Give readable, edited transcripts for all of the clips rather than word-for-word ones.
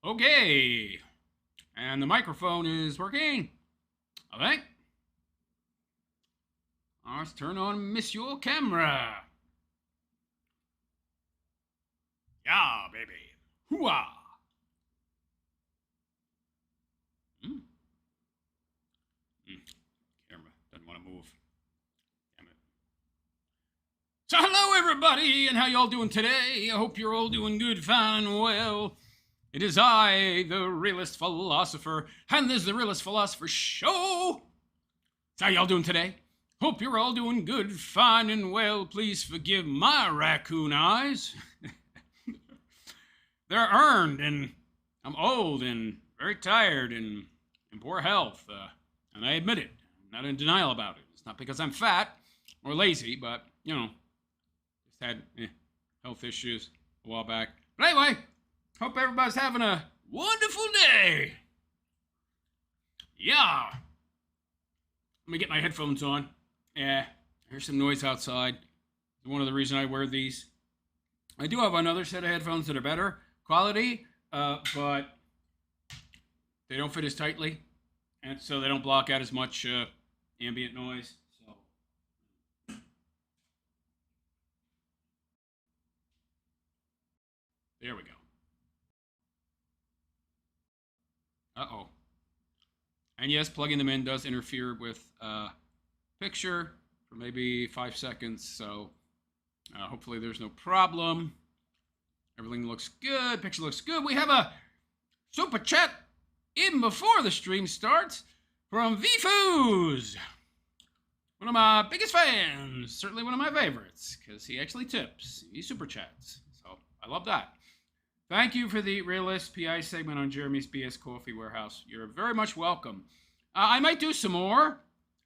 Okay. And the microphone is working. I think. Let's turn on Miss Your camera. Yeah, baby. Hooah. Hmm. Camera doesn't want to move. Damn it. So hello everybody, and how y'all doing today? I hope you're all doing good, fine, and well. It is I, the Realist Philosopher, and this is the Realist Philosopher Show. So how y'all doing today? Hope you're all doing good, fine, and well. Please forgive my raccoon eyes. They're earned, and I'm old and very tired and in poor health. And I admit it. I'm not in denial about it. It's not because I'm fat or lazy, but, just had health issues a while back. But anyway, hope everybody's having a wonderful day. Yeah. Let me get my headphones on. Yeah, there's some noise outside. One of the reasons I wear these. I do have another set of headphones that are better quality, but they don't fit as tightly, and so they don't block out as much ambient noise. So there we go. Uh-oh. And yes, plugging them in does interfere with picture for maybe 5 seconds, so hopefully there's no problem. Everything looks good. Picture looks good. We have a super chat even before the stream starts from VFoos. One of my biggest fans. Certainly one of my favorites because he actually tips. He super chats. So I love that. Thank you for the Realist PI segment on Jeremy's BS Coffee Warehouse. You're very much welcome. I might do some more.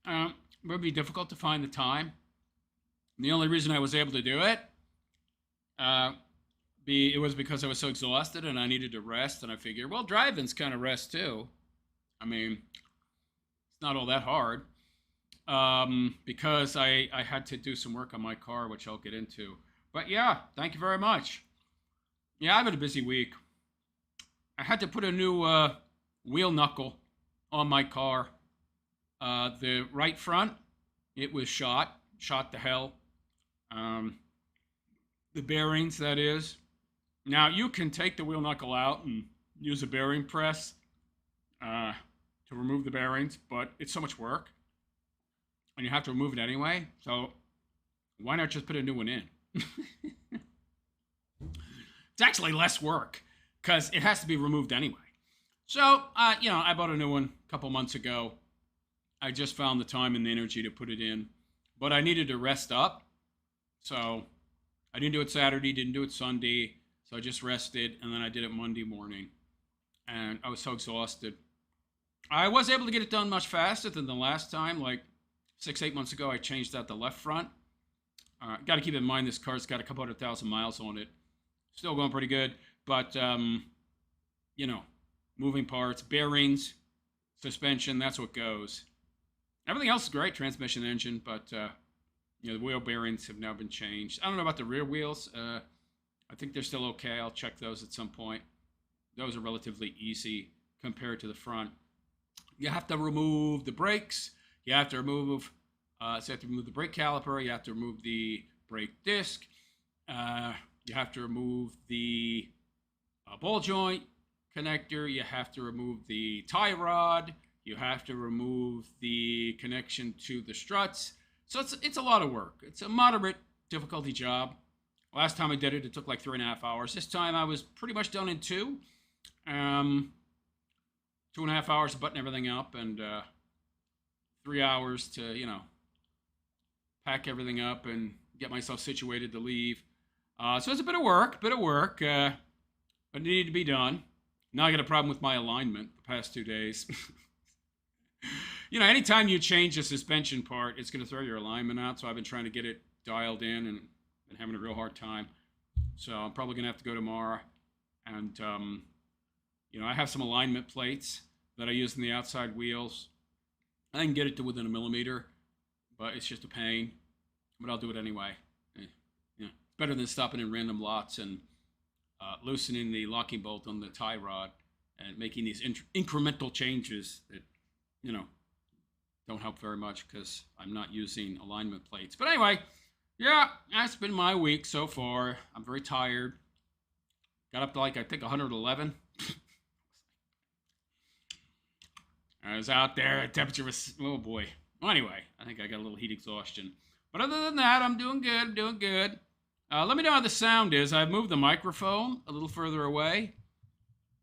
It would be difficult to find the time. The only reason I was able to do it it was because I was so exhausted and I needed to rest, and I figured, well, driving's kind of rest too. I mean, it's not all that hard because I had to do some work on my car, which I'll get into. But yeah, thank you very much. Yeah, I've had a busy week. I had to put a new wheel knuckle on my car. The right front, it was shot to hell. The bearings, that is. Now, you can take the wheel knuckle out and use a bearing press to remove the bearings, but it's so much work, and you have to remove it anyway, so why not just put a new one in? It's actually less work, because it has to be removed anyway. So, I bought a new one a couple months ago. I just found the time and the energy to put it in, but I needed to rest up, so I didn't do it Saturday, didn't do it Sunday, so I just rested, and then I did it Monday morning, and I was so exhausted. I was able to get it done much faster than the last time, like 6-8 months ago. I changed out the left front. Got to keep in mind this car's got a couple 100,000 miles on it. Still going pretty good, but, moving parts, bearings, suspension, that's what goes. Everything else is great, transmission, engine, but, the wheel bearings have now been changed. I don't know about the rear wheels. I think they're still okay. I'll check those at some point. Those are relatively easy compared to the front. You have to remove the brakes. You have to remove, the brake caliper. You have to remove the brake disc. You have to remove the ball joint connector. You have to remove the tie rod. You have to remove the connection to the struts. So it's a lot of work. It's a moderate difficulty job. Last time I did it, it took like 3.5 hours. This time I was pretty much done in 2. 2.5 hours to button everything up, and 3 hours to, pack everything up and get myself situated to leave. So it's a bit of work, but it needed to be done. Now I got a problem with my alignment the past 2 days. Anytime you change a suspension part, it's going to throw your alignment out. So I've been trying to get it dialed in and been having a real hard time. So I'm probably going to have to go tomorrow. And, I have some alignment plates that I use in the outside wheels. I can get it to within a millimeter, but it's just a pain. But I'll do it anyway. It's better than stopping in random lots and loosening the locking bolt on the tie rod and making these incremental changes that, you know, don't help very much because I'm not using alignment plates. But anyway, yeah, that's been my week so far. I'm very tired. Got up to like, I think, 111. I was out there, the temperature was, oh boy. Well, anyway, I think I got a little heat exhaustion. But other than that, I'm doing good. Let me know how the sound is. I've moved the microphone a little further away.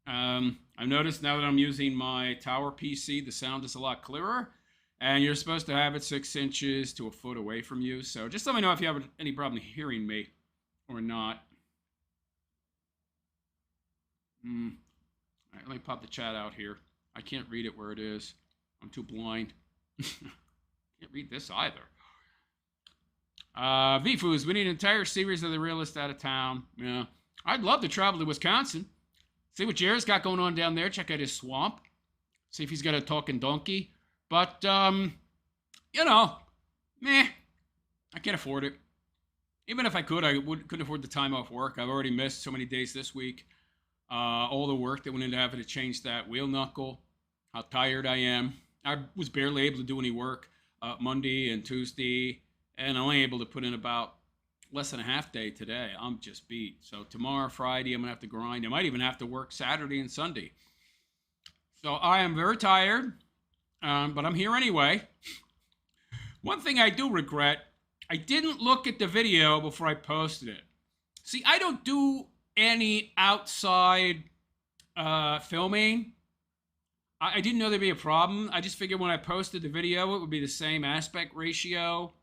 I've noticed now that I'm using my tower PC, the sound is a lot clearer. And you're supposed to have it 6 inches to a foot away from you. So just let me know if you have any problem hearing me or not. All right, let me pop the chat out here. I can't read it where it is. I'm too blind. Can't read this either. VFoos, we need an entire series of the realist out of town. Yeah, I'd love to travel to Wisconsin. See what Jared's got going on down there. Check out his swamp. See if he's got a talking donkey. But, you know, I can't afford it. Even if I could, I couldn't afford the time off work. I've already missed so many days this week. All the work that went into having to change that wheel knuckle. How tired I am. I was barely able to do any work Monday and Tuesday. And I'm only able to put in about less than a half day today. I'm just beat. So tomorrow, Friday, I'm going to have to grind. I might even have to work Saturday and Sunday. So I am very tired. But I'm here anyway. One thing I do regret, I didn't look at the video before I posted it. See, I don't do any outside filming. I didn't know there'd be a problem. I just figured when I posted the video, it would be the same aspect ratio.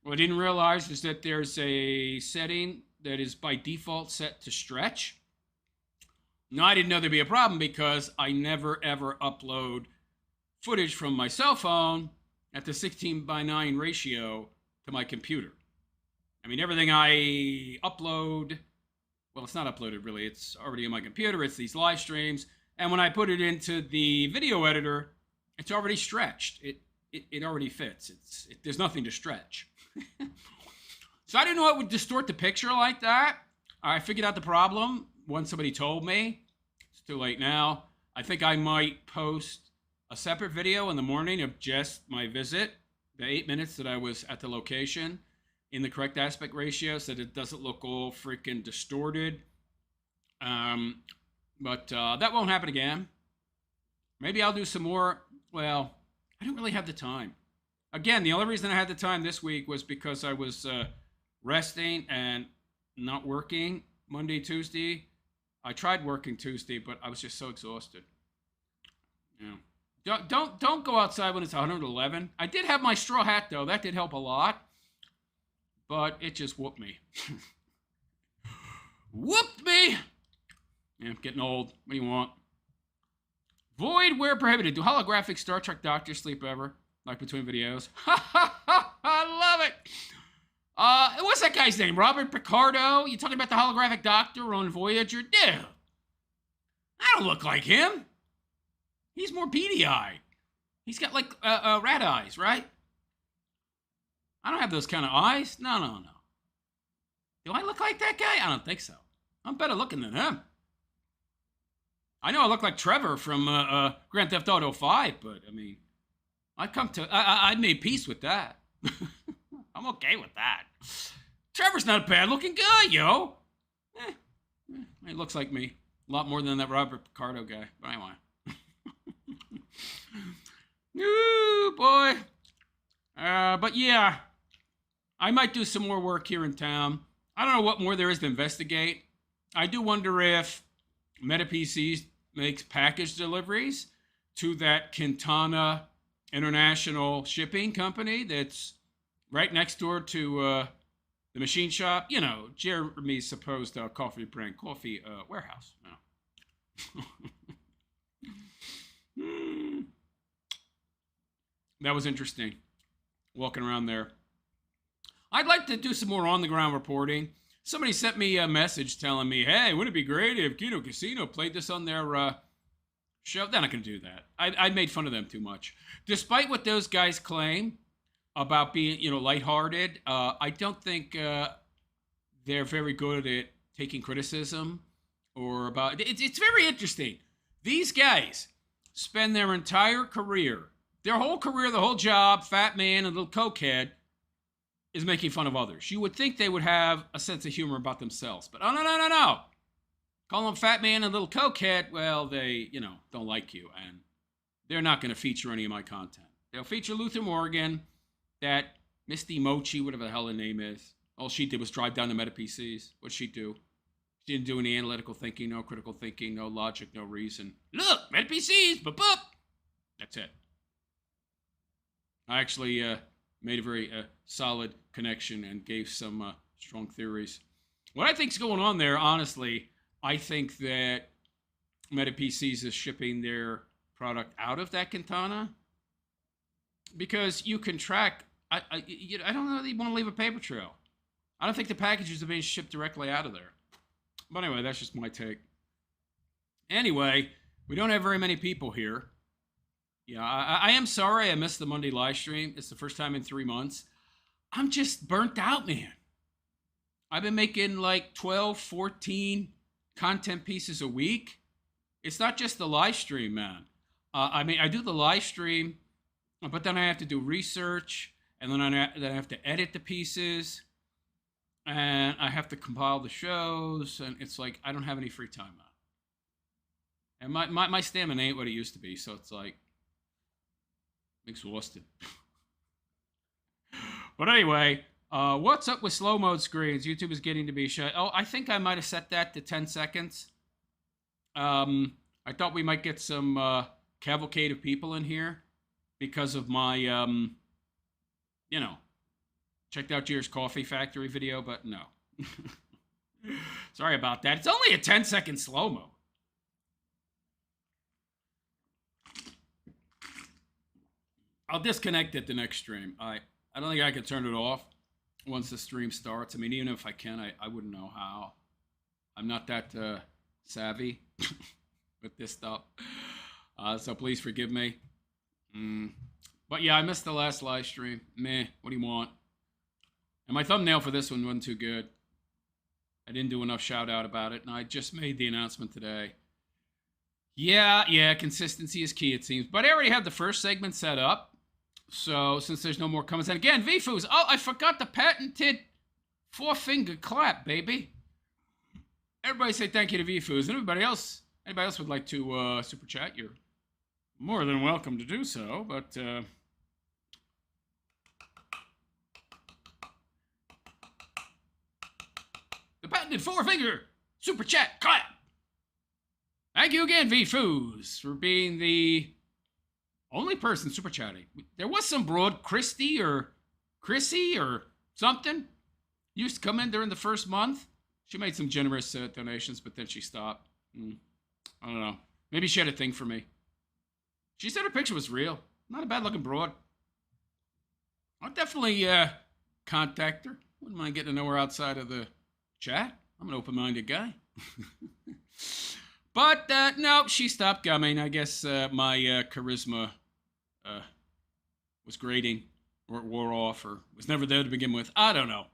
What I didn't realize is that there's a setting that is by default set to stretch. Now, I didn't know there'd be a problem because I never, ever upload footage from my cell phone at the 16:9 ratio to my computer. I mean, everything I upload, well, it's not uploaded really. It's already on my computer. It's these live streams. And when I put it into the video editor, it's already stretched. It already fits. There's nothing to stretch. So I didn't know it would distort the picture like that. I figured out the problem once somebody told me. It's too late now. I think I might post a separate video in the morning of just my visit, the 8 minutes that I was at the location, in the correct aspect ratio so that it doesn't look all freaking distorted. But that won't happen again. Maybe I'll do some more. Well, I don't really have the time. Again, the only reason I had the time this week was because I was resting and not working Monday, Tuesday. I tried working Tuesday, but I was just so exhausted. Yeah. Don't go outside when it's 111. I did have my straw hat though. That did help a lot. But it just whooped me. Whooped me! Yeah, I'm getting old. What do you want? Void where prohibited. Do holographic Star Trek doctors sleep ever? Like between videos? I love it! What's that guy's name? Robert Picardo? You talking about the holographic doctor on Voyager? Dude! I don't look like him. He's more beady-eyed. He's got like rat eyes, right? I don't have those kind of eyes. No. Do I look like that guy? I don't think so. I'm better looking than him. I know I look like Trevor from Grand Theft Auto 5, but I mean, I made peace with that. I'm okay with that. Trevor's not a bad-looking guy, yo. He looks like me. A lot more than that Robert Picardo guy. But anyway. Ooh, boy. But yeah, I might do some more work here in town. I don't know what more there is to investigate. I do wonder if MetaPCs makes package deliveries to that Quintana International Shipping Company that's right next door to the machine shop. You know, Jeremy's supposed coffee brand, coffee warehouse. That was interesting, walking around there. I'd like to do some more on-the-ground reporting. Somebody sent me a message telling me, hey, wouldn't it be great if Kino Casino played this on their show? They're not going to do that. I made fun of them too much. Despite what those guys claim about being, lighthearted, I don't think they're very good at taking criticism or about... It's very interesting. These guys spend their entire career, their whole career, the whole job, fat man and little cokehead, is making fun of others. You would think they would have a sense of humor about themselves, but oh, no. Call them fat man and little cokehead, well, they, don't like you, and they're not going to feature any of my content. They'll feature Luther Morgan, that Misty Mochi, whatever the hell her name is. All she did was drive down the meta PCs. What'd she do? She didn't do any analytical thinking, no critical thinking, no logic, no reason. Look, meta PCs, boop. That's it. I actually made a very solid connection and gave some strong theories. What I think's going on there, honestly, I think that Meta PCs is shipping their product out of that Quintana because you can track. I don't know that you want to leave a paper trail. I don't think the packages are being shipped directly out of there. But anyway, that's just my take. Anyway, we don't have very many people here. Yeah, I am sorry I missed the Monday live stream. It's the first time in 3 months. I'm just burnt out, man. I've been making like 12, 14 content pieces a week. It's not just the live stream, man. I do the live stream, but then I have to do research, and then I have to edit the pieces, and I have to compile the shows, and it's like I don't have any free time now. And my stamina ain't what it used to be, so it's like I'm exhausted. But anyway, what's up with slow mode screens? YouTube is getting to be shut. Oh, I think I might have set that to 10 seconds. I thought we might get some cavalcade of people in here because of my, checked out Jer's Coffee Factory video, but no. Sorry about that. It's only a 10-second slow-mo. I'll disconnect it the next stream. I don't think I can turn it off once the stream starts. I mean, even if I can, I wouldn't know how. I'm not that savvy with this stuff. So please forgive me. But yeah, I missed the last live stream. Meh, what do you want? And my thumbnail for this one wasn't too good. I didn't do enough shout out about it, and I just made the announcement today. Yeah, consistency is key, it seems. But I already have the first segment set up. So since there's no more comments, and again, VFOOs. Oh, I forgot the patented 4-finger clap, baby. Everybody say thank you to VFOOs. And anybody else would like to super chat, you're more than welcome to do so. But the patented 4-finger super chat clap. Thank you again, VFOOs, for being the only person super chatting. There was some broad chrissie or something used to come in during the first month. She made some generous donations, but then she stopped. I don't know. Maybe she had a thing for me. She said her picture was real. Not a bad-looking broad. I'll definitely contact her. Wouldn't mind getting to know her outside of the chat. I'm an open-minded guy. But no, she stopped coming. I guess my charisma was grating, or it wore off, or was never there to begin with. I don't know.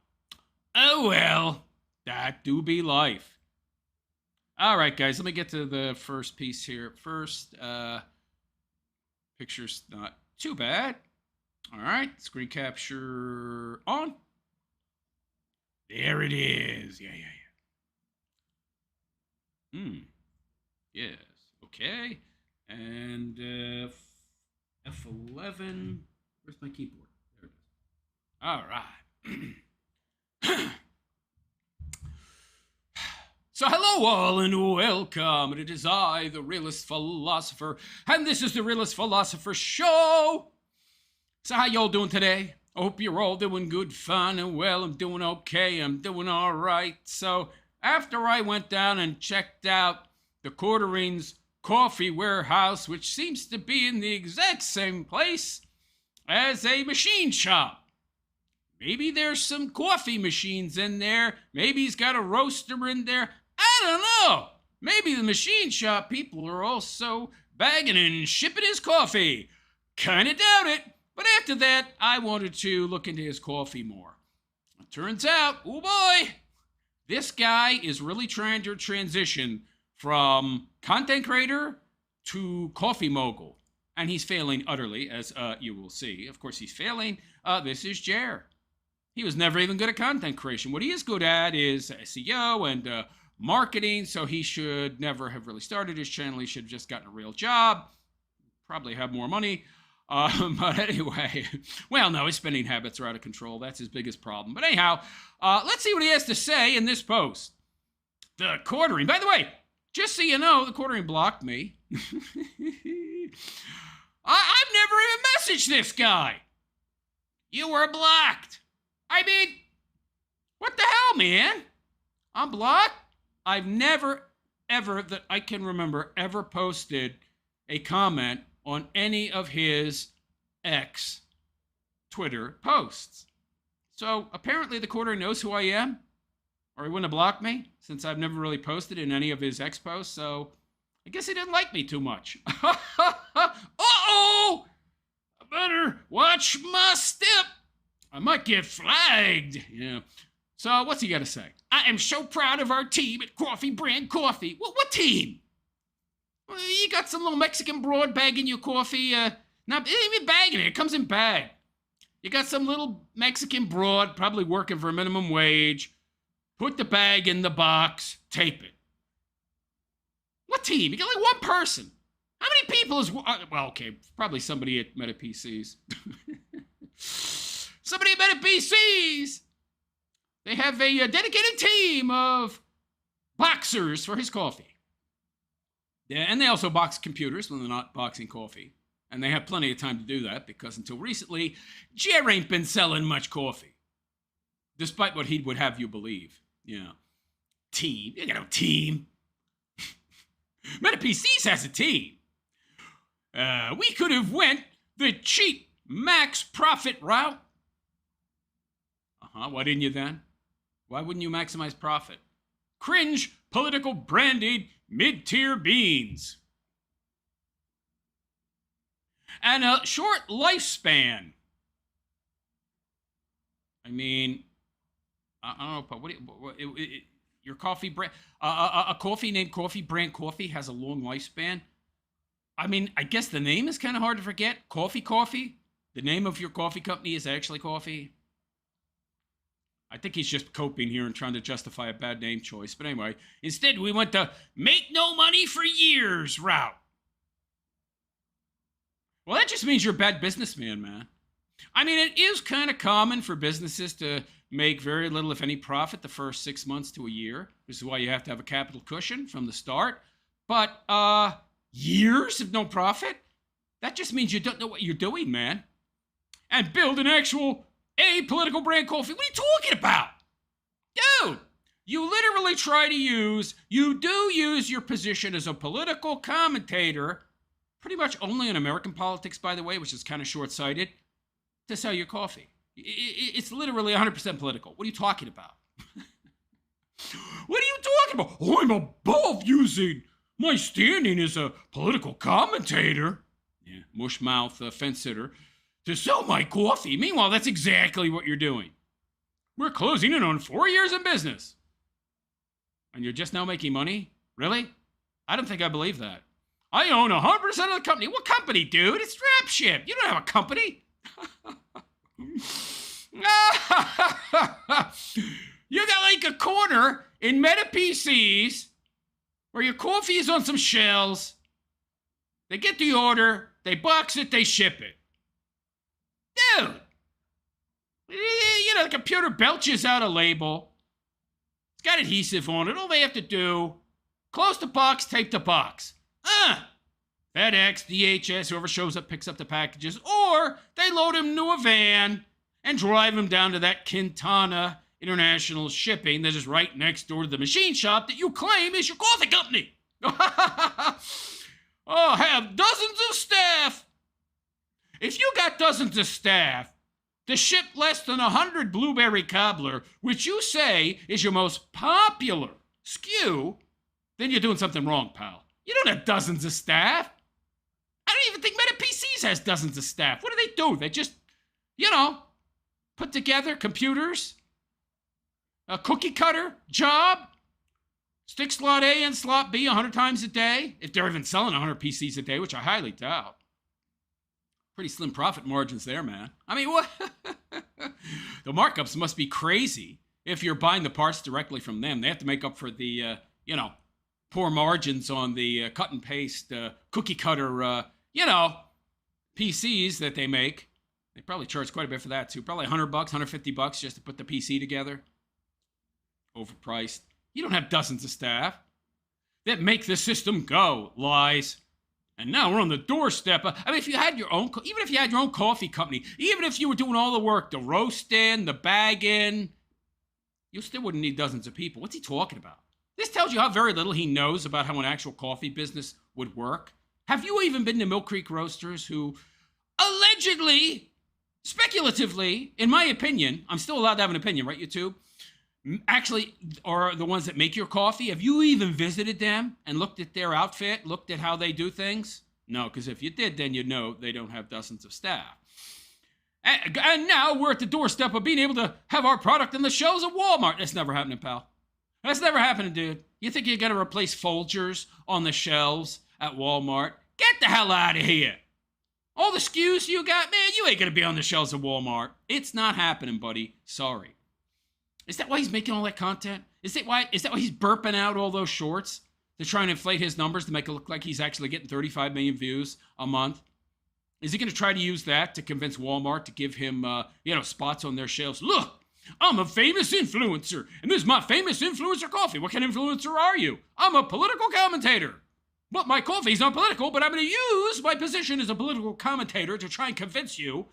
Oh well, that do be life. All right, guys, let me get to the first piece here. First, picture's not too bad. All right, screen capture on. There it is. Yeah. Yes. Okay. And F11. Where's my keyboard? There it is. All right. So hello all and welcome. It is I, the Realist Philosopher, and this is the Realist Philosopher Show. So how y'all doing today? I hope you're all doing good, fine, and well. I'm doing okay. I'm doing all right. So after I went down and checked out the Quarterings Coffee Warehouse, which seems to be in the exact same place as a machine shop. Maybe there's some coffee machines in there. Maybe he's got a roaster in there. I don't know. Maybe the machine shop people are also bagging and shipping his coffee. Kinda doubt it. But after that, I wanted to look into his coffee more. It turns out, oh boy, this guy is really trying to transition from content creator to coffee mogul. And he's failing utterly, as you will see. Of course, he's failing. This is Jer. He was never even good at content creation. What he is good at is SEO and marketing, so he should never have really started his channel. He should have just gotten a real job, probably have more money. But anyway, well, no, his spending habits are out of control. That's his biggest problem. But anyhow, let's see what he has to say in this post. The quartering. By the way, just so you know, the quartering blocked me. I've never even messaged this guy. You were blocked. I mean, what the hell, man? I'm blocked? I've never, ever, that I can remember, ever posted a comment on any of his ex Twitter posts. So apparently the quarter knows who I am, or he wouldn't have blocked me, since I've never really posted in any of his ex posts, so I guess he didn't like me too much. Uh-oh! I better watch my step. I might get flagged. Yeah. So what's he got to say? I am so proud of our team at Coffee Brand Coffee. What team? Well, you got some little Mexican broad bagging your coffee. Not even bagging it. It comes in bag. You got some little Mexican broad, probably working for a minimum wage. Put the bag in the box. Tape it. What team? You got like one person. How many people is... well, okay, probably somebody at Meta PCs. Somebody at Meta PCs! They have a dedicated team of boxers for his coffee. Yeah, and they also box computers when they're not boxing coffee. And they have plenty of time to do that because until recently, Jer ain't been selling much coffee. Despite what he would have you believe. Yeah. Team. You got no team. Meta PCs has a team. We could have went the cheap max profit route. Why didn't you then? Why wouldn't you maximize profit? Cringe political branded mid-tier beans. And a short lifespan. I mean, I don't know, your coffee brand, a coffee named Coffee Brand Coffee has a long lifespan. I mean, I guess the name is kind of hard to forget. Coffee. The name of your coffee company is actually Coffee. I think he's just coping here and trying to justify a bad name choice. But anyway, instead we went the make no money for years route. Well, that just means you're a bad businessman, man. I mean, it is kind of common for businesses to make very little, if any, profit the first 6 months to a year. This is why you have to have a capital cushion from the start. But years of no profit? That just means you don't know what you're doing, man. And build an actual apolitical brand coffee. What are you talking about? Dude, you literally try to use your position as a political commentator, pretty much only in American politics, by the way, which is kind of short-sighted, to sell your coffee. It's literally 100% political. What are you talking about? What are you talking about? Oh, I'm above using my standing as a political commentator. Yeah, mush mouth fence sitter. To sell my coffee. Meanwhile, that's exactly what you're doing. We're closing in on 4 years in business. And you're just now making money? Really? I don't think I believe that. I own 100% of the company. What company, dude? It's Dropship. You don't have a company. You got like a corner in Meta PCs where your coffee is on some shelves. They get the order. They box it. They ship it. Dude, you know, the computer belches out a label. It's got adhesive on it. All they have to do, close the box, tape the box. FedEx, DHS, whoever shows up picks up the packages. Or they load him into a van and drive him down to that Quintana International Shipping that is right next door to the machine shop that you claim is your coffee company. Oh, have dozens of staff. If you got dozens of staff to ship less than 100 blueberry cobbler, which you say is your most popular SKU, then you're doing something wrong, pal. You don't have dozens of staff. I don't even think Meta PCs has dozens of staff. What do? They just, you know, put together computers, a cookie cutter job. Stick slot A and slot B 100 times a day, if they're even selling 100 PCs a day, which I highly doubt. Pretty slim profit margins there, man. I mean, what? The markups must be crazy if you're buying the parts directly from them. They have to make up for the, poor margins on the cut and paste, cookie cutter, PCs that they make. They probably charge quite a bit for that, too. Probably $100, $150 just to put the PC together. Overpriced. You don't have dozens of staff that make the system go. Lies. And now we're on the doorstep. I mean, if you had your own, even if you had your own coffee company, even if you were doing all the work, the roasting, the bagging, you still wouldn't need dozens of people. What's he talking about? This tells you how very little he knows about how an actual coffee business would work. Have you even been to Mill Creek Roasters, who allegedly, speculatively, in my opinion, I'm still allowed to have an opinion, right, YouTube? Actually are the ones that make your coffee? Have you even visited them and looked at their outfit, looked at how they do things? No, because if you did, then you'd know they don't have dozens of staff. And now we're at the doorstep of being able to have our product on the shelves at Walmart. That's never happening, pal. That's never happening, dude. You think you're going to replace Folgers on the shelves at Walmart? Get the hell out of here. All the SKUs you got, man, you ain't going to be on the shelves of Walmart. It's not happening, buddy. Sorry. Is that why he's making all that content? Is that why he's burping out all those shorts to try and inflate his numbers to make it look like he's actually getting 35 million views a month? Is he going to try to use that to convince Walmart to give him, spots on their shelves? Look, I'm a famous influencer, and this is my famous influencer coffee. What kind of influencer are you? I'm a political commentator. But my coffee's not political, but I'm going to use my position as a political commentator to try and convince you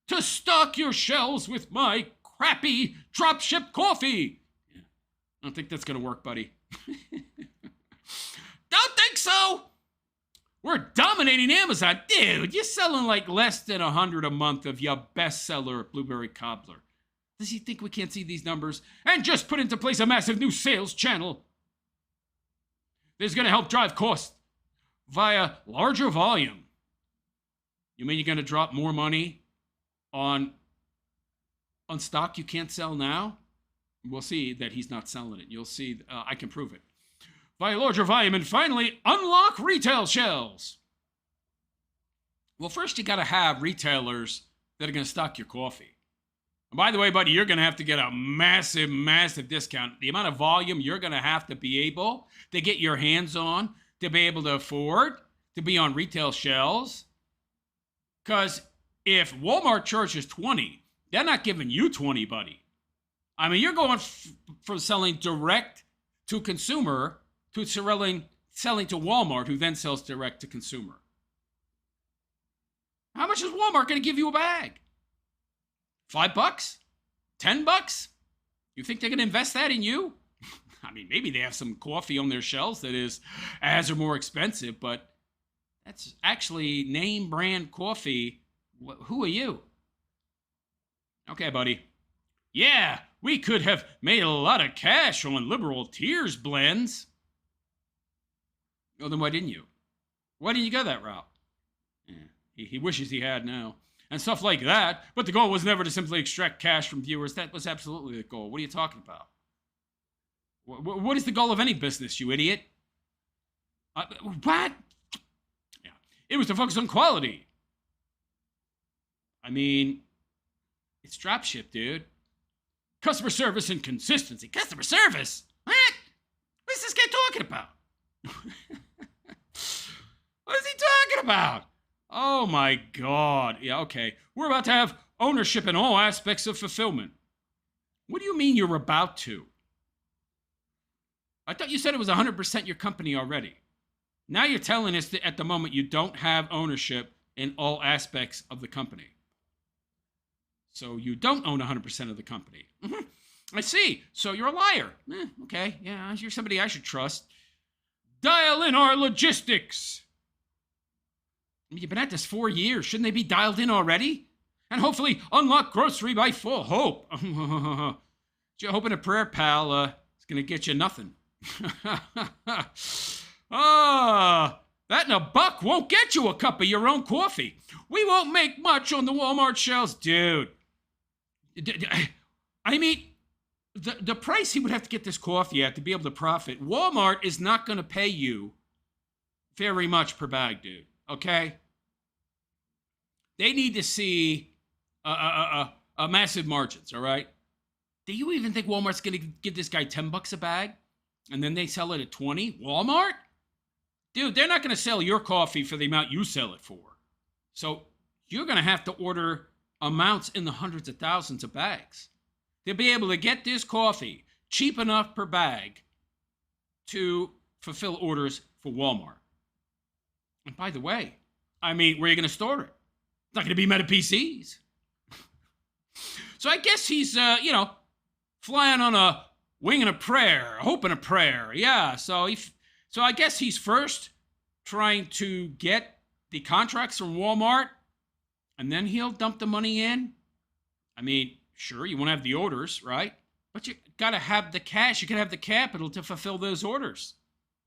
to stock your shelves with my crappy dropship coffee. Yeah. I don't think that's going to work, buddy. Don't think so. We're dominating Amazon. Dude, you're selling like less than 100 a month of your bestseller Blueberry Cobbler. Does he think we can't see these numbers and just put into place a massive new sales channel that's going to help drive costs via larger volume? You mean you're going to drop more money on stock you can't sell now? We'll see that he's not selling it. You'll see, I can prove it. Via larger volume, and finally, unlock retail shelves. Well, first you got to have retailers that are going to stock your coffee. And by the way, buddy, you're going to have to get a massive, massive discount. The amount of volume you're going to have to be able to get your hands on, to be able to afford, to be on retail shelves. Because if Walmart charges 20, they're not giving you 20, buddy. I mean, you're going from selling direct to consumer to selling to Walmart, who then sells direct to consumer. How much is Walmart going to give you a bag? $5? $10? You think they're going to invest that in you? I mean, maybe they have some coffee on their shelves that is as or more expensive, but that's actually name brand coffee. Who are you? Okay, buddy. Yeah, we could have made a lot of cash on liberal tears blends. Well, then why didn't you? Why didn't you go that route? Yeah, he wishes he had now. And stuff like that. But the goal was never to simply extract cash from viewers. That was absolutely the goal. What are you talking about? What is the goal of any business, you idiot? What? Yeah, it was to focus on quality. I mean, it's dropship, dude. Customer service and consistency. Customer service? What? What's this guy talking about? What is he talking about? Oh my God. Yeah, okay. We're about to have ownership in all aspects of fulfillment. What do you mean you're about to? I thought you said it was 100% your company already. Now you're telling us that at the moment you don't have ownership in all aspects of the company. So you don't own 100% of the company. Mm-hmm. I see. So you're a liar. Okay, yeah, you're somebody I should trust. Dial in our logistics. You've been at this 4 years. Shouldn't they be dialed in already? And hopefully unlock grocery by full hope. Your hope and a prayer, pal, is going to get you nothing. That and a buck won't get you a cup of your own coffee. We won't make much on the Walmart shelves, dude. I mean, the price he would have to get this coffee at to be able to profit, Walmart is not going to pay you very much per bag, dude. Okay? They need to see a massive margins, all right? Do you even think Walmart's going to give this guy $10 a bag and then they sell it at 20? Walmart? Dude, they're not going to sell your coffee for the amount you sell it for. So you're going to have to order amounts in the hundreds of thousands of bags to be able to get this coffee cheap enough per bag to fulfill orders for Walmart. And by the way, I mean, where are you going to store it? It's not going to be Meta PCs. So I guess he's, flying on a wing and a prayer, a hope and a prayer. Yeah, so I guess he's first trying to get the contracts from Walmart, and then he'll dump the money in. I mean, sure, you want to have the orders, right? But you got to have the cash. You got to have the capital to fulfill those orders.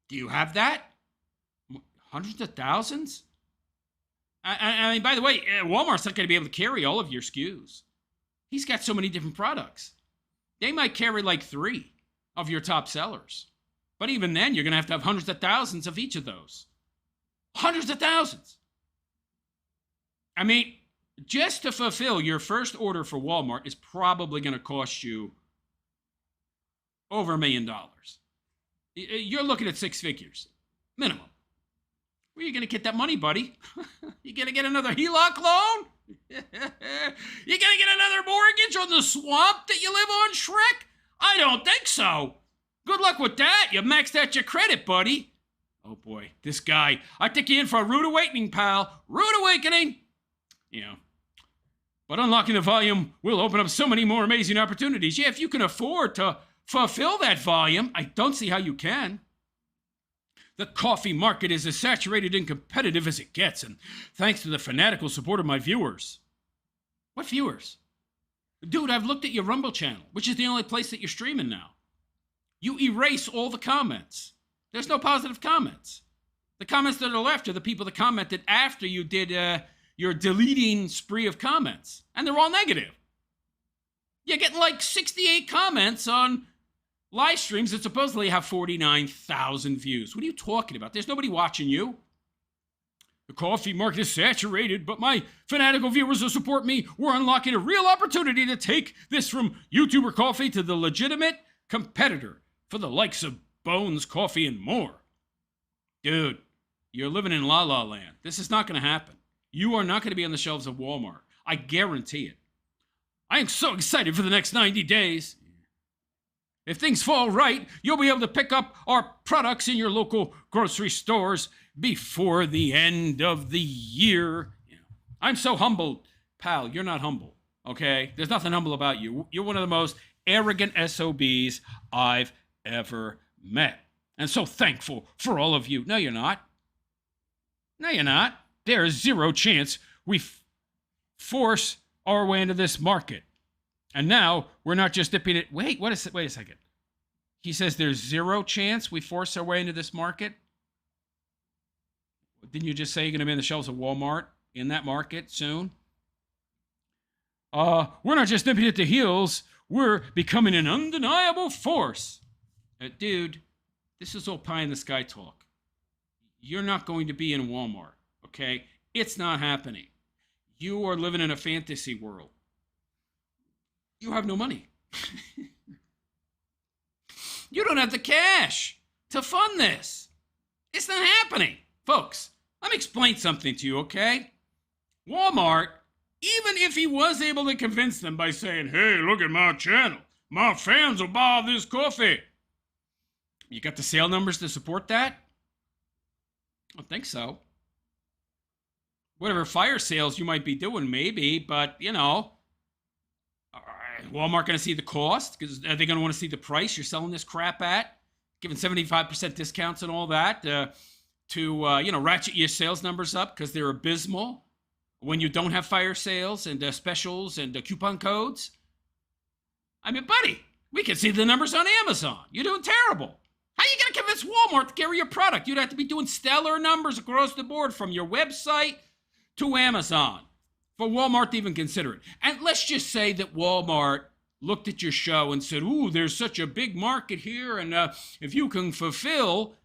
Do you have that? Hundreds of thousands? I mean, by the way, Walmart's not going to be able to carry all of your SKUs. He's got so many different products. They might carry like 3 of your top sellers. But even then, you're going to have hundreds of thousands of each of those. Hundreds of thousands. I mean, just to fulfill your first order for Walmart is probably going to cost you over $1 million. You're looking at 6 figures, minimum. Where are you going to get that money, buddy? You going to get another HELOC loan? You going to get another mortgage on the swamp that you live on, Shrek? I don't think so. Good luck with that. You maxed out your credit, buddy. Oh, boy. This guy. I think you're in for a rude awakening, pal. Rude awakening. Yeah. But unlocking the volume will open up so many more amazing opportunities. Yeah, if you can afford to fulfill that volume, I don't see how you can. The coffee market is as saturated and competitive as it gets, and thanks to the fanatical support of my viewers. What viewers? Dude, I've looked at your Rumble channel, which is the only place that you're streaming now. You erase all the comments. There's no positive comments. The comments that are left are the people that commented after you did your deleting spree of comments, and they're all negative. You're getting like 68 comments on live streams that supposedly have 49,000 views. What are you talking about? There's nobody watching you. The coffee market is saturated, but my fanatical viewers who support me, we're unlocking a real opportunity to take this from YouTuber coffee to the legitimate competitor for the likes of Bones Coffee and more. Dude, you're living in La La Land. This is not going to happen. You are not going to be on the shelves of Walmart. I guarantee it. I am so excited for the next 90 days. If things fall right, you'll be able to pick up our products in your local grocery stores before the end of the year. I'm so humbled. Pal, you're not humble, okay? There's nothing humble about you. You're one of the most arrogant SOBs I've ever met. And so thankful for all of you. No, you're not. No, you're not. There is zero chance we force our way into this market. And now we're not just dipping it. Wait a second. He says there's zero chance we force our way into this market. Didn't you just say you're going to be on the shelves of Walmart in that market soon? We're not just nipping at the heels. We're becoming an undeniable force. Dude, this is all pie in the sky talk. You're not going to be in Walmart, okay? It's not happening. You are living in a fantasy world. You have no money. You don't have the cash to fund this. It's not happening. Folks, let me explain something to you, okay? Walmart, even if he was able to convince them by saying, hey, look at my channel. My fans will buy this coffee. You got the sale numbers to support that? I don't think so. Whatever fire sales you might be doing, maybe, but, Walmart going to see the cost? Because are they going to want to see the price you're selling this crap at? Giving 75% discounts and all that to ratchet your sales numbers up because they're abysmal when you don't have fire sales and specials and coupon codes? I mean, buddy, we can see the numbers on Amazon. You're doing terrible. How are you going to convince Walmart to carry your product? You'd have to be doing stellar numbers across the board from your website to Amazon for Walmart to even consider it. And let's just say that Walmart looked at your show and said, ooh, there's such a big market here, and if you can fulfill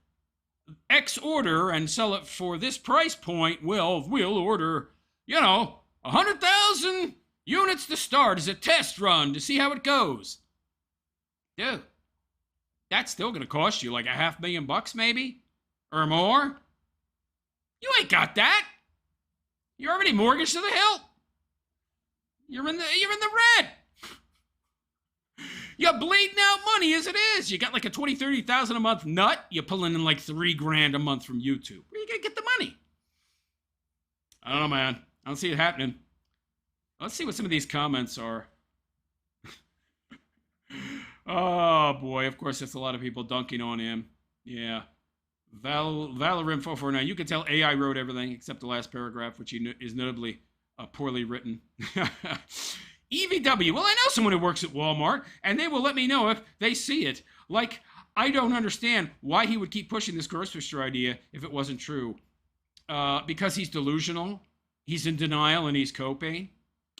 X order and sell it for this price point, well, we'll order, 100,000 units to start as a test run to see how it goes. Dude, that's still going to cost you like $500,000 maybe, or more. You ain't got that. You're already mortgaged to the hilt. You're in the red. You're bleeding out money as it is. You got like a 20, 30,000 a month nut. You're pulling in like $3,000 a month from YouTube. Where you gonna get the money? I don't know, man. I don't see it happening. Let's see what some of these comments are. Oh boy, of course that's a lot of people dunking on him. Yeah. Valorim449. You can tell AI wrote everything except the last paragraph, which is notably poorly written. EVW. Well, I know someone who works at Walmart, and they will let me know if they see it. Like, I don't understand why he would keep pushing this grocery store idea if it wasn't true. Because he's delusional, he's in denial, and he's coping.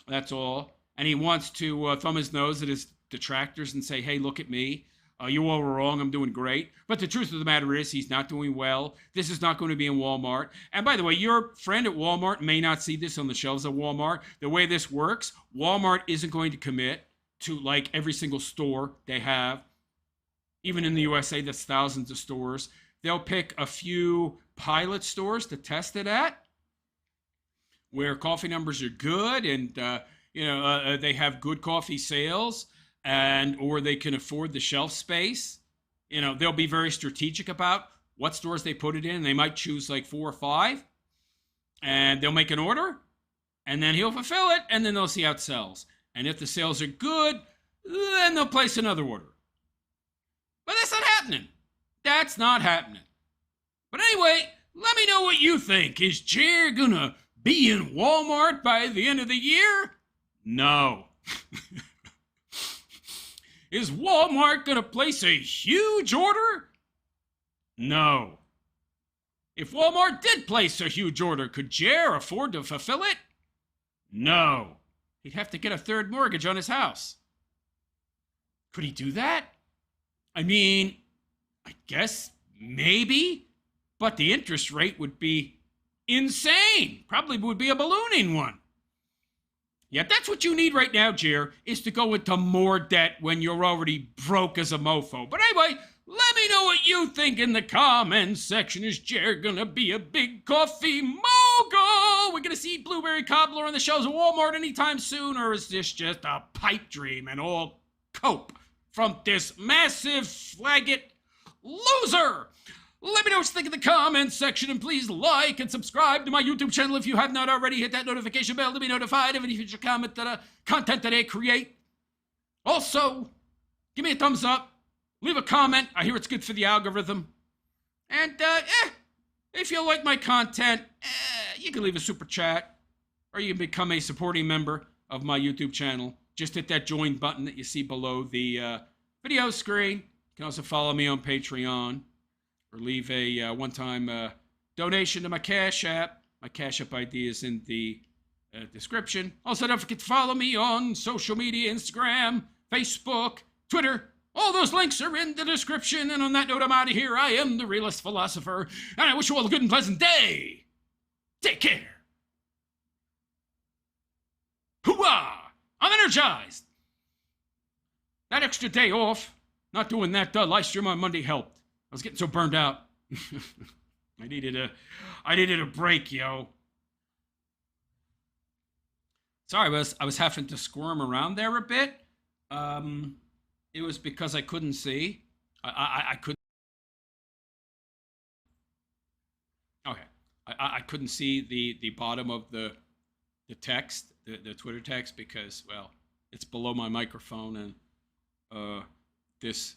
That's all. And he wants to thumb his nose at his detractors and say, hey, look at me. You all were wrong. I'm doing great. But the truth of the matter is he's not doing well. This is not going to be in Walmart. And by the way, your friend at Walmart may not see this on the shelves of Walmart. The way this works, Walmart isn't going to commit to like every single store they have. Even in the USA, that's thousands of stores. They'll pick a few pilot stores to test it at where coffee numbers are good and, they have good coffee sales. Or they can afford the shelf space. They'll be very strategic about what stores they put it in. They might choose like 4 or 5, and they'll make an order, and then he'll fulfill it, and then they'll see how it sells. And if the sales are good, then they'll place another order. But that's not happening. That's not happening. But anyway, let me know what you think. Is Jer gonna be in Walmart by the end of the year? No. Is Walmart going to place a huge order? No. If Walmart did place a huge order, could Jer afford to fulfill it? No. He'd have to get a 3rd mortgage on his house. Could he do that? I mean, I guess maybe, but the interest rate would be insane. Probably would be a ballooning one. Yeah, that's what you need right now, Jer, is to go into more debt when you're already broke as a mofo. But anyway, let me know what you think in the comments section. Is Jer gonna be a big coffee mogul? We're gonna see Blueberry Cobbler on the shelves of Walmart anytime soon, or is this just a pipe dream and all cope from this massive flaggot loser? Let me know what you think in the comments section, and please like and subscribe to my YouTube channel if you have not already. Hit that notification bell to be notified of any future content that I create. Also, give me a thumbs up, leave a comment. I hear it's good for the algorithm. And if you like my content, you can leave a super chat, or you can become a supporting member of my YouTube channel. Just hit that join button that you see below the video screen. You can also follow me on Patreon, or leave a one-time donation to my Cash App. My Cash App ID is in the description. Also, don't forget to follow me on social media, Instagram, Facebook, Twitter. All those links are in the description. And on that note, I'm out of here. I am the Realist Philosopher, and I wish you all a good and pleasant day. Take care. Hooah! I'm energized. That extra day off, not doing that live stream on Monday helped. I was getting so burned out. I needed a break, yo. Sorry, I was having to squirm around there a bit. It was because I couldn't see. I couldn't. Okay, I couldn't see the bottom of the text, the Twitter text, because, well, it's below my microphone, and this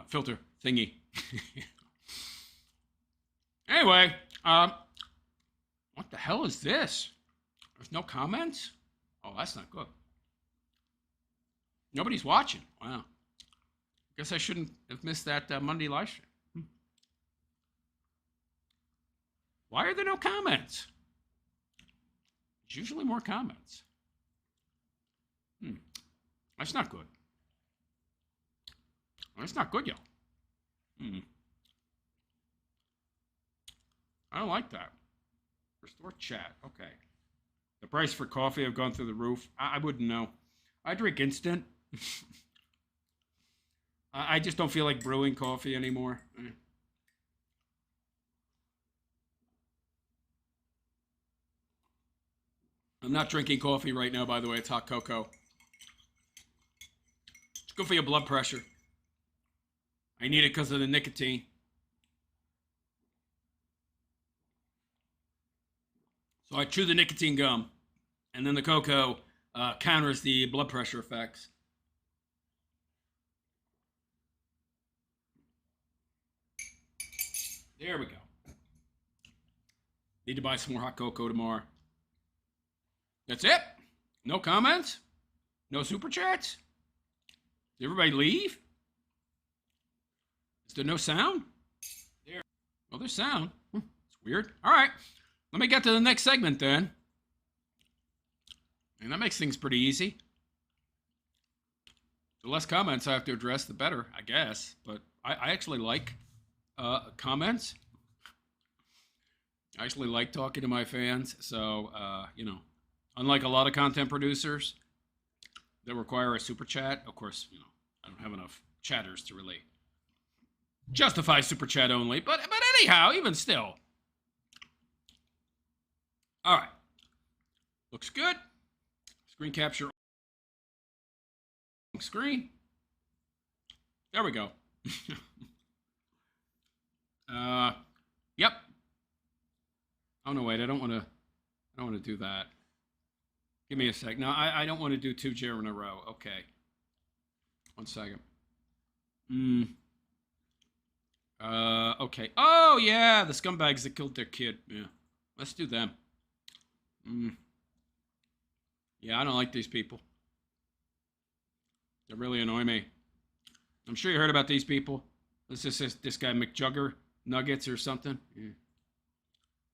filter thingy. Anyway, what the hell is this? There's no comments? Oh, that's not good. Nobody's watching. Wow. Guess I shouldn't have missed that Monday live stream. Why are there no comments? There's usually more comments. That's not good. That's not good, y'all. I don't like that. Restore chat. Okay. The price for coffee have gone through the roof. I wouldn't know. I drink instant. I just don't feel like brewing coffee anymore. I'm not drinking coffee right now, by the way. It's hot cocoa. It's good for your blood pressure. I need it because of the nicotine. So I chew the nicotine gum, and then the cocoa counters the blood pressure effects. There we go. Need to buy some more hot cocoa tomorrow. That's it? No comments? No super chats? Did everybody leave? Is there no sound? There. Well, there's sound. It's weird. All right. Let me get to the next segment then. And that makes things pretty easy. The less comments I have to address, the better, I guess. But I actually like comments. I actually like talking to my fans. So, you know, unlike a lot of content producers that require a super chat, of course, you know, I don't have enough chatters to really justify super chat only. But anyhow, even still. All right. Looks good. Screen capture. Screen. There we go. Yep. Oh no, wait. I don't want to do that. Give me a sec. No, I don't want to do 2 Jer in a row. Okay. 1 second. Okay. Oh yeah, the scumbags that killed their kid. Yeah. Let's do them. Yeah, I don't like these people. They really annoy me. I'm sure you heard about these people. This guy McJugger Nuggets or something. Yeah.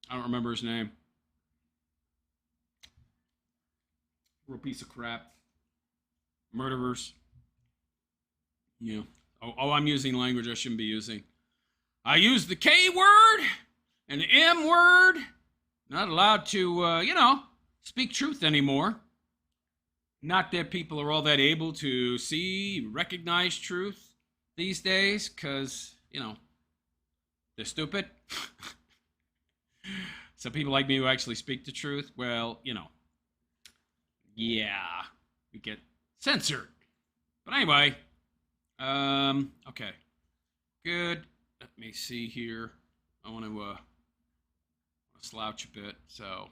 I don't remember his name. Real piece of crap. Murderers. Yeah. Oh, I'm using language I shouldn't be using. I use the K word and the M word. Not allowed to, you know, speak truth anymore. Not that people are all that able to see, recognize truth these days, because, you know, they're stupid. So people like me who actually speak the truth, well, you know, yeah, we get censored. But anyway, okay, good. Let me see here. I want to slouch a bit, so, all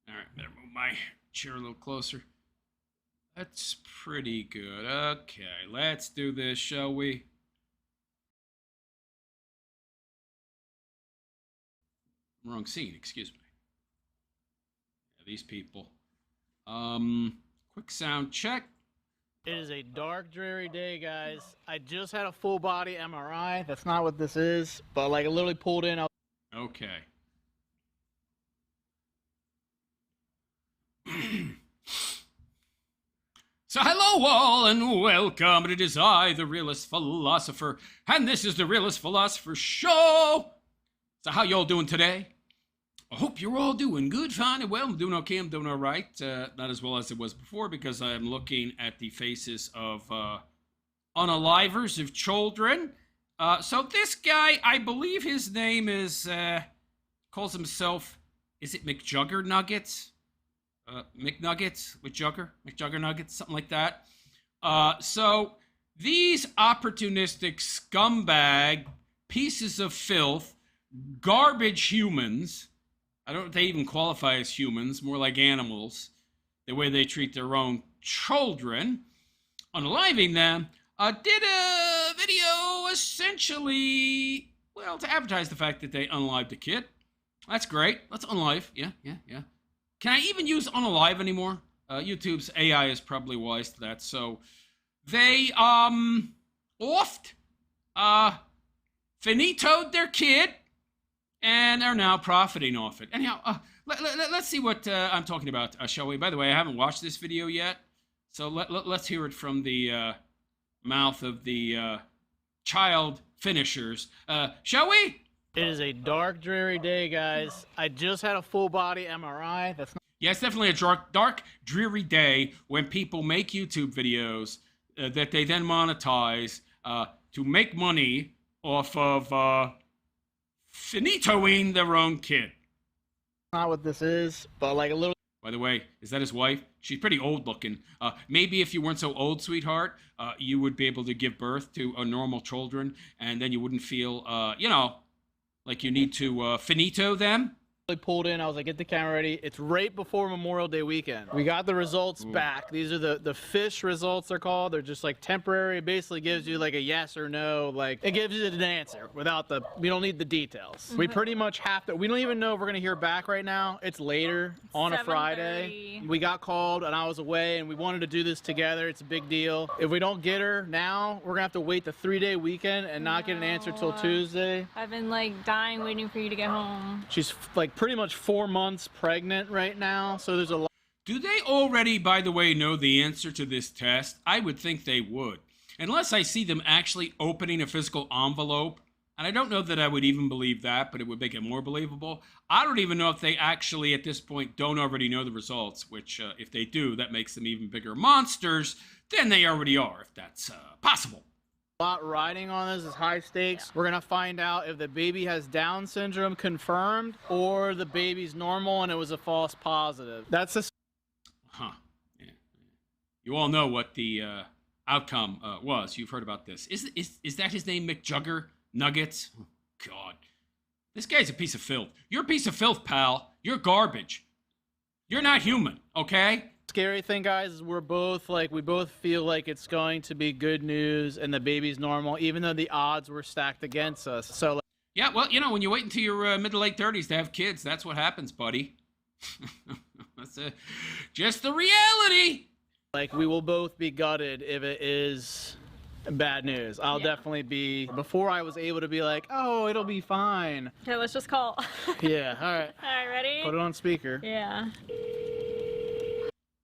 right, better move my chair a little closer. That's pretty good. Okay, let's do this, shall we? Wrong scene, excuse me. Yeah, these people. Quick sound check. It is a dark, dreary day, guys. I just had a full body MRI. That's not what this is, but like it literally pulled in. Okay. So hello all and welcome. It is I, the Realist Philosopher, and this is the Realist Philosopher Show. So how y'all doing today? I hope you're all doing good, fine, and well. I'm doing okay. I'm doing all right. Not as well as it was before because I am looking at the faces of unalivers of children. So this guy, I believe his name is, calls himself, is it McJugger Nuggets? McNuggets with McJugger Nuggets, something like that. So these opportunistic scumbag pieces of filth, garbage humans, I don't know if they even qualify as humans, more like animals, the way they treat their own children, unaliving them, did a video essentially, well, to advertise the fact that they unalived a kid. That's great. Let's unalive. Yeah. Can I even use unalive anymore? YouTube's AI is probably wise to that. So they oft finitoed their kid and are now profiting off it. Anyhow, let's see what I'm talking about, shall we? By the way, I haven't watched this video yet, So let's hear it from the mouth of the child finishers. Shall we? It is a dark, dreary day, guys. I just had a full body MRI. That's not. Yeah, it's definitely a dark, dreary day when people make YouTube videos that they then monetize to make money off of finitoing their own kid. Not what this is, but like a little. By the way, is that his wife? She's pretty old looking. Maybe if you weren't so old, sweetheart, you would be able to give birth to normal children, and then you wouldn't feel, like you need to finito them. Pulled in. I was like, get the camera ready. It's right before Memorial Day weekend. We got the results back. These are the fish results, they're called. They're just like temporary. It basically gives you like a yes or no. Like it gives you an answer without we don't need the details. We pretty much have to. We don't even know if we're gonna hear back right now. It's later on a Friday. We got called and I was away and we wanted to do this together. It's a big deal. If we don't get her now, we're gonna have to wait the 3-day weekend and not get an answer till Tuesday. I've been like dying waiting for you to get home. She's like pretty much 4 months pregnant right now, so there's a lot. Do they already, by the way, know the answer to this test? I would think they would. Unless I see them actually opening a physical envelope, and I don't know that I would even believe that, but it would make it more believable. I don't even know if they actually, at this point, don't already know the results, which, if they do, that makes them even bigger monsters than they already are, if that's possible. Lot riding on this is high stakes. We're gonna find out if the baby has Down syndrome confirmed or the baby's normal and it was a false positive. That's the. Huh. Yeah. You all know what the outcome was. You've heard about this. Is that his name, McJugger Nuggets? Oh, God. This guy's a piece of filth. You're a piece of filth, pal. You're garbage. You're not human, okay? Scary thing, guys, is we both feel like it's going to be good news and the baby's normal, even though the odds were stacked against us. So yeah, well, when you wait until your mid to late 30s to have kids, that's what happens, buddy. That's just the reality. Like, we will both be gutted if it is bad news. I'll definitely be. Before I was able to be like, oh, it'll be fine. Okay, let's just call. Yeah, all right. All right, ready? Put it on speaker. Yeah.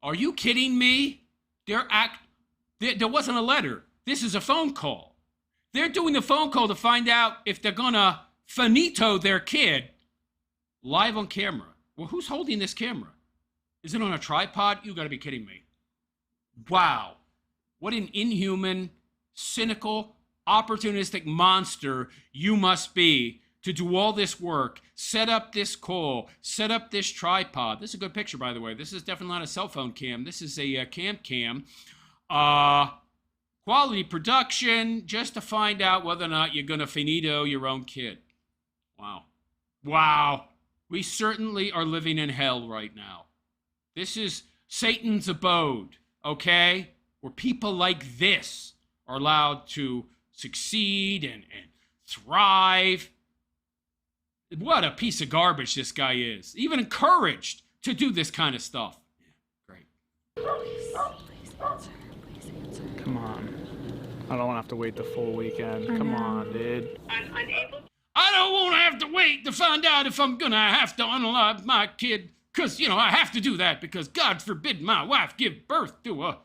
Are you kidding me? There wasn't a letter. This is a phone call. They're doing the phone call to find out if they're gonna finito their kid live on camera. Well, who's holding this camera? Is it on a tripod? You gotta be kidding me. Wow. What an inhuman, cynical, opportunistic monster you must be to do all this work, set up this call, set up this tripod. This is a good picture, by the way. This is definitely not a cell phone cam. This is a cam. Quality production, just to find out whether or not you're going to finito your own kid. Wow. Wow. We certainly are living in hell right now. This is Satan's abode, okay? Where people like this are allowed to succeed and thrive. What a piece of garbage this guy is. Even encouraged to do this kind of stuff. Yeah, great. Please answer. Please answer. Come on. I don't want to have to wait the full weekend. Come on, dude. I'm unable. I don't want to have to wait to find out if I'm going to have to unalive my kid. Because, I have to do that because God forbid my wife give birth to a,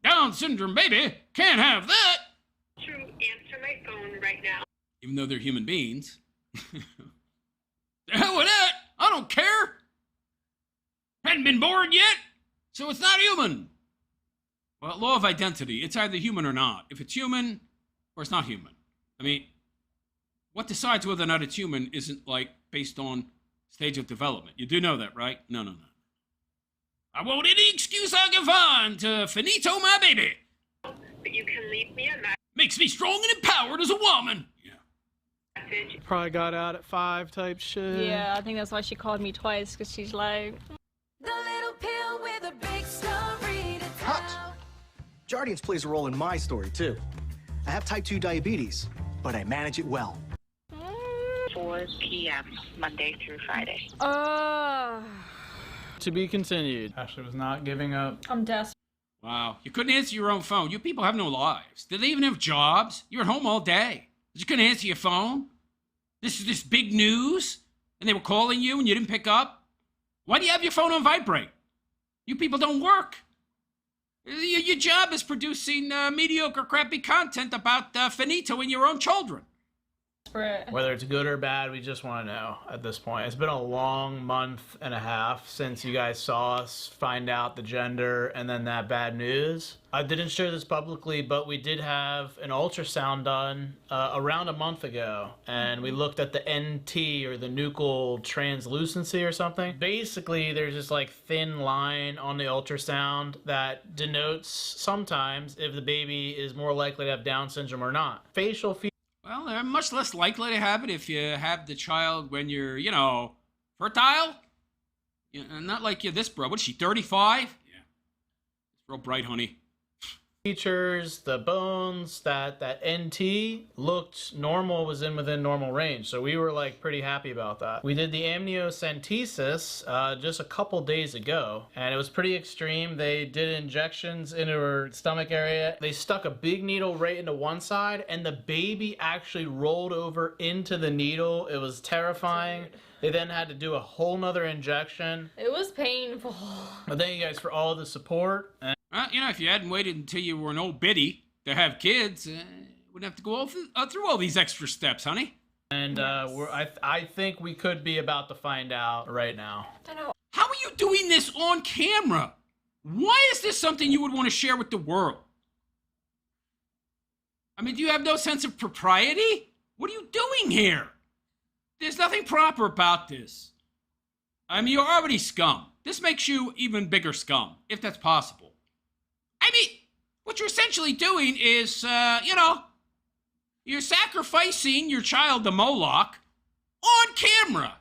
Down syndrome baby. Can't have that. To answer my phone right now. Even though they're human beings. The hell with that! I don't care! Hadn't been born yet, so it's not human. Well, law of identity, it's either human or not. If it's human, or it's not human. I mean, what decides whether or not it's human isn't, based on stage of development. You do know that, right? No. I want any excuse I can find to finito my baby. But you can leave me a Makes me strong and empowered as a woman. message. Probably got out at 5 type shit. Yeah, I think that's why she called me twice, because she's like... The little pill with a big story to tell. Hot! Jardiance plays a role in my story, too. I have type 2 diabetes, but I manage it well. 4 p.m. Monday through Friday. To be continued. Ashley was not giving up. I'm desperate. Wow, you couldn't answer your own phone. You people have no lives. Did they even have jobs? You're at home all day. You couldn't answer your phone? This is this big news? And they were calling you and you didn't pick up? Why do you have your phone on vibrate? You people don't work. Your job is producing mediocre, crappy content about finito and your own children. Whether it's good or bad, we just want to know at this point. It's been a long month and a half since you guys saw us find out the gender and then that bad news. I didn't share this publicly, but we did have an ultrasound done around a month ago, and we looked at the NT, or the nuchal translucency or something. Basically, there's this like thin line on the ultrasound that denotes sometimes if the baby is more likely to have Down syndrome or not. Facial features. Well, they're much less likely to have it if you have the child when you're, fertile. Not like you're this bro. What is she, 35? Yeah. It's real bright, honey. Features, the bones, that NT looked normal, was within normal range. So we were like pretty happy about that. We did the amniocentesis just a couple days ago, and it was pretty extreme. They did injections into her stomach area. They stuck a big needle right into one side, and the baby actually rolled over into the needle. It was terrifying. They then had to do a whole nother injection. It was painful. But thank you guys for all the support. If you hadn't waited until you were an old biddy to have kids, wouldn't have to go through all these extra steps, honey. And I think we could be about to find out right now. How are you doing this on camera? Why is this something you would want to share with the world? I mean, do you have no sense of propriety? What are you doing here? There's nothing proper about this. I mean, you're already scum. This makes you even bigger scum, if that's possible. I mean, what you're essentially doing is, you're sacrificing your child to Moloch on camera.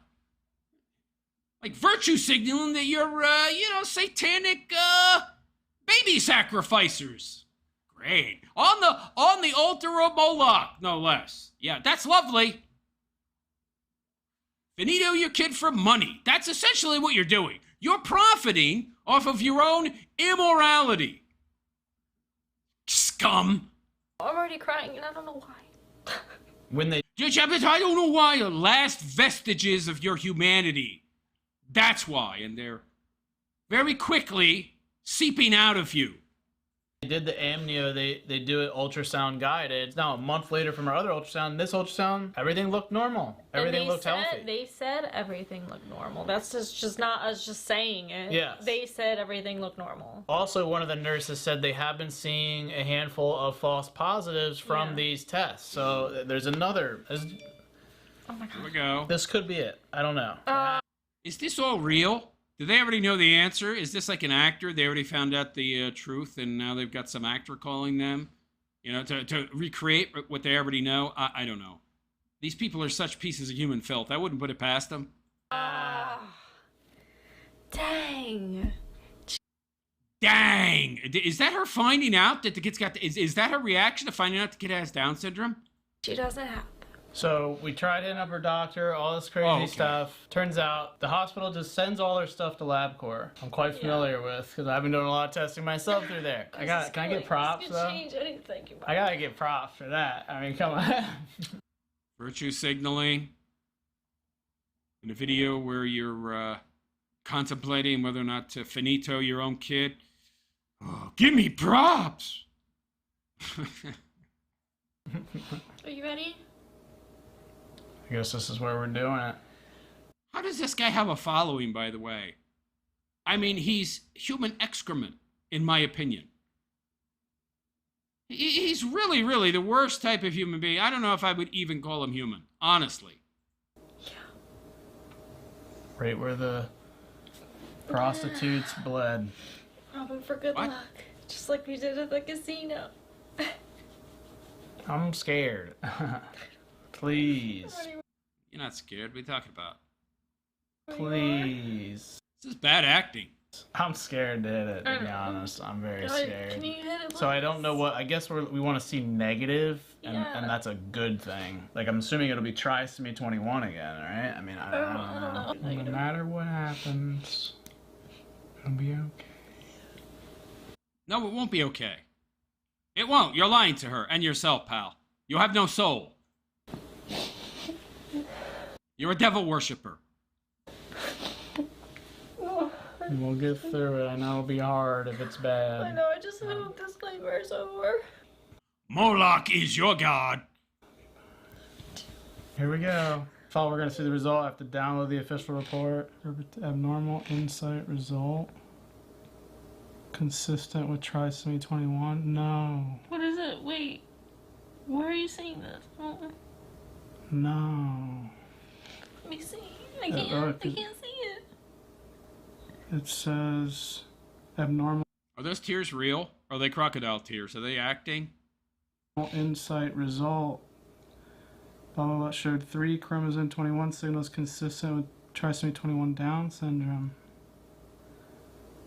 Like virtue signaling that you're, satanic, baby sacrificers. Great. On the altar of Moloch, no less. Yeah, that's lovely. Finito your kid for money. That's essentially what you're doing. You're profiting off of your own immorality. Scum. I'm already crying, and I don't know why. I don't know why. The last vestiges of your humanity. That's why. And they're very quickly seeping out of you. They did the amnio, they do it ultrasound guided. It's now a month later from our other ultrasound. This ultrasound, everything looked normal. Everything looked healthy. They said everything looked normal. That's just not us just saying it. Yes. They said everything looked normal. Also, one of the nurses said they have been seeing a handful of false positives from these tests. So there's another. Oh my god. Here we go. This could be it. I don't know. Is this all real? Do they already know the answer? Is this like an actor? They already found out the truth, and now they've got some actor calling them, to recreate what they already know? I don't know. These people are such pieces of human filth. I wouldn't put it past them. Dang. Dang! Is that her finding out that the kid's got... Is that her reaction to finding out the kid has Down syndrome? She doesn't have. So we tried hitting up her doctor, all this crazy stuff. Turns out the hospital just sends all their stuff to LabCorp. I'm quite familiar with, because I've been doing a lot of testing myself through there. Can I get props though? I gotta get props for that. I mean, come on. Virtue signaling. In a video where you're contemplating whether or not to finito your own kid. Oh, give me props! Are you ready? I guess this is where we're doing it. How does this guy have a following, by the way? I mean, he's human excrement, in my opinion. He's really, really the worst type of human being. I don't know if I would even call him human, honestly. Yeah. Right where the prostitutes bled. Hoping for good luck. Just like we did at the casino. I'm scared. Please. You're not scared. What are you talking about? Please. This is bad acting. I'm scared to hit it, to be honest. I'm very scared. Can you hit it? So I don't know what... I guess we want to see negative, and that's a good thing. Like, I'm assuming it'll be trisomy 21 again, right? I mean, I don't know. No matter what happens, it'll be okay. No, it won't be okay. It won't. You're lying to her and yourself, pal. You have no soul. You're a devil worshiper. We'll get through it. I know it'll be hard if it's bad. I know, I just hope this nightmare's over. Moloch is your god. Here we go. Thought we're gonna see the result. I have to download the official report. Abnormal insight result. Consistent with trisomy 21. No. What is it? Wait. Where are you seeing this? Oh, No. let me see. I can't see it. It says abnormal Are those tears real? Are they crocodile tears? Are they acting? insight result. Blah, blah, blah. Showed 3 chromosome 21 signals consistent with trisomy 21 Down syndrome.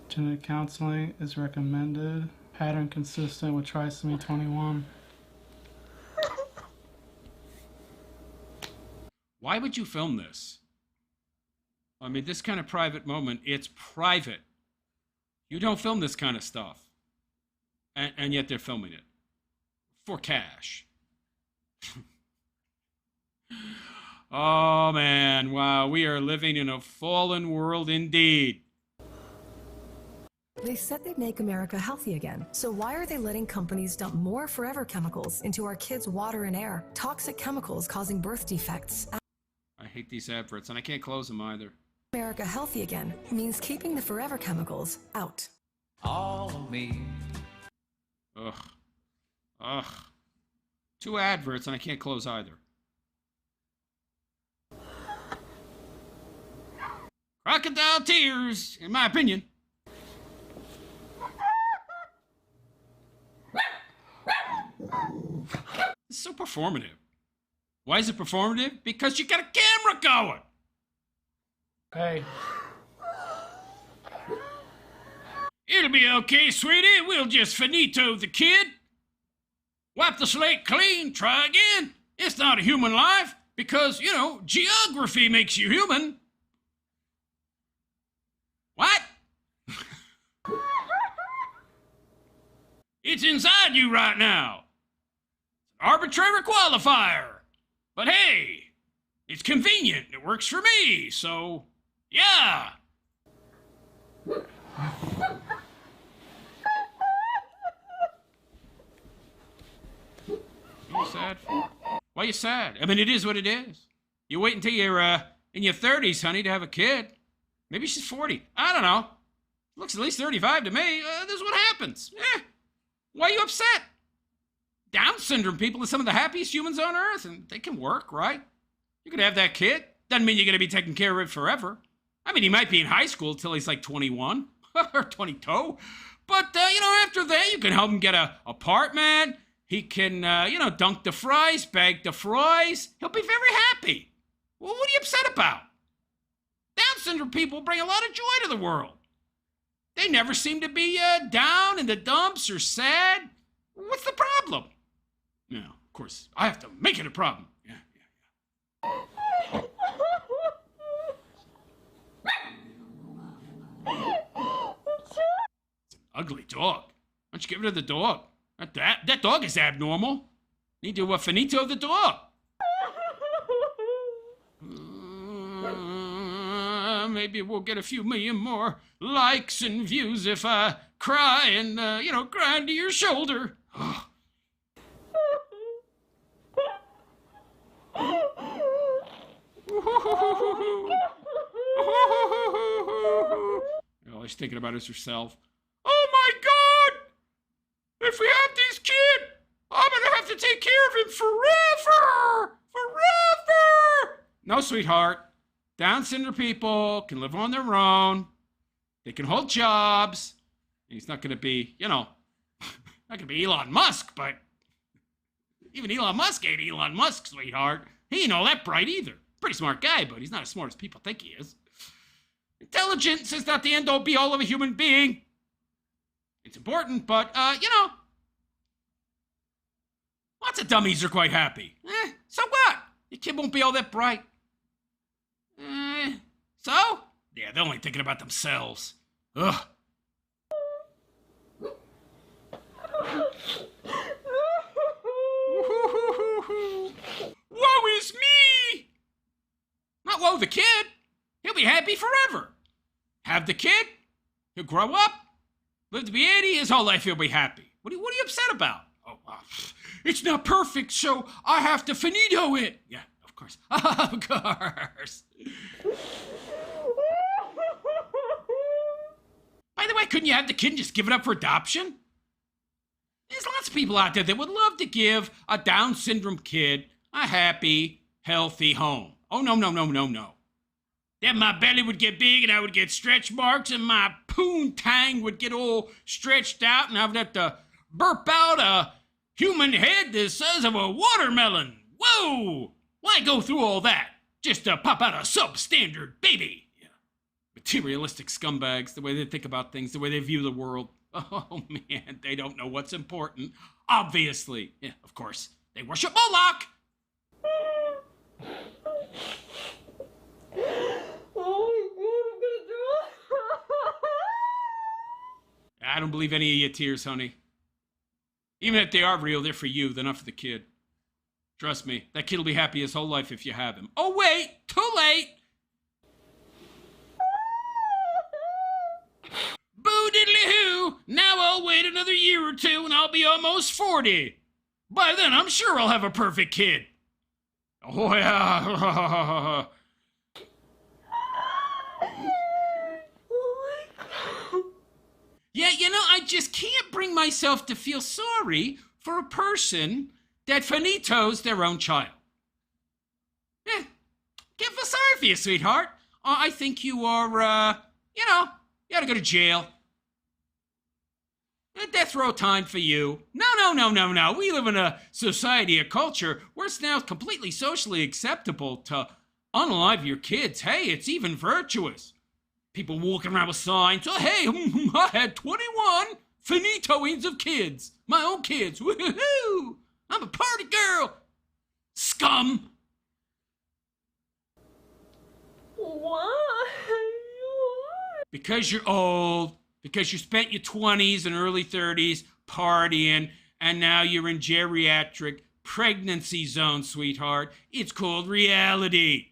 Genetic counseling is recommended. Pattern consistent with trisomy 21. Why would you film this? I mean, this kind of private moment, it's private. You don't film this kind of stuff. And yet they're filming it. For cash. Oh, man. Wow. We are living in a fallen world indeed. They said they'd make America healthy again. So why are they letting companies dump more forever chemicals into our kids' water and air? Toxic chemicals causing birth defects. I hate these adverts, and I can't close them either. America healthy again means keeping the forever chemicals out. All of me. Ugh. Ugh. 2 adverts, and I can't close either. Crocodile tears, in my opinion. It's so performative. Why is it performative? Because you got a camera going. Hey. It'll be okay, sweetie. We'll just finito the kid. Wipe the slate clean, try again. It's not a human life because, you know, geography makes you human. What? It's inside you right now. Arbitrary qualifier. But hey, it's convenient. It works for me, so yeah. What are you sad for? Why are you sad? I mean, it is what it is. You wait until you're in your 30s, honey, to have a kid. Maybe she's 40. I don't know. Looks at least 35 to me. This is what happens. Why are you upset? Down syndrome people are some of the happiest humans on earth, and they can work, right? You could have that kid. Doesn't mean you're going to be taking care of it forever. I mean, he might be in high school till he's like 21 or 22. But, you know, after that, you can help him get an apartment. He can, you know, dunk the fries, bag the fries. He'll be very happy. Well, what are you upset about? Down syndrome people bring a lot of joy to the world. They never seem to be down in the dumps or sad. What's the problem? No, of course, I have to make it a problem. Yeah. It's an ugly dog. Why don't you get rid of the dog? That dog is abnormal. Need to finito the dog. Maybe we'll get a few million more likes and views if I cry and, you know, cry into your shoulder. All she's thinking about is herself. Oh my God! If we have this kid, I'm gonna have to take care of him forever! Forever! No, sweetheart. Down syndrome people can live on their own. They can hold jobs. He's not gonna be, you know, not gonna be Elon Musk, but even Elon Musk ain't Elon Musk, sweetheart. He ain't all that bright either. Pretty smart guy, but he's not as smart as people think he is. Intelligence is not the end-all be-all of a human being. It's important, but, you know, lots of dummies are quite happy. So what? Your kid won't be all that bright. So? Yeah, they're only thinking about themselves. Ugh. Woe is me! Not woe the kid. He'll be happy forever. Have the kid, He'll grow up, live to be 80, his whole life he'll be happy. What are you upset about? Oh, it's not perfect, so I have to finito it. Yeah, of course. Of course. By the way, couldn't you have the kid and just give it up for adoption? There's lots of people out there that would love to give a Down syndrome kid a happy, healthy home. Oh, no, no, no, no, no. Then my belly would get big and I would get stretch marks and my poontang would get all stretched out and I would have to burp out a human head the size of a watermelon. Whoa! Why go through all that just to pop out a substandard baby? Yeah. Materialistic scumbags, the way they think about things, the way they view the world. Oh, man, they don't know what's important. Obviously. Yeah, of course. They worship Moloch! I don't believe any of your tears, honey. Even if they are real, they're for you. They're not for the kid. Trust me, that kid will be happy his whole life if you have him. Oh, wait! Too late! Boo diddly hoo! Now I'll wait another year or two and I'll be almost 40. By then, I'm sure I'll have a perfect kid. Oh, yeah. Yeah, you know, I just can't bring myself to feel sorry for a person that finitos their own child. Can't feel sorry for you, sweetheart. I think you are, you ought to go to jail. Death row time for you. No. We live in a society, a culture, where it's now completely socially acceptable to unalive your kids. Hey, it's even virtuous. People walking around with signs. Oh, hey, I had 21 finitoings of kids. My own kids. Woohoo! I'm a party girl. Scum. Why? Because you're old. Because you spent your 20s and early 30s partying, and now you're in geriatric pregnancy zone, sweetheart. It's called reality.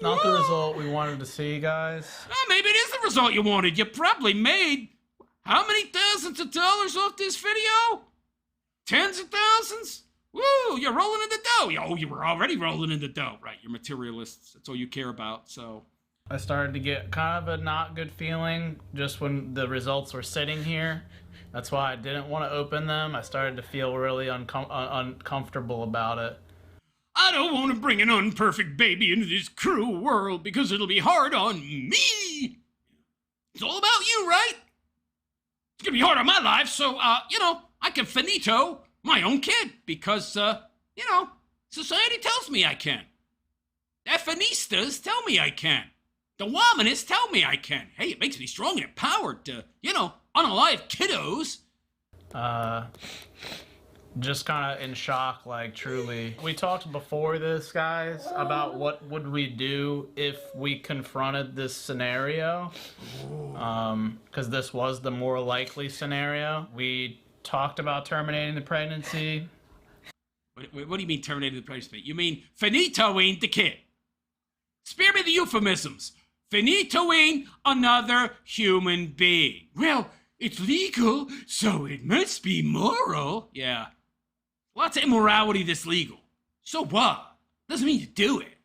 Not the result we wanted to see, guys. Oh, maybe it is the result you wanted. You probably made how many thousands of dollars off this video? Tens of thousands? Woo, you're rolling in the dough. Oh, you were already rolling in the dough. Right, you're materialists. That's all you care about, so. I started to get kind of a not good feeling just when the results were sitting here. That's why I didn't want to open them. I started to feel really uncomfortable about it. I don't want to bring an unperfect baby into this cruel world because it'll be hard on me. It's all about you, right? It's going to be hard on my life, so, I can finito my own kid because, society tells me I can. The feministas tell me I can. The womanists tell me I can. Hey, it makes me strong and empowered to, unalive kiddos. Just kind of in shock, like, truly. We talked before this, guys, about what would we do if we confronted this scenario. Because this was the more likely scenario. We talked about terminating the pregnancy. What do you mean terminating the pregnancy? You mean finitoing the kid. Spare me the euphemisms. Finitoing another human being. Well, it's legal, so it must be moral. Yeah. Lots of immorality that's legal. So what? Doesn't mean you do it.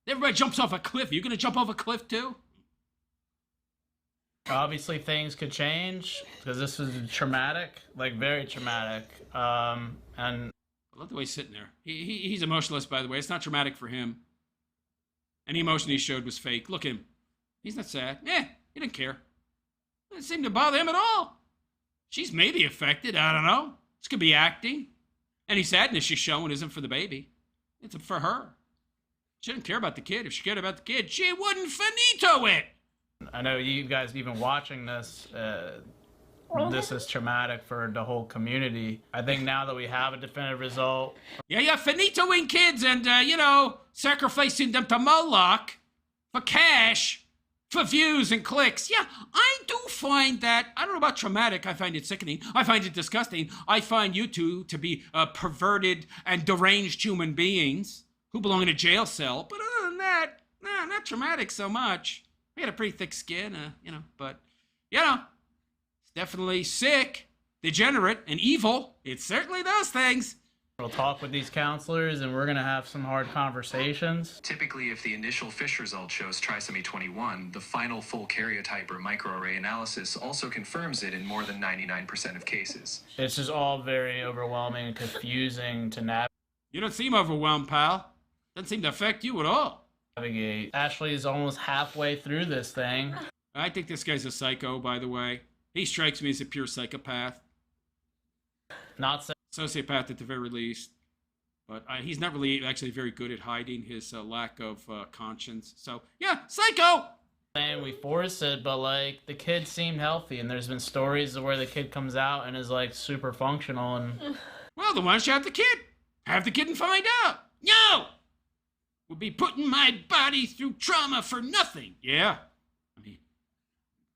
Everybody jumps off a cliff. Are you going to jump off a cliff too? Obviously, things could change because this was traumatic, like very traumatic. And I love the way he's sitting there. He's emotionless, by the way. It's not traumatic for him. Any emotion he showed was fake. Look at him. He's not sad. He didn't care. It didn't seem to bother him at all. She's maybe affected. I don't know. This could be acting. Any sadness she's showing isn't for the baby. It's for her. She didn't care about the kid. If she cared about the kid, she wouldn't finito it. I know you guys even watching this, this is traumatic for the whole community. I think now that we have a definitive result. Yeah, you're finitoing kids and, sacrificing them to Moloch for cash, for views and clicks. Yeah, I do find that, I don't know about traumatic, I find it sickening. I find it disgusting. I find you two to be perverted and deranged human beings who belong in a jail cell. But other than that, not traumatic so much. He had a pretty thick skin, but, it's definitely sick, degenerate, and evil. It's certainly those things. We'll talk with these counselors and we're gonna have some hard conversations. Typically, if the initial FISH result shows trisomy 21, the final full karyotype or microarray analysis also confirms it in more than 99% of cases. It's just all very overwhelming and confusing to You don't seem overwhelmed, pal. Doesn't seem to affect you at all. navigate. Ashley is almost halfway through this thing. I think this guy's a psycho, by the way. He strikes me as a pure psychopath. Not Sociopath at the very least. But he's not really actually very good at hiding his lack of conscience. So, yeah, psycho! saying we force it, but like the kid seemed healthy, and there's been stories where the kid comes out and is like super functional. And well, then why don't you have the kid? Have the kid and find out. No! We'll be putting my body through trauma for nothing. Yeah. I mean,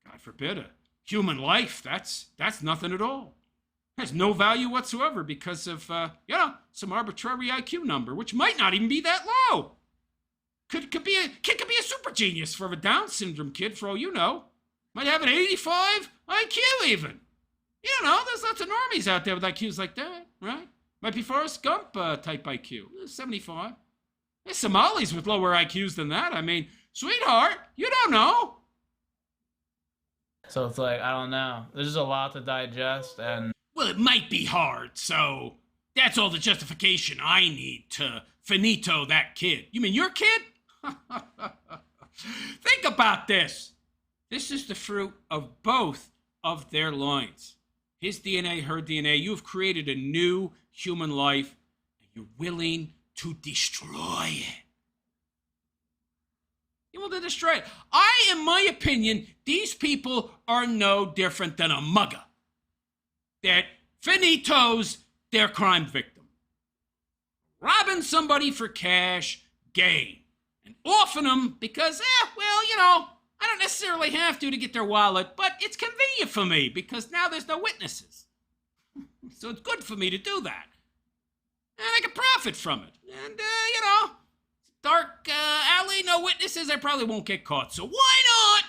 God forbid, a human life, that's nothing at all. Has no value whatsoever because of, some arbitrary IQ number, which might not even be that low. Kid could be a super genius for a Down syndrome kid, for all you know. Might have an 85 IQ even. You don't know, there's lots of normies out there with IQs like that, right? Might be Forrest Gump type IQ, 75. There's Somalis with lower IQs than that. I mean, sweetheart, you don't know. so it's like, I don't know. There's just a lot to digest, and Well, it might be hard, so that's all the justification I need to finito that kid. You mean your kid? Think about this. This is the fruit of both of their loins. His DNA, her DNA. You've created a new human life, and you're willing to destroy it. You want to destroy it. In my opinion, these people are no different than a mugger that finitos their crime victim. Robbing somebody for cash gain. And offing them because, I don't necessarily have to get their wallet, but it's convenient for me because now there's no witnesses. So it's good for me to do that. And I can profit from it. And, dark alley, no witnesses, I probably won't get caught. So why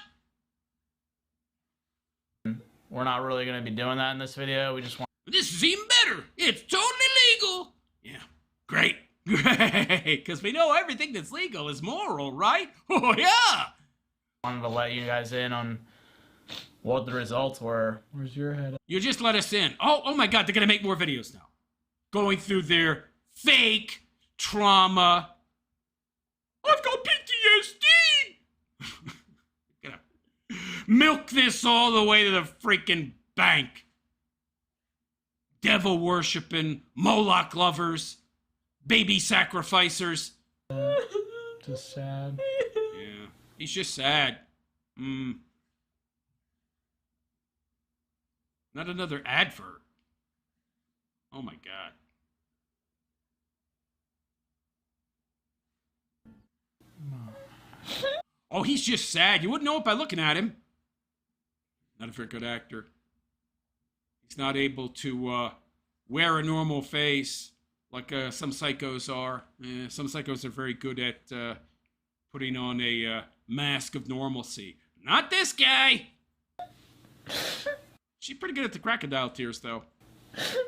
not? we're not really going to be doing that in this video. We just want This is even better. It's totally legal. Yeah, great. Because we know everything that's legal is moral, right? Oh, yeah. wanted to let you guys in on what the results were. Where's your head? You just let us in. Oh my God, they're going to make more videos now. Going through their fake trauma. I've got PTSD. Gonna milk this all the way to the freaking bank. Devil worshipping, Moloch lovers, baby sacrificers. Just sad. Yeah, he's just sad. Not another advert. Oh my God. Oh, he's just sad. You wouldn't know it by looking at him. Not a very good actor. He's not able to wear a normal face like some psychos are. Some psychos are very good at putting on a mask of normalcy. Not this guy. She's pretty good at the crocodile tears, though. It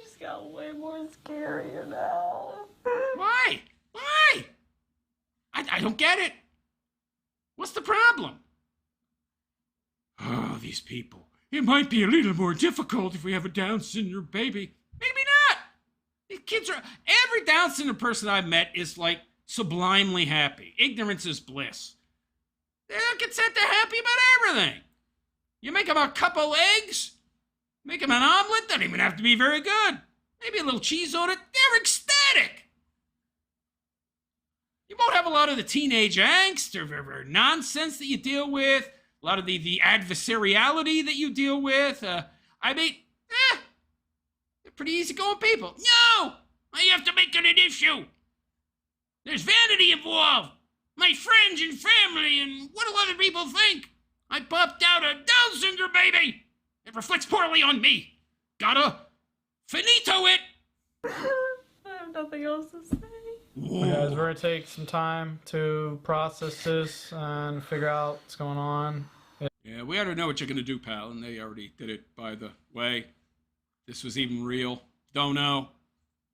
just got way more scarier now. Why? Why? I don't get it. What's the problem? Oh, these people. It might be a little more difficult if we have a Down syndrome baby. Maybe not. These kids are... Every Down syndrome person I've met is, like, sublimely happy. Ignorance is bliss. They're content, they're happy about everything. You make them a couple eggs, make them an omelet, doesn't even have to be very good. Maybe a little cheese on it, they're ecstatic. You won't have a lot of the teenage angst or nonsense that you deal with, a lot of the adversariality that you deal with. They're pretty easygoing people. No! You have to make it an issue. There's vanity involved. My friends and family, and what do other people think? I popped out a Down syndrome baby. It reflects poorly on me. Gotta finito it. I have nothing else to say. Guys, we're gonna take some time to process this and figure out what's going on. Yeah, we already know what you're gonna do, pal, and they already did it, by the way. This was even real. Don't know.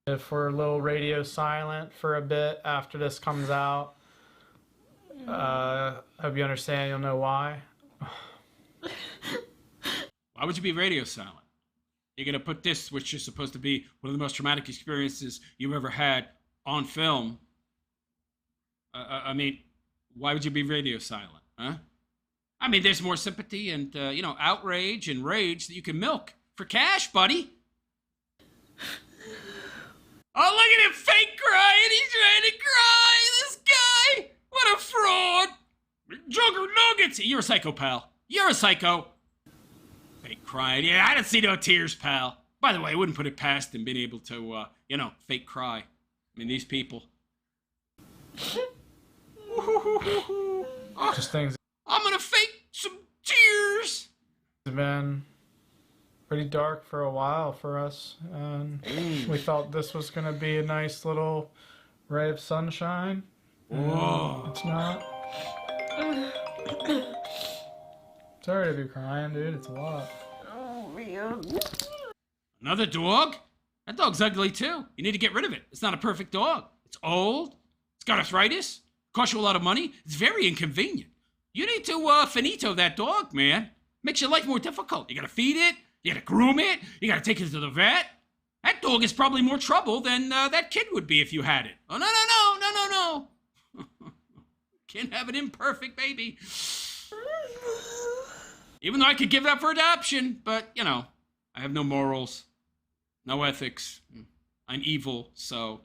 If we're a little radio silent for a bit after this comes out, hope you understand. You'll know why. Why would you be radio silent? You're gonna put this, which is supposed to be one of the most traumatic experiences you've ever had, on film. I mean, why would you be radio silent, huh? I mean, there's more sympathy and, outrage and rage that you can milk for cash, buddy. Oh, look at him fake crying. He's trying to cry. This guy. What a fraud. Jugger nuggets. You're a psycho, pal. You're a psycho. Fake crying. Yeah, I didn't see no tears, pal. By the way, I wouldn't put it past him being able to, fake cry. I mean, these people. Just things I'm gonna fake some tears. have been pretty dark for a while for us, and we thought this was gonna be a nice little ray of sunshine. Whoa. It's not. Sorry to be crying, dude. It's a lot. Oh, man. Another dog? That dog's ugly too. You need to get rid of it. It's not a perfect dog. It's old. It's got arthritis. Costs you a lot of money. It's very inconvenient. You need to finito that dog, man. Makes your life more difficult. You gotta feed it. You gotta groom it. You gotta take it to the vet. That dog is probably more trouble than that kid would be if you had it. Oh, no. Can't have an imperfect baby. Even though I could give it up for adoption, but, I have no morals, no ethics. I'm evil, so,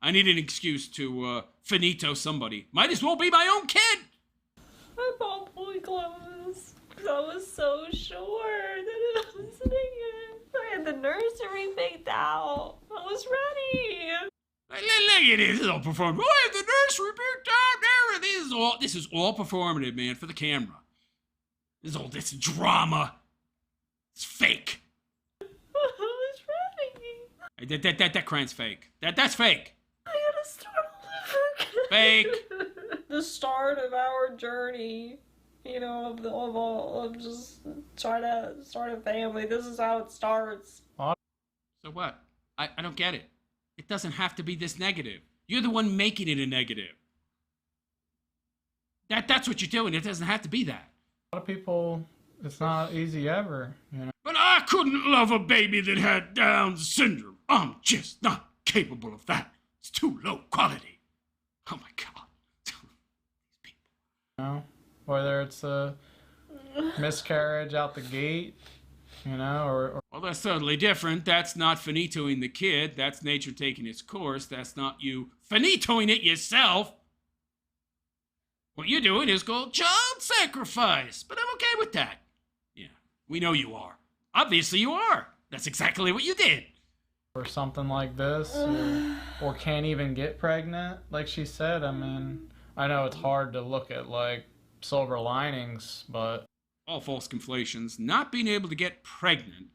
I need an excuse to finito somebody. Might as well be my own kid. I bought boy clothes because I was so sure that it was it. I had the nursery picked out. I was ready. Look at this. This is all performative. Oh, I have the nursery picked out there. This is all performative, man, for the camera. This drama. It's fake. I was ready. That crying's fake. That's fake. I gotta start all over again. Fake. The start of our journey, of just trying to start a family. This is how it starts. So what? I don't get it. It doesn't have to be this negative. You're the one making it a negative. That's what you're doing. It doesn't have to be that. A lot of people, it's not easy ever, But I couldn't love a baby that had Down syndrome. I'm just not capable of that. It's too low quality. Oh my God. These people. Whether it's a miscarriage out the gate, or Well, that's totally different. That's not finitoing the kid. That's nature taking its course. That's not you finitoing it yourself. What you're doing is called child sacrifice. But I'm okay with that. Yeah, we know you are. Obviously you are. That's exactly what you did. or something like this, or can't even get pregnant, like she said. I mean, I know it's hard to look at like silver linings, but all false conflations. Not being able to get pregnant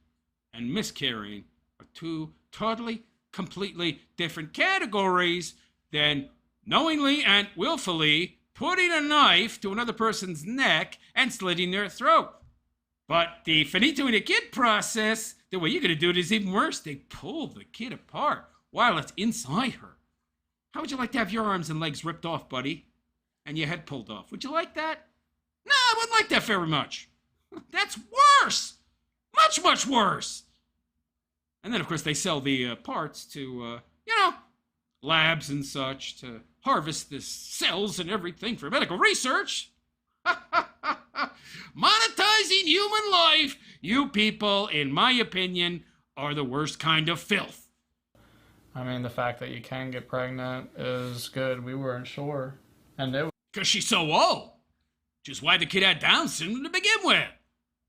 and miscarrying are two totally, completely different categories than knowingly and willfully putting a knife to another person's neck and slitting their throat. But the finitoing a kid process, the way you're going to do it is even worse. They pull the kid apart while it's inside her. How would you like to have your arms and legs ripped off, buddy? And your head pulled off? Would you like that? No, I wouldn't like that very much. That's worse. Much, much worse. And then, of course, they sell the parts to, labs and such to harvest the cells and everything for medical research. Monetizing human life. You people, in my opinion, are the worst kind of filth. I mean, the fact that you can get pregnant is good. We weren't sure. And it Because she's so old. Which is why the kid had Down syndrome to begin with.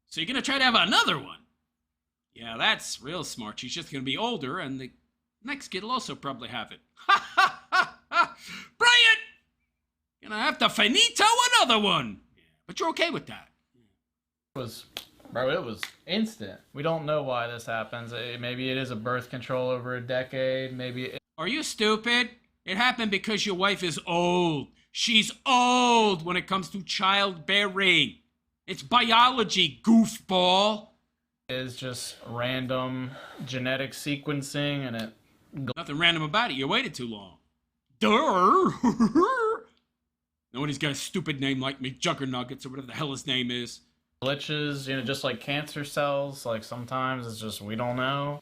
So you're going to try to have another one. Yeah, that's real smart. She's just going to be older, and the next kid will also probably have it. Ha ha ha ha! Brilliant! Gonna have to finito another one. Yeah, but you're okay with that. it was instant. We don't know why this happens. Maybe it is a birth control over a decade. Maybe Are you stupid? It happened because your wife is old. She's old when it comes to childbearing. It's biology, goofball. Is just random genetic sequencing, and it... Nothing random about it. You waited too long. Duh. Nobody's got a stupid name like me, Juggernuggets, or whatever the hell his name is. Glitches, you know, just like cancer cells. Like sometimes it's just, we don't know.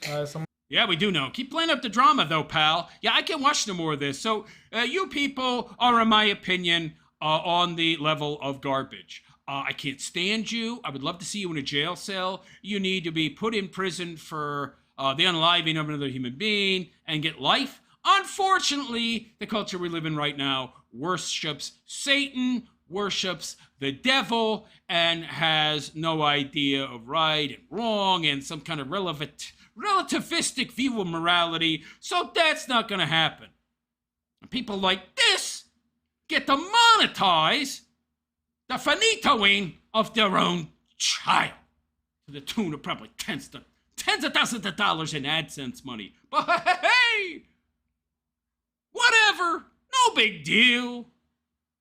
Yeah, we do know. Keep playing up the drama, though, pal. Yeah, I can watch no more of this. So, you people are, in my opinion, on the level of garbage. I can't stand you. I would love to see you in a jail cell. You need to be put in prison for the unaliving of another human being and get life. Unfortunately, the culture we live in right now worships Satan, worships the devil, and has no idea of right and wrong and some kind of relativistic view of morality. So that's not going to happen. And people like this get to monetize the finitoing of their own child to the tune of probably tens of thousands of dollars in AdSense money. But hey, whatever, no big deal.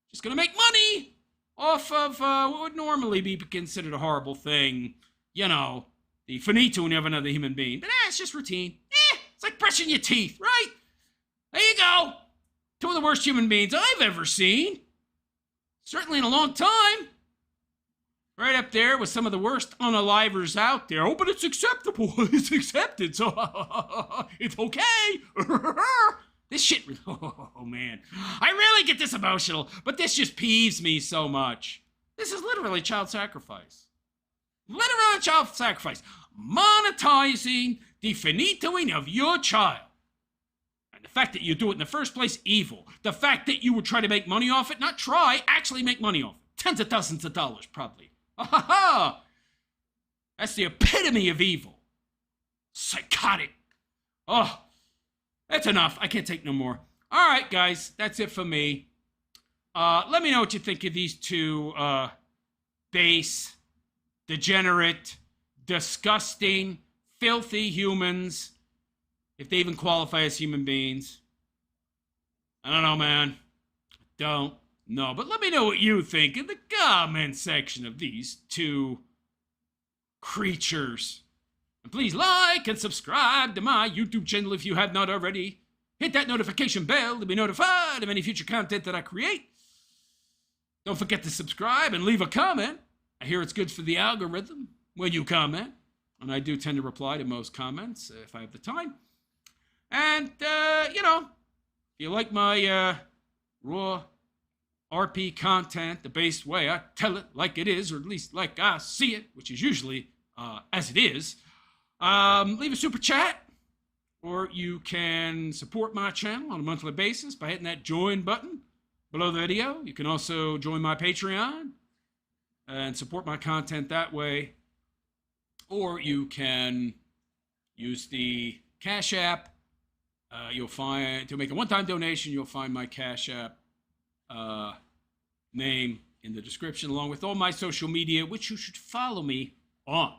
Just gonna make money off of what would normally be considered a horrible thing. You know, the finitoing of another human being. But it's just routine. It's like brushing your teeth, right? There you go. Two of the worst human beings I've ever seen. Certainly in a long time. Right up there with some of the worst unalivers out there. Oh, but it's acceptable. It's accepted, so it's okay. This shit, oh man. I really get this emotional, but this just peeves me so much. This is literally child sacrifice. Literally child sacrifice. Monetizing the finitoing of your child. And the fact that you do it in the first place, evil. The fact that you would try to make money off it, not try, actually make money off it. Tens of thousands of dollars, probably. That's the epitome of evil. Psychotic. Oh, that's enough. I can't take no more. All right, guys, that's it for me. Let me know what you think of these two base, degenerate, disgusting, filthy humans, if they even qualify as human beings. I don't know, man. Don't know. But let me know what you think in the comment section of these two creatures. And please like and subscribe to my YouTube channel if you have not already. Hit that notification bell to be notified of any future content that I create. Don't forget to subscribe and leave a comment. I hear it's good for the algorithm when you comment. And I do tend to reply to most comments if I have the time. And, you know, if you like my raw RP content, the based way I tell it like it is, or at least like I see it, which is usually as it is, leave a super chat, or you can support my channel on a monthly basis by hitting that join button below the video. You can also join my Patreon and support my content that way, or you can use the Cash App. You'll find, to make a one-time donation, you'll find my Cash App name in the description, along with all my social media, which you should follow me on.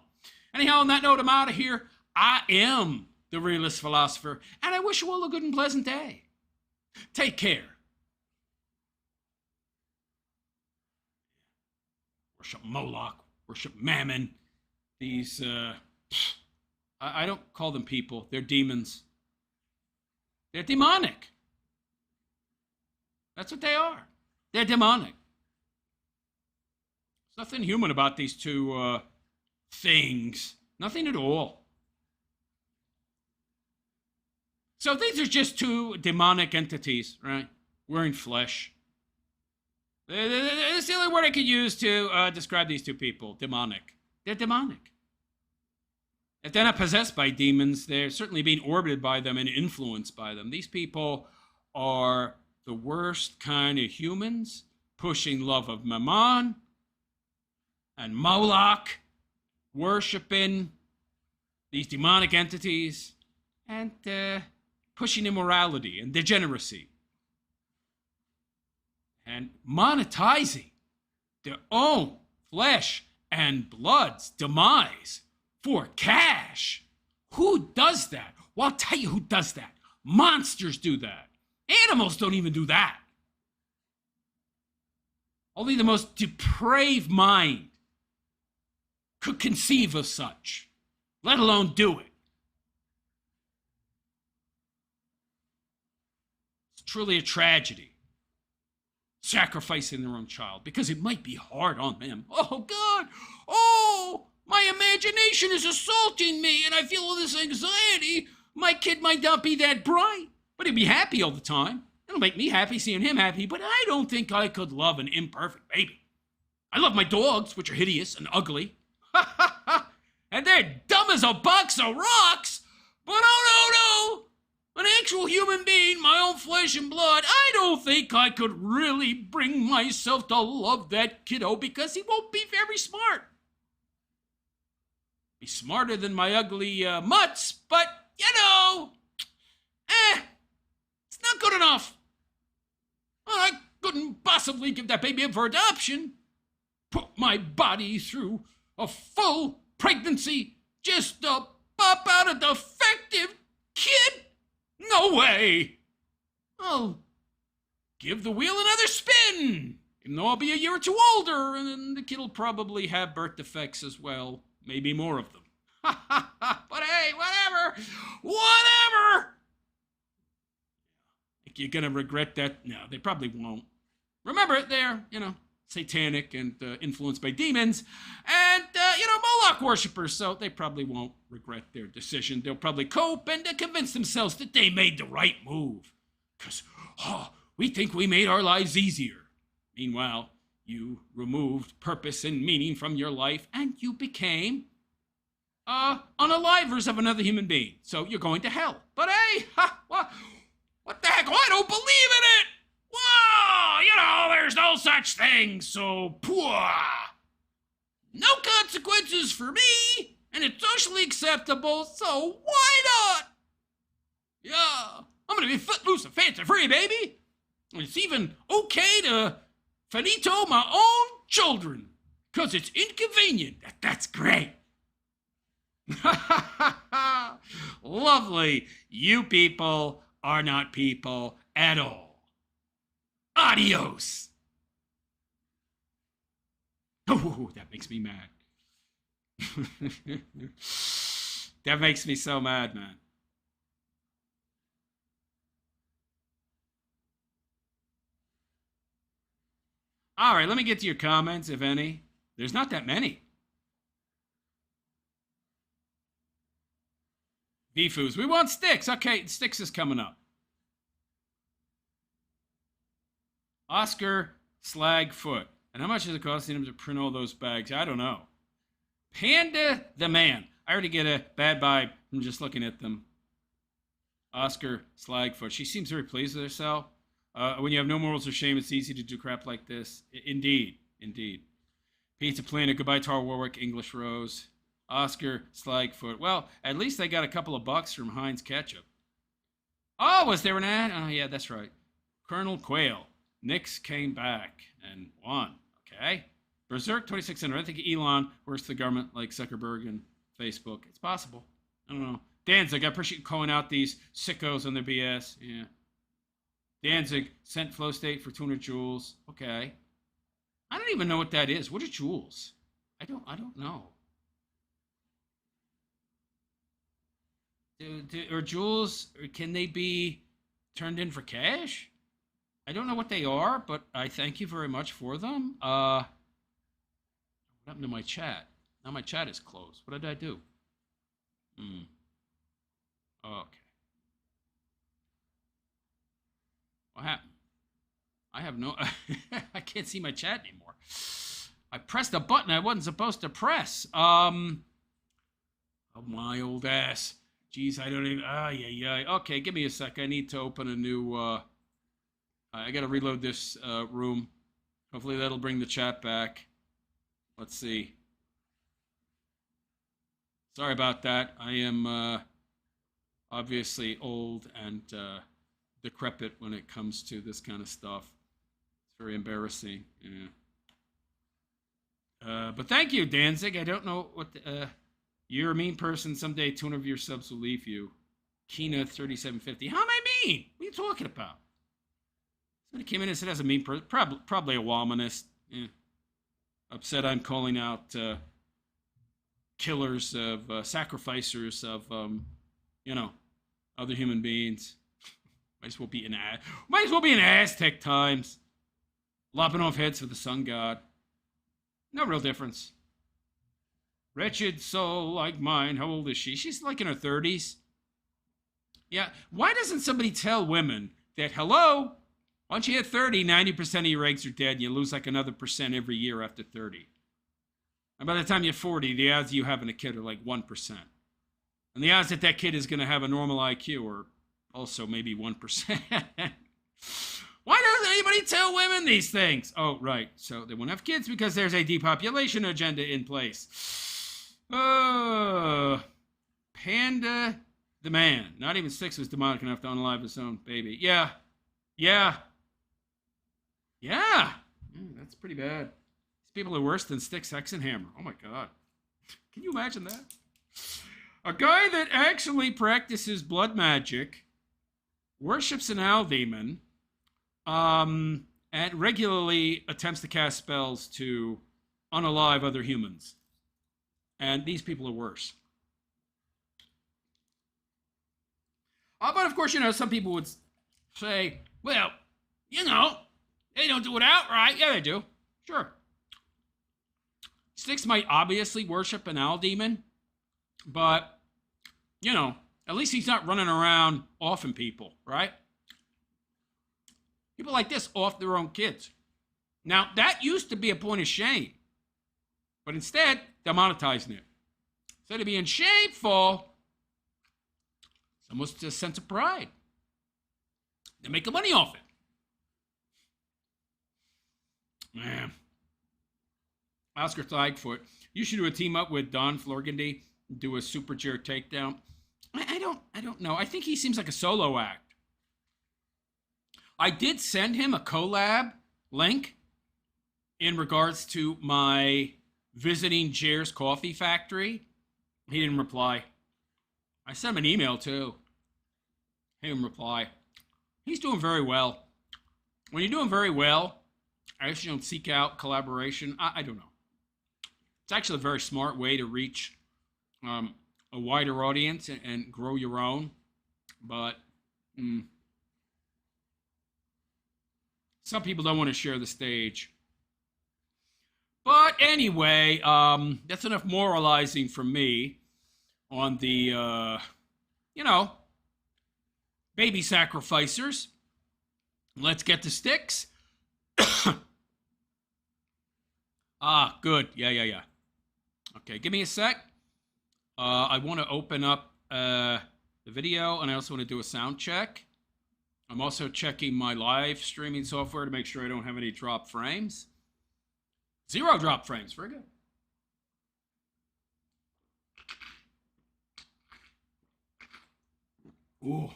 Anyhow, on that note, I'm out of here. I am the Realist Philosopher, and I wish you all a good and pleasant day. Take care. Worship Moloch, worship Mammon. These, I don't call them people. They're demons. They're demonic. That's what they are. They're demonic. There's nothing human about these two things. Nothing at all. So these are just two demonic entities, right? Wearing flesh. It's the only word I could use to describe these two people. Demonic. They're demonic. If they're not possessed by demons, they're certainly being orbited by them and influenced by them. These people are the worst kind of humans, pushing love of Mammon and Moloch, worshiping these demonic entities, and pushing immorality and degeneracy, and monetizing their own flesh and blood's demise for cash. Who does that? Well, I'll tell you who does that. Monsters do that. Animals don't even do that. Only the most depraved mind could conceive of such, let alone do it. It's truly a tragedy, sacrificing their own child, because it might be hard on them. Oh, God! Oh, my imagination is assaulting me, and I feel all this anxiety. My kid might not be that bright, but he'd be happy all the time. It'll make me happy seeing him happy, but I don't think I could love an imperfect baby. I love my dogs, which are hideous and ugly. And they're dumb as a box of rocks. But oh, no. An actual human being, my own flesh and blood, I don't think I could really bring myself to love that kiddo because he won't be very smart. Be smarter than my ugly mutts, but, it's not good enough. Well, I couldn't possibly give that baby up for adoption. Put my body through a full pregnancy just to pop out a defective kid? No way! I'll give the wheel another spin, even though I'll be a year or two older, and then the kid'll probably have birth defects as well. Maybe more of them. But hey, whatever! Think you're gonna regret that? No, they probably won't. Remember, they're, satanic and influenced by demons, and, Moloch worshippers, so they probably won't regret their decision. They'll probably cope and convince themselves that they made the right move. Because, we think we made our lives easier. Meanwhile, you removed purpose and meaning from your life, and you became, unalivers of another human being. So you're going to hell. But hey, what the heck? I don't believe in it! Whoa, there's no such thing, so no consequences for me, and it's socially acceptable, so why not? Yeah, I'm gonna be footloose and fancy-free, baby. It's even okay to finito my own children, because it's inconvenient. That's great. Lovely. You people are not people at all. Adios. Oh, that makes me mad. That makes me so mad, man. All right, let me get to your comments, if any. There's not that many. VFUs. We want Styx. Okay, Styx is coming up. Oscar Slagfoot. And how much is it costing him to print all those bags? I don't know. Panda the Man. I already get a bad vibe from just looking at them. Oscar Slagfoot. She seems very pleased with herself. When you have no morals or shame, it's easy to do crap like this. Indeed. Pizza Planet. Goodbye, Tar Warwick. English Rose. Oscar Slagfoot. Well, at least they got a couple of bucks from Heinz Ketchup. Oh, was there an ad? Oh, yeah, that's right. Colonel Quail. Nix came back and won. Okay. Berserk 2600. I think Elon works for the government like Zuckerberg and Facebook. It's possible. I don't know. Danzig, I appreciate you calling out these sickos on their BS. Yeah. Danzig sent flow state for 200 joules. Okay. I don't even know what that is. What are joules? I don't know. Or joules, can they be turned in for cash? I don't know what they are, but I thank you very much for them. What happened to my chat? Now my chat is closed. What did I do? Okay. What happened? I have no... I can't see my chat anymore. I pressed a button I wasn't supposed to press. Oh, my old ass. Jeez, I don't even... Okay, give me a sec. I need to open a new... I got to reload this room. Hopefully that'll bring the chat back. Let's see. Sorry about that. I am obviously old and decrepit when it comes to this kind of stuff. It's very embarrassing. Yeah. But thank you, Danzig. I don't know what... you're a mean person. Someday 200 of your subs will leave you. Kina 3750. How am I mean? What are you talking about? Somebody came in and said that's a mean person. Probably a womanist. Yeah. Upset I'm calling out killers of sacrificers of other human beings. Might as well be in Aztec times. Lopping off heads for the sun god. No real difference. Wretched soul like mine. How old is she? She's like in her 30s. Yeah. Why doesn't somebody tell women that, hello, once you hit 30, 90% of your eggs are dead. You lose like another percent every year after 30. And by the time you're 40, the odds of you having a kid are like 1%. And the odds that that kid is going to have a normal IQ are also maybe 1%. Why doesn't anybody tell women these things? Oh, right. So they won't have kids because there's a depopulation agenda in place. Panda the man. Not even Styx was demonic enough to unalive his own baby. Yeah. That's pretty bad. These people are worse than Styx, Hex, and Hammer. Oh, my God. Can you imagine that? A guy that actually practices blood magic, worships an owl demon, and regularly attempts to cast spells to unalive other humans. And these people are worse. But of course, some people would say, well, they don't do it outright. Yeah, they do. Sure. Styx might obviously worship an owl demon, but, at least he's not running around offing people, right? People like this off their own kids. Now, that used to be a point of shame, but instead, they're monetizing it. Instead of being shameful, it's almost a sense of pride. They're making money off it. Man. Oscar Thigfoot, you should do a team up with Don Florgandy, do a super chair takedown. I don't know. I think he seems like a solo act. I did send him a collab link in regards to my visiting Jer's Coffee Factory. He didn't reply. I sent him an email too. He didn't reply. He's doing very well. When you're doing very well, I guess you don't seek out collaboration. I don't know. It's actually a very smart way to reach a wider audience and grow your own. But some people don't want to share the stage. But anyway, that's enough moralizing from me on the, baby sacrificers. Let's get to Styx. Good. Yeah. Okay, give me a sec. I want to open up the video, and I also want to do a sound check. I'm also checking my live streaming software to make sure I don't have any drop frames. 0 drop frames. Very good. Ooh.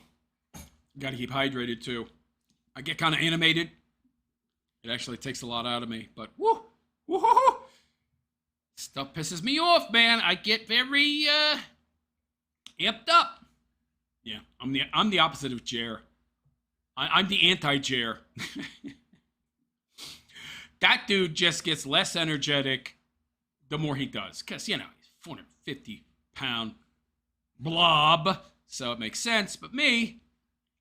Got to keep hydrated, too. I get kind of animated. It actually takes a lot out of me, but woo! Stuff pisses me off, man. I get very amped up. Yeah, I'm the opposite of Jer. I'm the anti-Jer. That dude just gets less energetic the more he does, because he's 450-pound blob, so it makes sense. But me,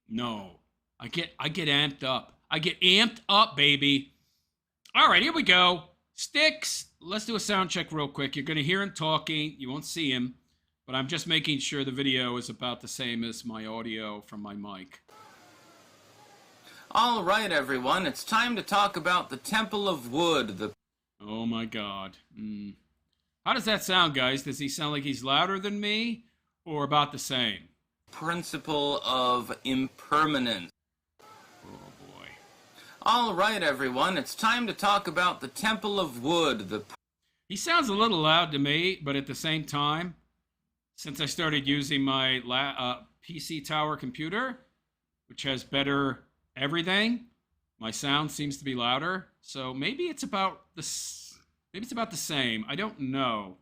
no, I get amped up. I get amped up, baby. All right, here we go. Styx, let's do a sound check real quick. You're going to hear him talking. You won't see him, but I'm just making sure the video is about the same as my audio from my mic. All right, everyone, it's time to talk about the Temple of Wood. Oh, my God. How does that sound, guys? Does he sound like he's louder than me or about the same? Principle of impermanence. Oh, All right, everyone, it's time to talk about the Temple of Wood. He sounds a little loud to me, but at the same time, since I started using my PC Tower computer, which has better everything, my sound seems to be louder. So maybe it's about the same. I don't know.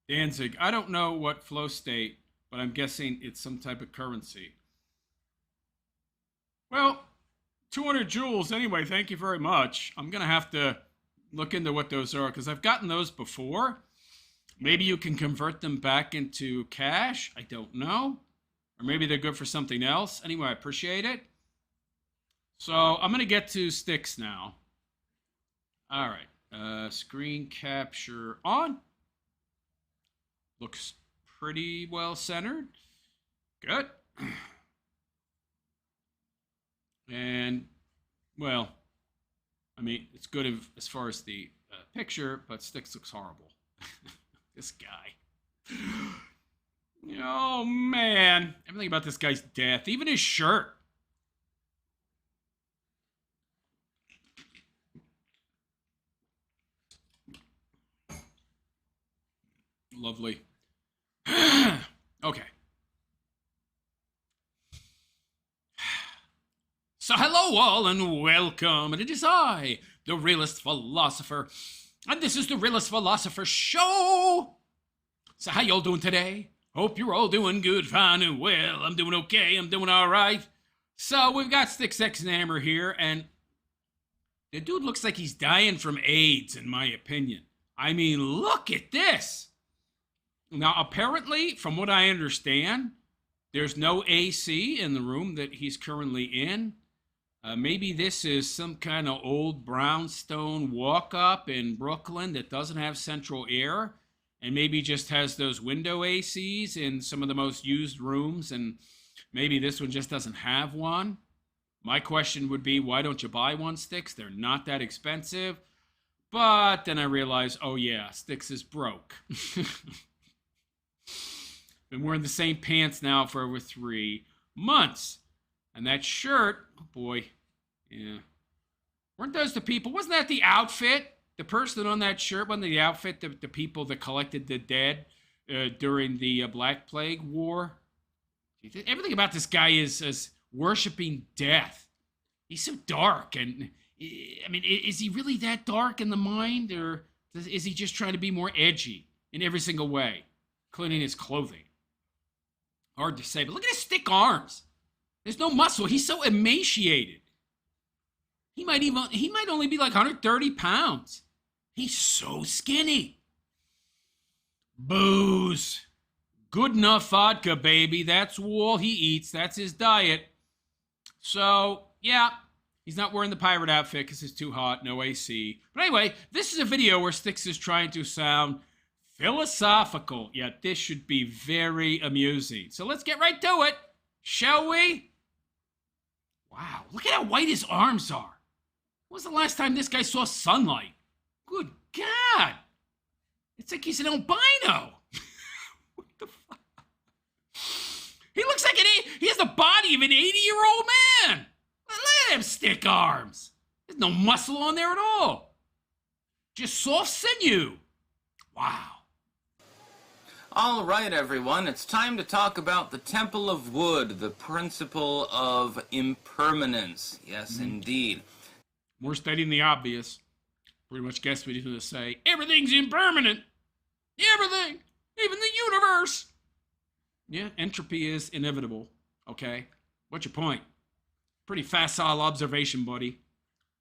Danzig, I don't know what flow state, but I'm guessing it's some type of currency. Well, 200 joules anyway, thank you very much. I'm going to have to look into what those are because I've gotten those before. Maybe you can convert them back into cash. I don't know. Or maybe they're good for something else. Anyway, I appreciate it. So I'm going to get to Styx now. All right. Screen capture on. Looks pretty well centered. Good. And, well, I mean, it's good as far as the picture, but Styx looks horrible. This guy. Oh, man. Everything about this guy's death. Even his shirt. Lovely. Okay. So hello all and welcome. And it is I, the Realist Philosopher. And this is the Realist Philosopher Show. So how y'all doing today? Hope you're all doing good, fine, and well. I'm doing okay. I'm doing all right. So we've got Styx X Hammer here, and the dude looks like he's dying from AIDS, in my opinion. I mean, look at this. Now, apparently, from what I understand, there's no AC in the room that he's currently in. Maybe this is some kind of old brownstone walk-up in Brooklyn that doesn't have central air, and maybe just has those window ACs in some of the most used rooms, and maybe this one just doesn't have one. My question would be, why don't you buy one, Styx? They're not that expensive. But then I realized, oh yeah, Styx is broke. Been wearing the same pants now for over 3 months. And that shirt, oh boy, yeah. Weren't those the people? Wasn't that the outfit? The person on that shirt, wasn't the outfit the people that collected the dead during the Black Plague War? Everything about this guy is worshiping death. He's so dark. And, I mean, is he really that dark in the mind? Or is he just trying to be more edgy in every single way, including his clothing? Hard to say, but look at his thick arms. There's no muscle. He's so emaciated. He might only be like 130 pounds. He's so skinny. Booze. Good enough vodka, baby. That's all he eats. That's his diet. So, yeah, he's not wearing the pirate outfit because it's too hot, no AC. But anyway, this is a video where Styx is trying to sound philosophical, yet this should be very amusing. So let's get right to it, shall we? Wow, look at how white his arms are. When was the last time this guy saw sunlight? Good God. It's like he's an albino. What the fuck? He looks like he has the body of an 80-year-old man. Look at him stick arms. There's no muscle on there at all. Just soft sinew. Wow. All right, everyone, it's time to talk about the Temple of Wood, the principle of impermanence. Yes, indeed. More stating the obvious. Pretty much guess what he's going to say. Everything's impermanent. Everything. Even the universe. Yeah, entropy is inevitable. Okay? What's your point? Pretty facile observation, buddy.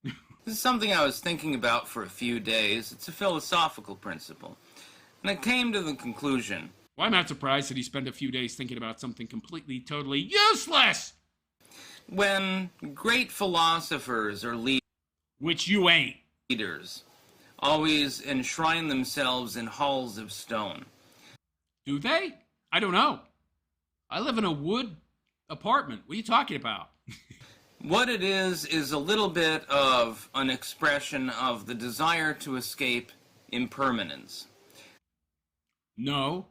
This is something I was thinking about for a few days. It's a philosophical principle. And I came to the conclusion. Well, I'm not surprised that he spent a few days thinking about something completely, totally useless. When great philosophers or which you ain't. Leaders always enshrine themselves in halls of stone. Do they? I don't know. I live in a wood apartment. What are you talking about? What it is a little bit of an expression of the desire to escape impermanence. No.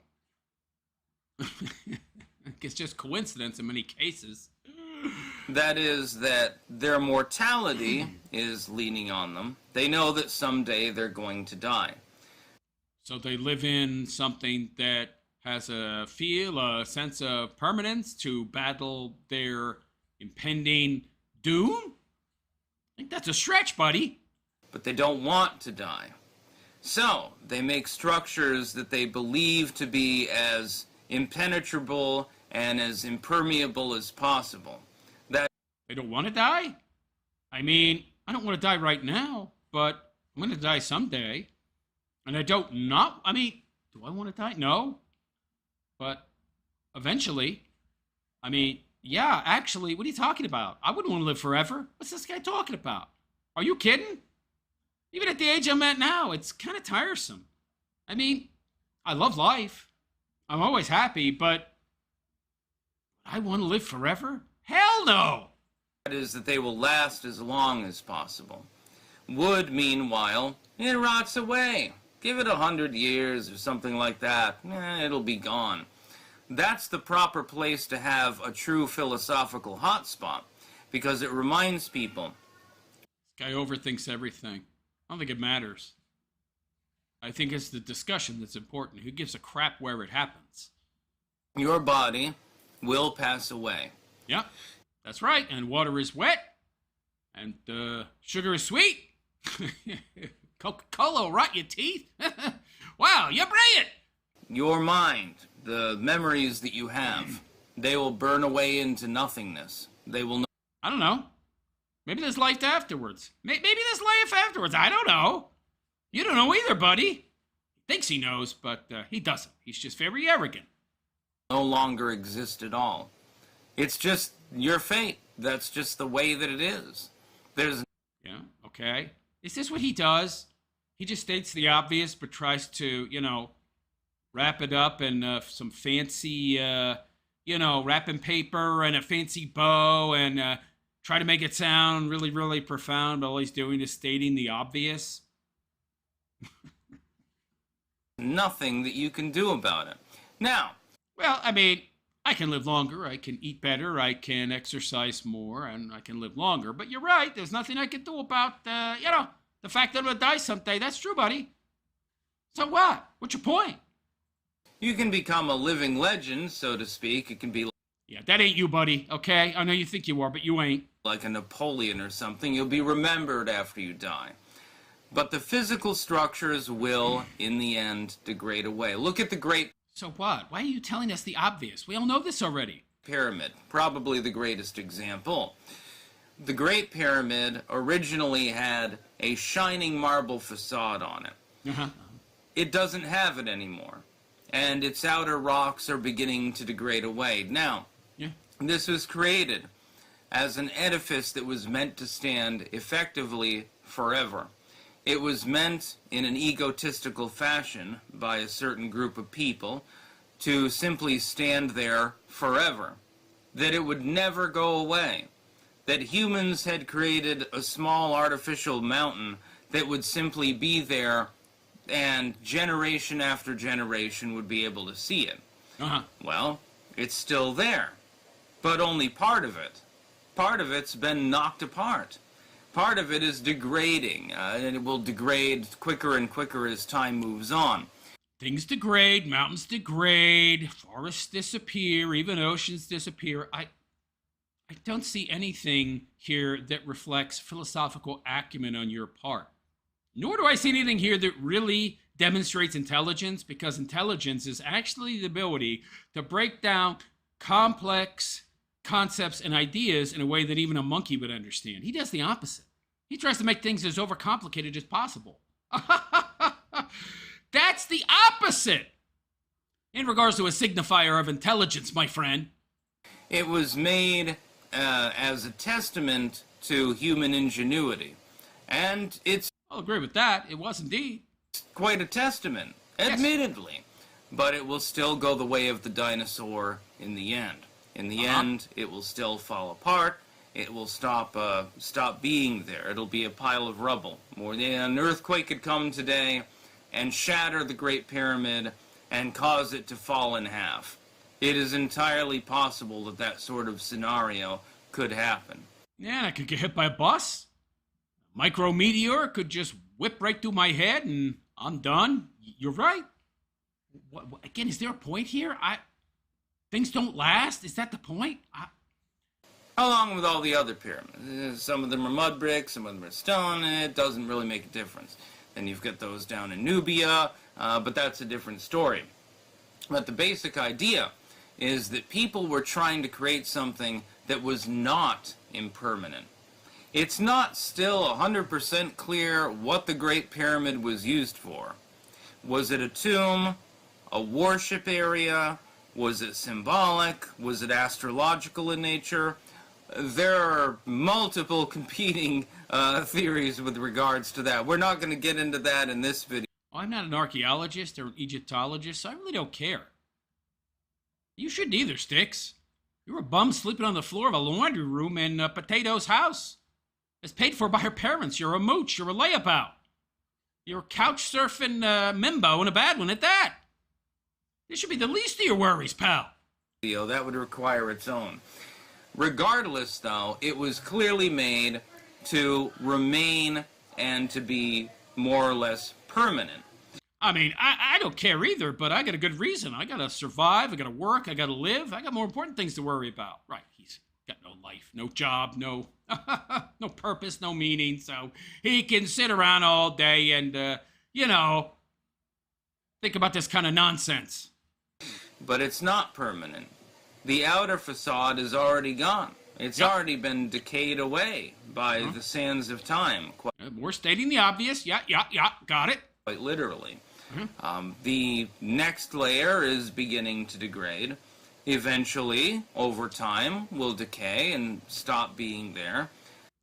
It's just coincidence in many cases. That is that their mortality is leaning on them. They know that someday they're going to die. So they live in something that has a sense of permanence to battle their impending doom? I think that's a stretch, buddy. But they don't want to die. So, they make structures that they believe to be as impenetrable and as impermeable as possible. They don't want to die? I mean, I don't want to die right now, but I'm going to die someday. And I don't not, I mean, do I want to die? No. But eventually, I mean, yeah, actually, what are you talking about? I wouldn't want to live forever. What's this guy talking about? Are you kidding? Even at the age I'm at now, it's kind of tiresome. I mean, I love life. I'm always happy, but I want to live forever? Hell no! That is that they will last as long as possible. Wood, meanwhile, it rots away. Give it 100 years or something like that, it'll be gone. That's the proper place to have a true philosophical hotspot, because it reminds people. This guy overthinks everything. I don't think it matters. I think it's the discussion that's important. Who gives a crap where it happens? Your body will pass away. Yep, that's right. And water is wet. And sugar is sweet. Coca-Cola will rot your teeth. Wow, you're brilliant. Your mind, the memories that you have, they will burn away into nothingness. They will. I don't know. Maybe there's life afterwards. Maybe there's life afterwards. I don't know. You don't know either, buddy. He thinks he knows, but he doesn't. He's just very arrogant. No longer exist at all. It's just your fate. That's just the way that it is. There's. Yeah, okay. Is this what he does? He just states the obvious, but tries to, wrap it up in some fancy, wrapping paper and a fancy bow and try to make it sound really, really profound, but all he's doing is stating the obvious. Nothing that you can do about it. Now. Well, I mean, I can live longer, I can eat better, I can exercise more, and I can live longer. But you're right, there's nothing I can do about, the fact that I'm going to die someday. That's true, buddy. So what? What's your point? You can become a living legend, so to speak. It can be Yeah, that ain't you, buddy, okay? I know you think you are, but you ain't. Like a Napoleon or something. You'll be remembered after you die. But the physical structures will, in the end, degrade away. Look at the Great... So what? Why are you telling us the obvious? We all know this already. Pyramid, probably the greatest example. The Great Pyramid originally had a shining marble facade on it. Uh-huh. It doesn't have it anymore. And its outer rocks are beginning to degrade away. Now, this was created as an edifice that was meant to stand effectively forever. It was meant in an egotistical fashion by a certain group of people to simply stand there forever. That it would never go away. That humans had created a small artificial mountain that would simply be there and generation after generation would be able to see it. Uh-huh. Well, it's still there, but only part of it. Part of it's been knocked apart. Part of it is degrading, and it will degrade quicker and quicker as time moves on. Things degrade, mountains degrade, forests disappear, even oceans disappear. I don't see anything here that reflects philosophical acumen on your part. Nor do I see anything here that really demonstrates intelligence, because intelligence is actually the ability to break down complex concepts and ideas in a way that even a monkey would understand. He does the opposite. He tries to make things as overcomplicated as possible. That's the opposite in regards to a signifier of intelligence, my friend. It was made as a testament to human ingenuity. And it's... I'll agree with that. It was indeed. Quite a testament, admittedly. Yes. But it will still go the way of the dinosaur in the end. In the end, it will still fall apart. It will stop being there. It'll be a pile of rubble. More than an earthquake could come today and shatter the Great Pyramid and cause it to fall in half. It is entirely possible that that sort of scenario could happen. Yeah, I could get hit by a bus. Micrometeor could just whip right through my head and I'm done. You're right. What, again, is there a point here? Things don't last? Is that the point? Along with all the other pyramids. Some of them are mud bricks, some of them are stone, and it doesn't really make a difference. Then you've got those down in Nubia, but that's a different story. But the basic idea is that people were trying to create something that was not impermanent. It's not still 100% clear what the Great Pyramid was used for. Was it a tomb? A worship area? Was it symbolic? Was it astrological in nature? There are multiple competing theories with regards to that. We're not going to get into that in this video. I'm not an archaeologist or an Egyptologist, so I really don't care. You shouldn't either, Styx. You're a bum sleeping on the floor of a laundry room in Potato's house. It's paid for by her parents. You're a mooch. You're a layup out. You're a couch surfing mimbo and a bad one at that. This should be the least of your worries, pal. That would require its own. Regardless, though, it was clearly made to remain and to be more or less permanent. I mean, I don't care either, but I got a good reason. I gotta survive, I gotta work, I gotta live. I got more important things to worry about. Right, he's got no life, no job, no no purpose, no meaning, so he can sit around all day and, you know, think about this kind of nonsense. But it's not permanent. The outer facade is already gone. It's already been decayed away by the sands of time. We're stating the obvious. Yeah, got it. Quite literally. The next layer is beginning to degrade. Eventually, over time, will decay and stop being there.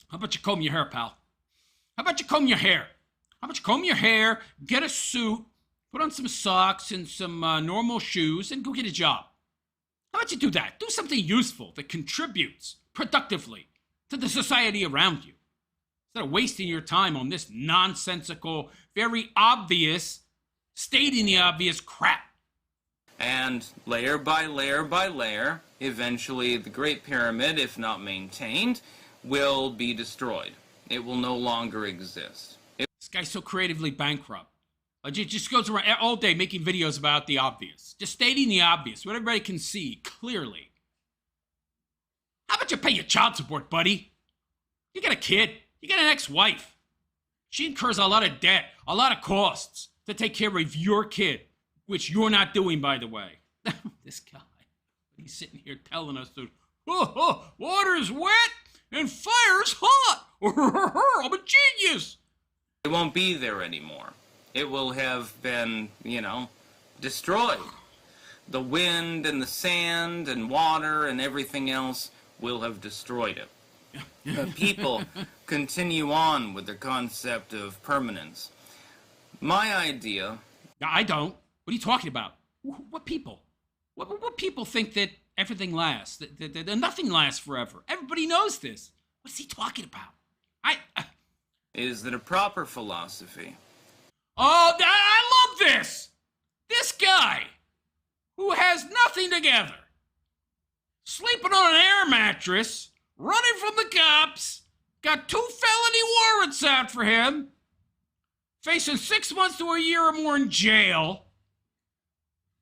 How about you comb your hair, pal? How about you comb your hair? How about you comb your hair, get a suit, put on some socks and some normal shoes, and go get a job? How about you do that? Do something useful that contributes productively to the society around you, instead of wasting your time on this nonsensical, very obvious, stating the obvious crap. And layer by layer by layer, eventually the Great Pyramid, if not maintained, will be destroyed. It will no longer exist. This guy's so creatively bankrupt. Just goes around all day making videos about the obvious. Just stating the obvious, what everybody can see clearly. How about you pay your child support, buddy? You got a kid. You got an ex-wife. She incurs a lot of debt, a lot of costs to take care of your kid, which you're not doing, by the way. This guy, he's sitting here telling us that, water's wet and fire's hot. I'm a genius. It won't be there anymore. It will have been, destroyed. The wind and the sand and water and everything else will have destroyed it. People continue on with their concept of permanence. My idea... I don't. What are you talking about? What people? What people think that everything lasts? That nothing lasts forever? Everybody knows this. What's he talking about? Is that a proper philosophy? Oh, I love this! This guy, who has nothing together, sleeping on an air mattress, running from the cops, got 2 felony warrants out for him, facing 6 months to a year or more in jail,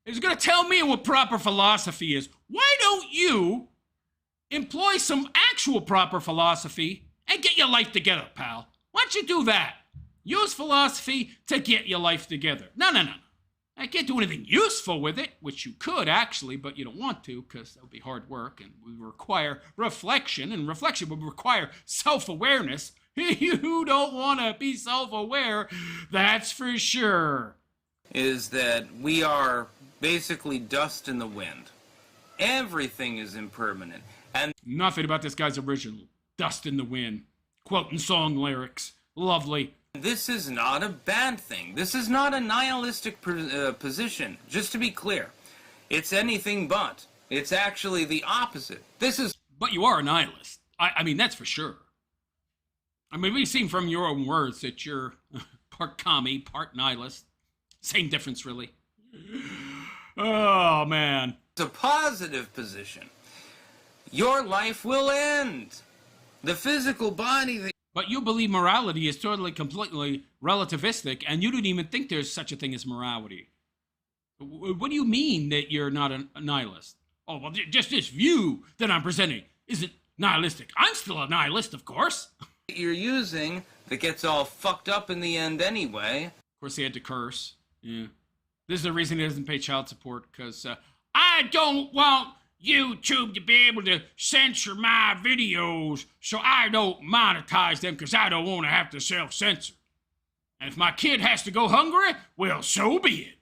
is going to tell me what proper philosophy is. Why don't you employ some actual proper philosophy and get your life together, pal? Why don't you do that? Use philosophy to get your life together. No. I can't do anything useful with it, which you could actually, but you don't want to because that would be hard work and would require reflection, and reflection would require self-awareness. You don't want to be self-aware, that's for sure. Is that we are basically dust in the wind. Everything is impermanent. And nothing about this guy's original. Dust in the wind. Quoting song lyrics. Lovely. This is not a bad thing. This is not a nihilistic position. Just to be clear, it's anything but. It's actually the opposite. This is... But you are a nihilist. I mean, that's for sure. I mean, we've seen from your own words that you're part commie, part nihilist. Same difference, really. Oh, man. It's a positive position. Your life will end. The physical body that... But you believe morality is totally, completely relativistic, and you don't even think there's such a thing as morality. What do you mean that you're not a nihilist? Oh, well, just this view that I'm presenting isn't nihilistic. I'm still a nihilist, of course. You're using that gets all fucked up in the end anyway. Of course, he had to curse. Yeah. This is the reason he doesn't pay child support, because I don't want YouTube to be able to censor my videos so I don't monetize them because I don't want to have to self-censor. And if my kid has to go hungry, well, so be it.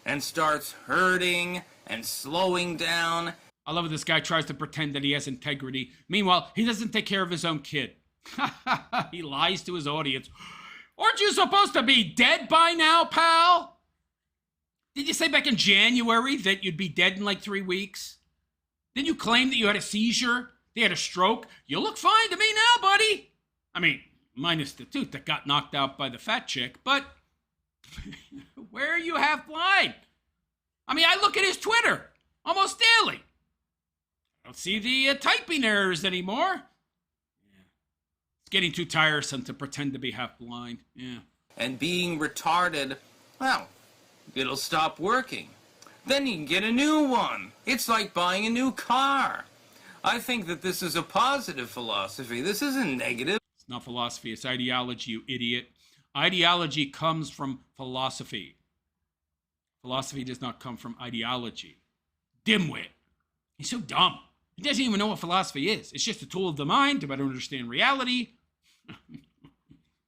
And starts hurting and slowing down. I love how this guy tries to pretend that he has integrity. Meanwhile, he doesn't take care of his own kid. He lies to his audience. Aren't you supposed to be dead by now, pal? Did you say back in January that you'd be dead in like 3 weeks? Didn't you claim that you had a seizure? That you had a stroke? You look fine to me now, buddy. I mean, minus the tooth that got knocked out by the fat chick, but where are you half blind? I mean, I look at his Twitter almost daily. I don't see the typing errors anymore. It's getting too tiresome to pretend to be half blind. Yeah. And being retarded, well, it'll stop working. Then you can get a new one. It's like buying a new car. I think that this is a positive philosophy. This isn't negative. It's not philosophy, it's ideology, you idiot. Ideology comes from philosophy. Philosophy does not come from ideology. Dimwit. He's so dumb. He doesn't even know what philosophy is. It's just a tool of the mind to better understand reality.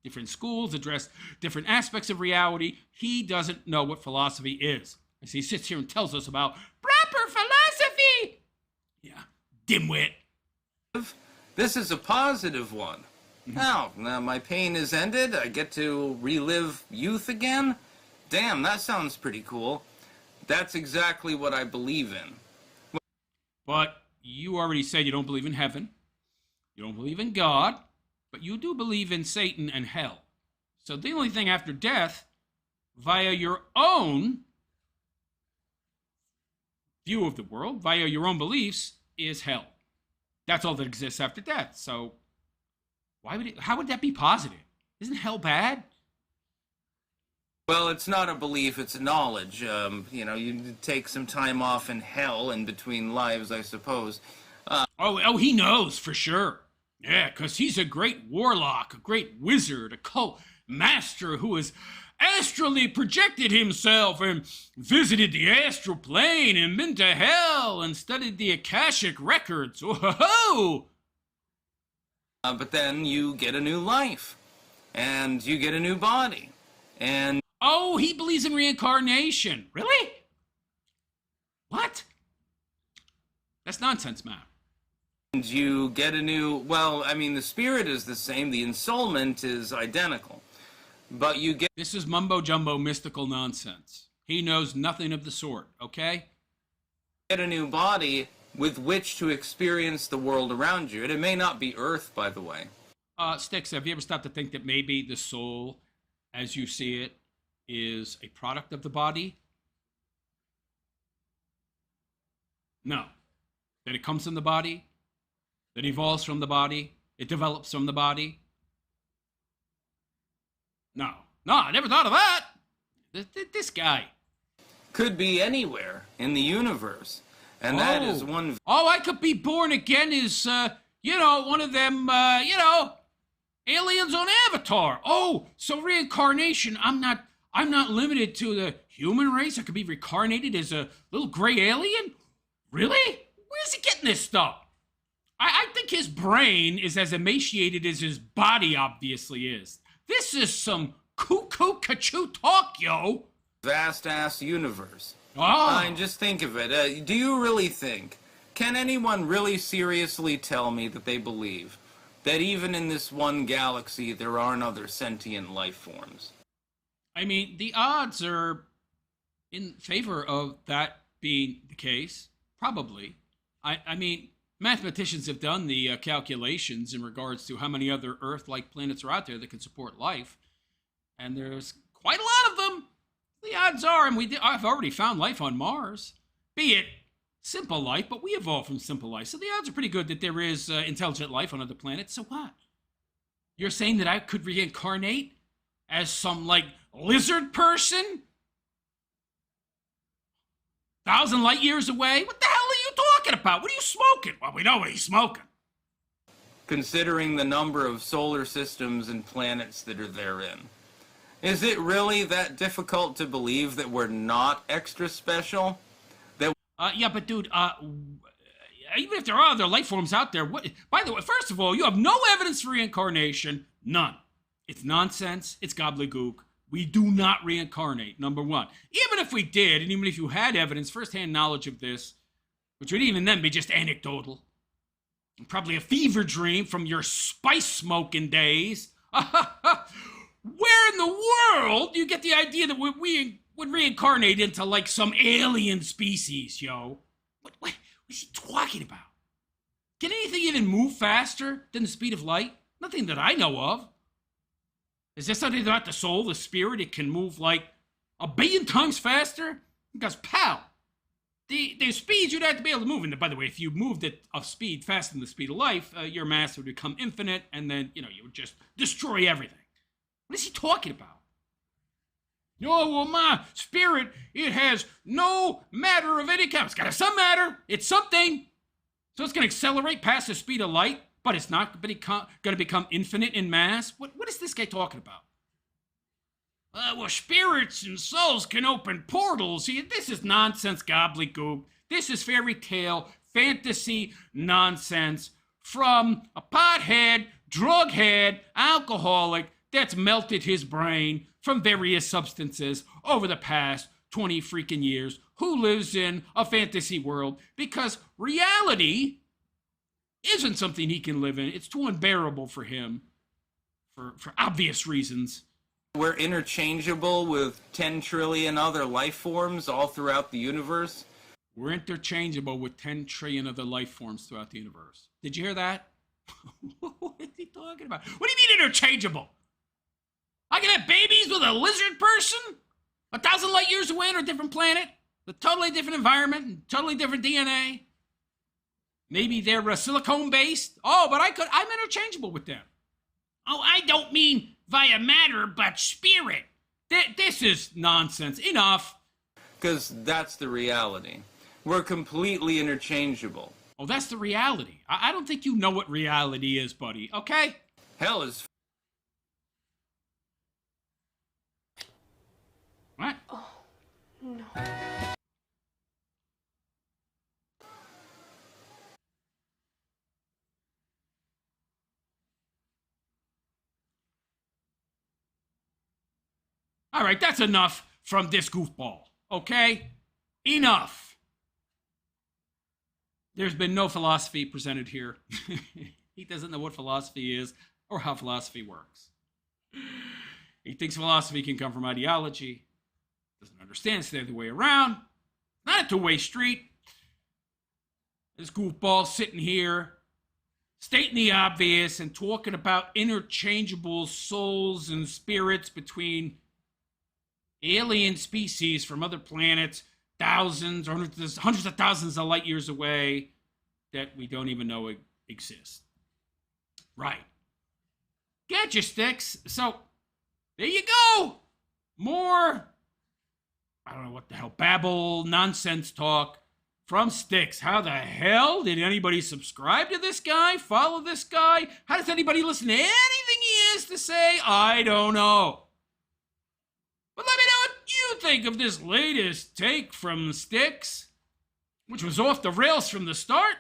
Different schools address different aspects of reality. He doesn't know what philosophy is. As he sits here and tells us about proper philosophy. Yeah, dimwit. This is a positive one. Now my pain is ended. I get to relive youth again. Damn, that sounds pretty cool. That's exactly what I believe in. But you already said you don't believe in heaven. You don't believe in God. But you do believe in Satan and hell. So the only thing after death, via your own view of the world, via your own beliefs, is hell. That's all that exists after death. So how would that be positive? Isn't hell bad? Well, it's not a belief, it's a knowledge. You take some time off in hell in between lives, I suppose. He knows for sure. Yeah, because he's a great warlock, a great wizard, a cult master who has astrally projected himself and visited the astral plane and been to hell and studied the Akashic records. Whoa! But then you get a new life, and you get a new body, and... Oh, he believes in reincarnation. Really? What? That's nonsense, man. And you get a new... Well, I mean, the spirit is the same, the ensoulment is identical. But you get... This is mumbo-jumbo mystical nonsense. He knows nothing of the sort, okay? Get a new body with which to experience the world around you. And it may not be Earth, by the way. Styx, have you ever stopped to think that maybe the soul, as you see it, is a product of the body? No. That it comes from the body? That evolves from the body? It develops from the body? No, I never thought of that. This guy. Could be anywhere in the universe. And that is one... Oh, I could be born again as, one of them, aliens on Avatar. Oh, so reincarnation, I'm not limited to the human race. I could be reincarnated as a little gray alien? Really? Where's he getting this stuff? I think his brain is as emaciated as his body obviously is. This is some cuckoo-cachoo talk, yo. Vast-ass universe. Oh. And just think of it. Do you really think, can anyone really seriously tell me that they believe that even in this one galaxy there aren't other sentient life forms? I mean, the odds are in favor of that being the case. Probably. I mean, mathematicians have done the calculations in regards to how many other Earth-like planets are out there that can support life. And there's quite a lot of them. The odds are, and I've already found life on Mars. Be it simple life, but we evolved from simple life. So the odds are pretty good that there is intelligent life on other planets. So what? You're saying that I could reincarnate as some, lizard person? 1,000 light years away? What the hell are you talking about? What are you smoking? Well, we know what he's smoking. Considering the number of solar systems and planets that are therein. Is it really that difficult to believe that we're not extra special? Yeah, but dude, even if there are other life forms out there, what? By the way, first of all, you have no evidence for reincarnation. None. It's nonsense. It's gobbledygook. We do not reincarnate, number one. Even if we did, and even if you had evidence, firsthand knowledge of this, which would even then be just anecdotal, and probably a fever dream from your spice smoking days, where in the world do you get the idea that we would reincarnate into like some alien species, yo? What is he talking about? Can anything even move faster than the speed of light? Nothing that I know of. Is there something about the soul, the spirit? It can move like 1 billion times faster? Because, pal, the speed you'd have to be able to move. And by the way, if you moved at a speed faster than the speed of life, your mass would become infinite, and then, you would just destroy everything. What is he talking about? Oh, well, my spirit, it has no matter of any kind. It's got some matter. It's something. So it's going to accelerate past the speed of light, but it's not going to become infinite in mass. What is this guy talking about? Well, spirits and souls can open portals. See, this is nonsense gobbledygook. This is fairy tale, fantasy nonsense from a pothead, drughead, alcoholic that's melted his brain from various substances over the past 20 freaking years, who lives in a fantasy world because reality isn't something he can live in. It's too unbearable for him for obvious reasons. We're interchangeable with 10 trillion other life forms all throughout the universe. We're interchangeable with 10 trillion other life forms throughout the universe. Did you hear that? What is he talking about? What do you mean interchangeable? I can have babies with a lizard person 1,000 light years away on a different planet, a totally different environment, and totally different DNA. Maybe they're silicone-based. Oh, but I'm interchangeable with them. Oh, I don't mean via matter, but spirit. This is nonsense. Enough. Because that's the reality. We're completely interchangeable. Oh, that's the reality. I don't think you know what reality is, buddy, okay? Hell is... What? Oh, no. All right, that's enough from this goofball, okay? Enough. There's been no philosophy presented here. He doesn't know what philosophy is or how philosophy works. He thinks philosophy can come from ideology. Doesn't understand it's the other way around. Not a two-way street. This goofball sitting here, stating the obvious and talking about interchangeable souls and spirits between alien species from other planets, thousands or hundreds of thousands of light years away that we don't even know exist. Right. Gotcha, Styx. So, there you go. More, I don't know what the hell, babble, nonsense talk from Styx. How the hell did anybody subscribe to this guy? Follow this guy? How does anybody listen to anything he has to say? I don't know. But let me know what you think of this latest take from Styx, which was off the rails from the start,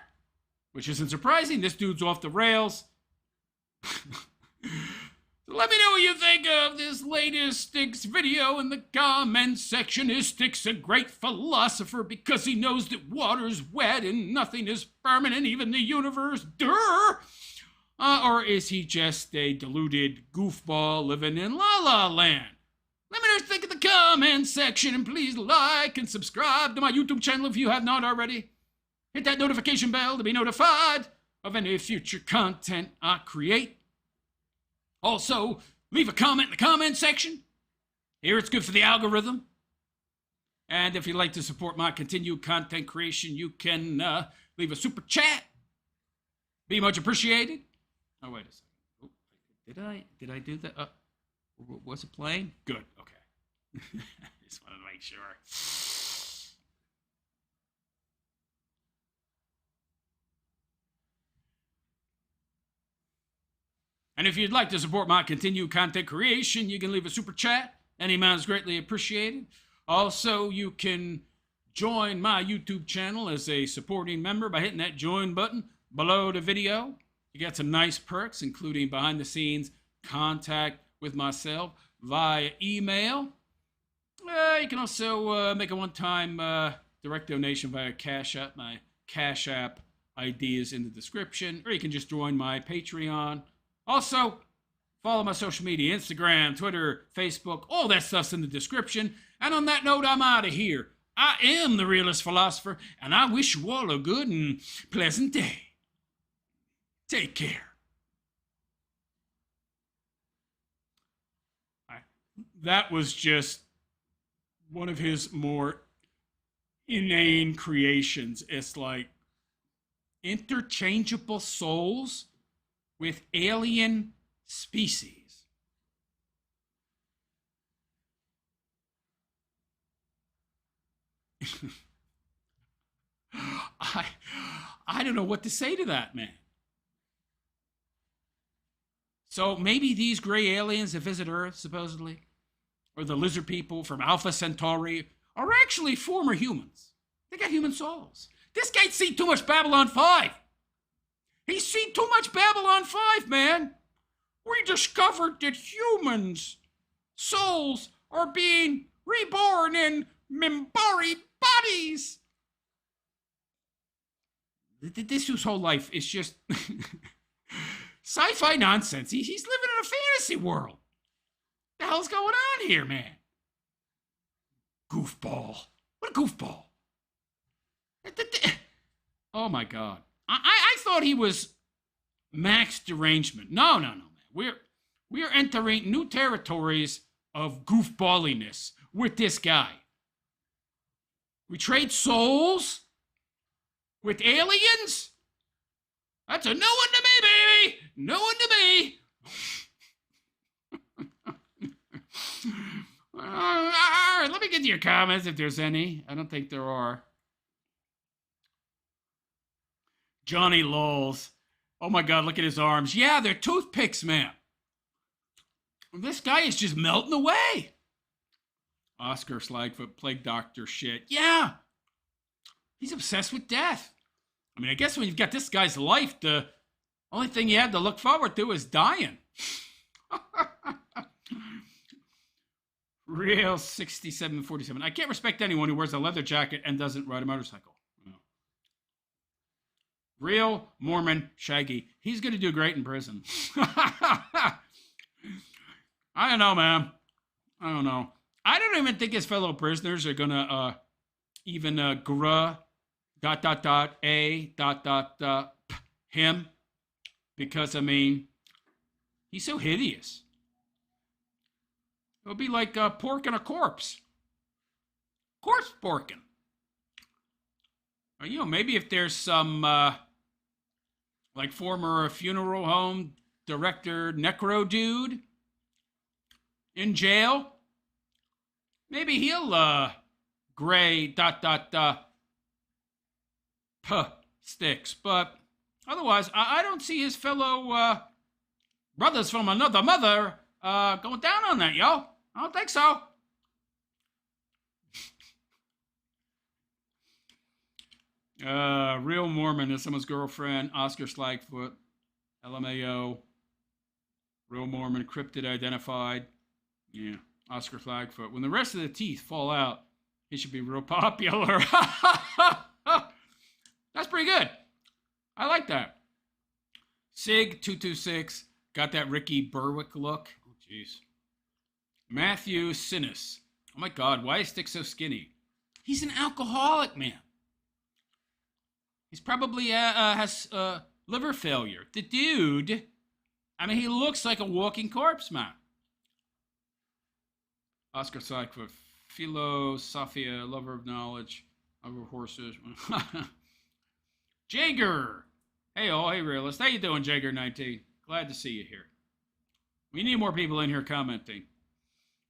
which isn't surprising. This dude's off the rails. So let me know what you think of this latest Styx video in the comments section. Is Styx a great philosopher because he knows that water's wet and nothing is permanent, even the universe? Durr! Or is he just a deluded goofball living in La La Land? Let me know what you think in the comments section, and please like and subscribe to my YouTube channel if you have not already. Hit that notification bell to be notified of any future content I create. Also, leave a comment in the comment section. Here it's good for the algorithm. And if you'd like to support my continued content creation, you can leave a super chat. Be much appreciated. Oh, wait a second. Oh, did I do that? Was it playing? Good, okay. Just wanted to make sure. And if you'd like to support my continued content creation, you can leave a super chat. Any amount is greatly appreciated. Also, you can join my YouTube channel as a supporting member by hitting that join button below the video. You get some nice perks, including behind the scenes contact with myself via email. You can also make a one-time direct donation via Cash App. My Cash App ID is in the description, or you can just join my Patreon. Also, follow my social media, Instagram, Twitter, Facebook, all that stuff's in the description. And on that note, I'm out of here. I am the Realist Philosopher, and I wish you all a good and pleasant day. Take care. That was just one of his more inane creations. It's like interchangeable souls with alien species. I don't know what to say to that, man. So maybe these gray aliens that visit Earth, supposedly, or the lizard people from Alpha Centauri, are actually former humans. They got human souls. This guy's seen too much Babylon 5. He's seen too much Babylon 5, man. We discovered that humans' souls are being reborn in Mimbari bodies. This whose whole life is just sci-fi nonsense. He's living in a fantasy world. What the hell's going on here, man? Goofball. What a goofball. Oh, my God. I thought he was max derangement. No, man. We are entering new territories of goofballiness with this guy. We trade souls with aliens? That's a new one to me, baby. New one to me. All right, let me get to your comments if there's any. I don't think there are. Johnny Lulz. Oh my God, look at his arms. Yeah, they're toothpicks, man. This guy is just melting away. Oscar Slagfoot, plague doctor shit. Yeah. He's obsessed with death. I mean, I guess when you've got this guy's life, the only thing you had to look forward to is dying. Real 6747. I can't respect anyone who wears a leather jacket and doesn't ride a motorcycle. No. Real Mormon Shaggy. He's going to do great in prison. I don't know, man. I don't know. I don't even think his fellow prisoners are going to even him. Because, I mean, he's so hideous. It'll be like porking a corpse. Corpse porking. Or, you know, maybe if there's some, like former funeral home director necro dude in jail, maybe he'll, gray, Styx. But otherwise, I don't see his fellow, brothers from another mother, going down on that, yo. I don't think so. Real Mormon is someone's girlfriend. Oscar Slagfoot. LMAO. Real Mormon. Cryptid identified. Yeah. Oscar Slagfoot. When the rest of the teeth fall out, he should be real popular. That's pretty good. I like that. Sig226. Got that Ricky Berwick look. Oh, jeez. Matthew Sinus. Oh, my God. Why is Styx so skinny? He's an alcoholic, man. He's probably has liver failure. The dude, I mean, he looks like a walking corpse, man. Oscar Sykefoot. Philosophia, lover of knowledge, lover of horses. Jager. Hey, all. Hey, realist. How you doing, Jager19? Glad to see you here. We need more people in here commenting.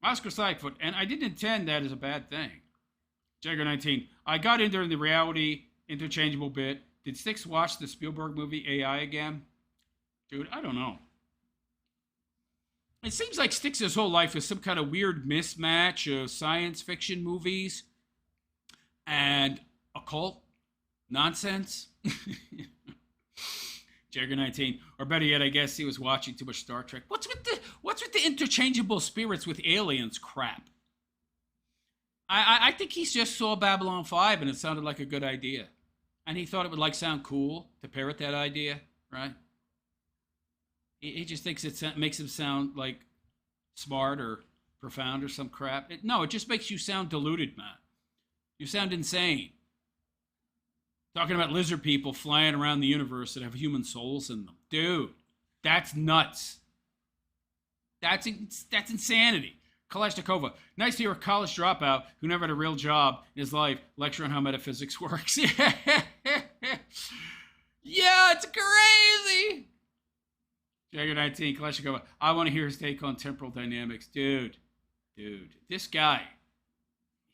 Oscar Sykefoot, and I didn't intend that as a bad thing. Jagger19, I got in during the reality interchangeable bit. Did Styx watch the Spielberg movie AI again? Dude, I don't know. It seems like Styx's whole life is some kind of weird mismatch of science fiction movies and occult nonsense. Jagger 19, or better yet, I guess he was watching too much Star Trek. What's with the interchangeable spirits with aliens crap? I think he just saw Babylon 5 and it sounded like a good idea, and he thought it would sound cool to parrot that idea, right? He just thinks it makes him sound like smart or profound or some crap. No, it just makes you sound deluded, man. You sound insane. Talking about lizard people flying around the universe that have human souls in them. Dude, that's nuts. That's insanity. Kalashnikova, nice to hear a college dropout who never had a real job in his life lecture on how metaphysics works. Yeah, it's crazy. Jagger 19, Kalashnikova, I want to hear his take on temporal dynamics. Dude, this guy,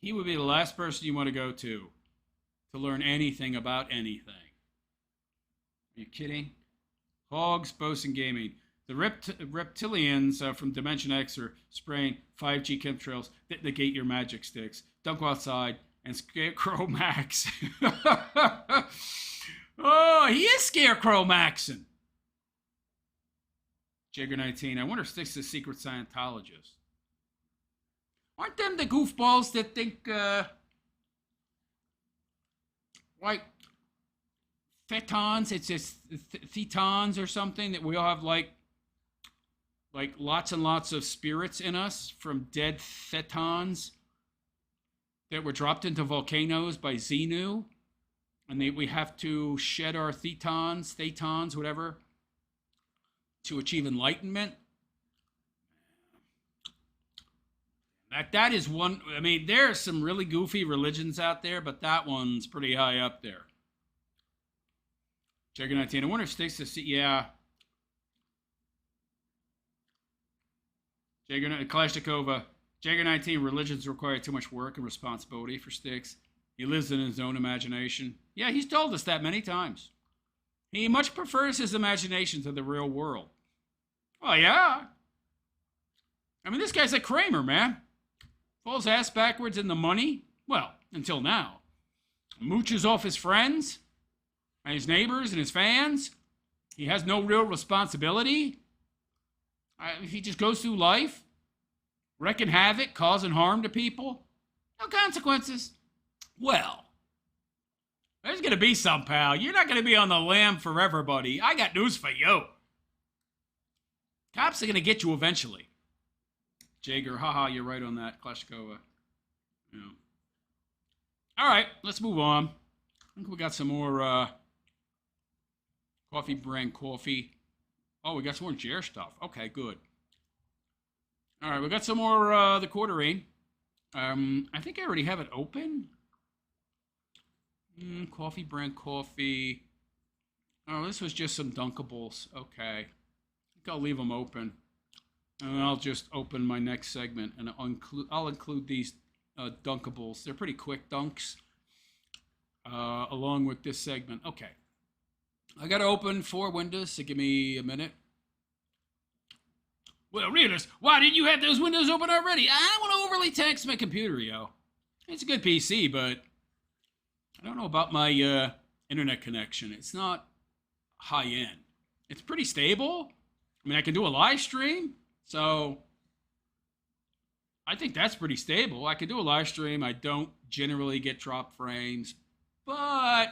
he would be the last person you want to go to learn anything about anything. Are you kidding? Hogs, Bosun Gaming. The reptilians from Dimension X are spraying 5G chemtrails that negate your magic sticks. Don't go outside. And Scarecrow Max. Oh, he is Scarecrow Maxon. Jagger 19. I wonder if Styx is a secret Scientologist. Aren't them the goofballs that think, like, thetons? It's just thetons or something, that we all have, like lots and lots of spirits in us from dead thetons that were dropped into volcanoes by Xenu, and we have to shed our thetons, whatever, to achieve enlightenment. That is one. I mean, there are some really goofy religions out there, but that one's pretty high up there. Jagger 19. I wonder if Styx is, yeah. Kalashnikova, Jagger 19, religions require too much work and responsibility for Styx. He lives in his own imagination. Yeah, he's told us that many times. He much prefers his imagination to the real world. Well, yeah. I mean, this guy's like Kramer, man. Falls ass backwards in the money. Well, until now. Mooches off his friends and his neighbors and his fans. He has no real responsibility. He just goes through life, wreaking havoc, causing harm to people. No consequences. Well, there's going to be some, pal. You're not going to be on the lam forever, buddy. I got news for you. Cops are going to get you eventually. Jagger, haha, you're right on that. Kalashnikova. Yeah. All right, let's move on. I think we got some more coffee brand coffee. Oh, we got some more Jer stuff. Okay, good. All right, we got some more the Quarterine. I think I already have it open. Coffee brand coffee. Oh, this was just some Dunkables. Okay. I think I'll leave them open. And I'll just open my next segment, and I'll include these Dunkables. They're pretty quick dunks, along with this segment. Okay. I got to open 4 windows, so give me a minute. Well, realist, why didn't you have those windows open already? I don't want to overly tax my computer, yo. It's a good PC, but I don't know about my internet connection. It's not high-end. It's pretty stable. I mean, I can do a live stream, so I think that's pretty stable. I can do a live stream. I don't generally get drop frames, but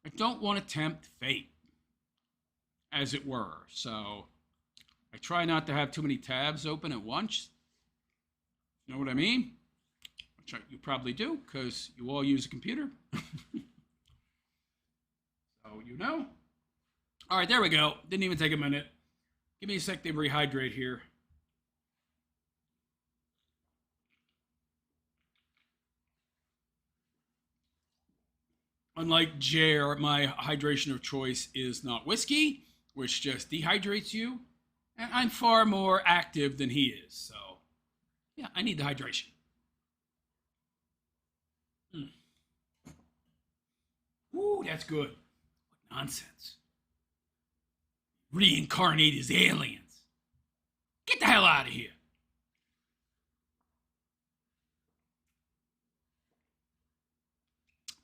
I don't want to tempt fate, as it were. So I try not to have too many tabs open at once. You know what I mean? Which you probably do, because you all use a computer. So you know. All right, there we go. Didn't even take a minute. Give me a sec to rehydrate here. Unlike Jer, my hydration of choice is not whiskey, which just dehydrates you. And I'm far more active than he is. So, yeah, I need the hydration. Ooh, that's good. What nonsense. Reincarnate as aliens. Get the hell out of here.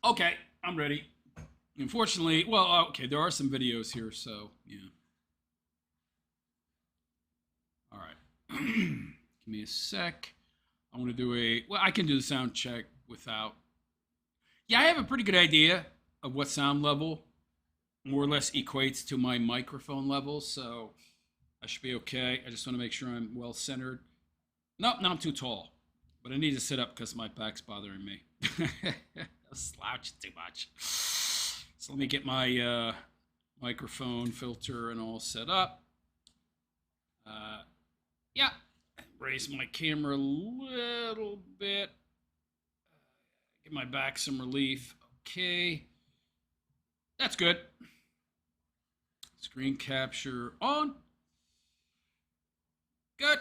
Okay, I'm ready. Unfortunately, well, okay, there are some videos here, so, yeah. All right. Give me a sec. I want to do well, I can do the sound check without. Yeah, I have a pretty good idea of what sound level more or less equates to my microphone level, so I should be okay. I just want to make sure I'm well centered. Nope, no, I'm too tall, but I need to sit up because my back's bothering me. I'm slouching too much. So let me get my microphone filter and all set up. Yeah, raise my camera a little bit. Give my back some relief. Okay, that's good. Screen capture on. Good.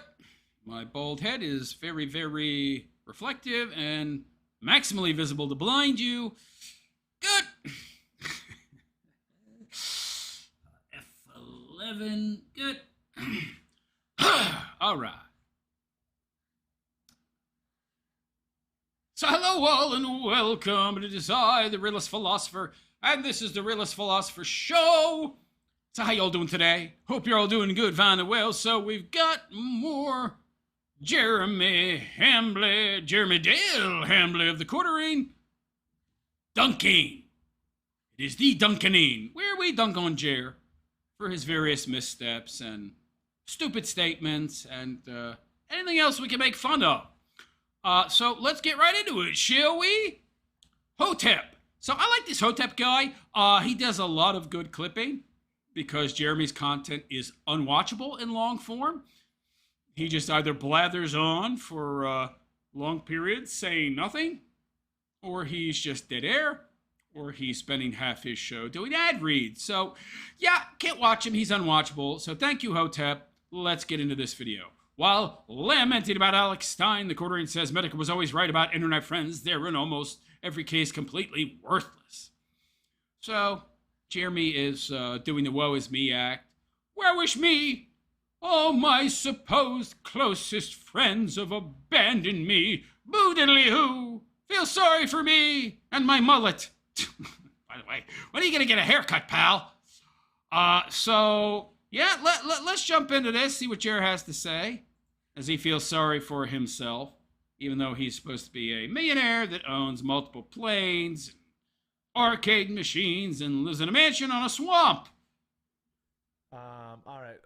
My bald head is very, very reflective and maximally visible to blind you. Good. F11. Good. All right. So hello all and welcome. It is I, the Realist Philosopher, and this is the Realist Philosopher Show. So how y'all doing today? Hope you're all doing good, fine and well. So we've got more Jeremy Hambley, Jeremy Dale Hambley of the Quartering, dunking. It is the Duncanine, where we dunk on Jer for his various missteps and stupid statements and anything else we can make fun of. So let's get right into it, shall we? Hotep. So I like this Hotep guy. He does a lot of good clipping because Jeremy's content is unwatchable in long form. He just either blathers on for long periods saying nothing, or he's just dead air, or he's spending half his show doing ad reads. So yeah, can't watch him. He's unwatchable. So thank you, Hotep. Let's get into this video. While lamenting about Alex Stein, the Quartering says Medica was always right about internet friends. They're in almost every case completely worthless. So Jeremy is doing the woe is me act. Where wish me? All my supposed closest friends have abandoned me. Boo diddly hoo. Feel sorry for me and my mullet. By the way, when are you going to get a haircut, pal? So yeah, let's jump into this, see what Jer has to say, as he feels sorry for himself, even though he's supposed to be a millionaire that owns multiple planes, arcade machines, and lives in a mansion on a swamp. All right,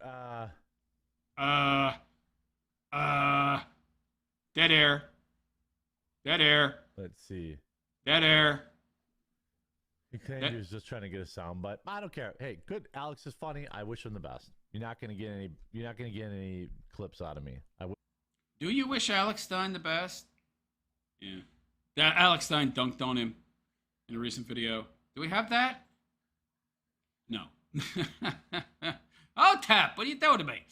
dead air. Dead air. Let's see. Dead air. He claimed he was just trying to get a sound, but I don't care. Hey, good. Alex is funny. I wish him the best. You're not gonna get any. You're not gonna get any clips out of me. Do you wish Alex Stein the best? Yeah. That Alex Stein dunked on him in a recent video. Do we have that? No. Oh, Tap, what are you doing to me?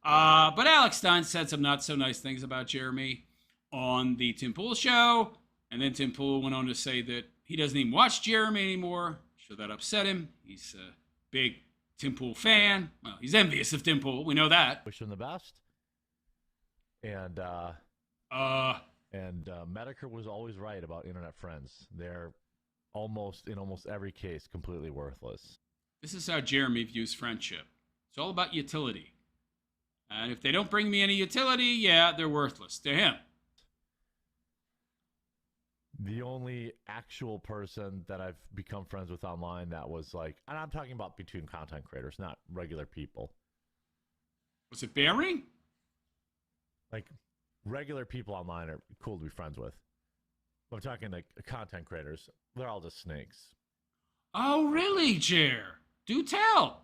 But Alex Stein said some not so nice things about Jeremy on the Tim Pool show, and then Tim Pool went on to say that he doesn't even watch Jeremy anymore. So that upset him. He's a big Tim Pool fan. Well, he's envious of Tim Pool. We know that. Wish him the best. And Medicare was always right about internet friends. They're in almost every case completely worthless. This is how Jeremy views friendship. It's all about utility. And if they don't bring me any utility, yeah, they're worthless to him. The only actual person that I've become friends with online that was like, and I'm talking about between content creators, not regular people. Was it Barry? Like, regular people online are cool to be friends with. I'm talking like content creators. They're all just snakes. Oh, really, Jer? Do tell.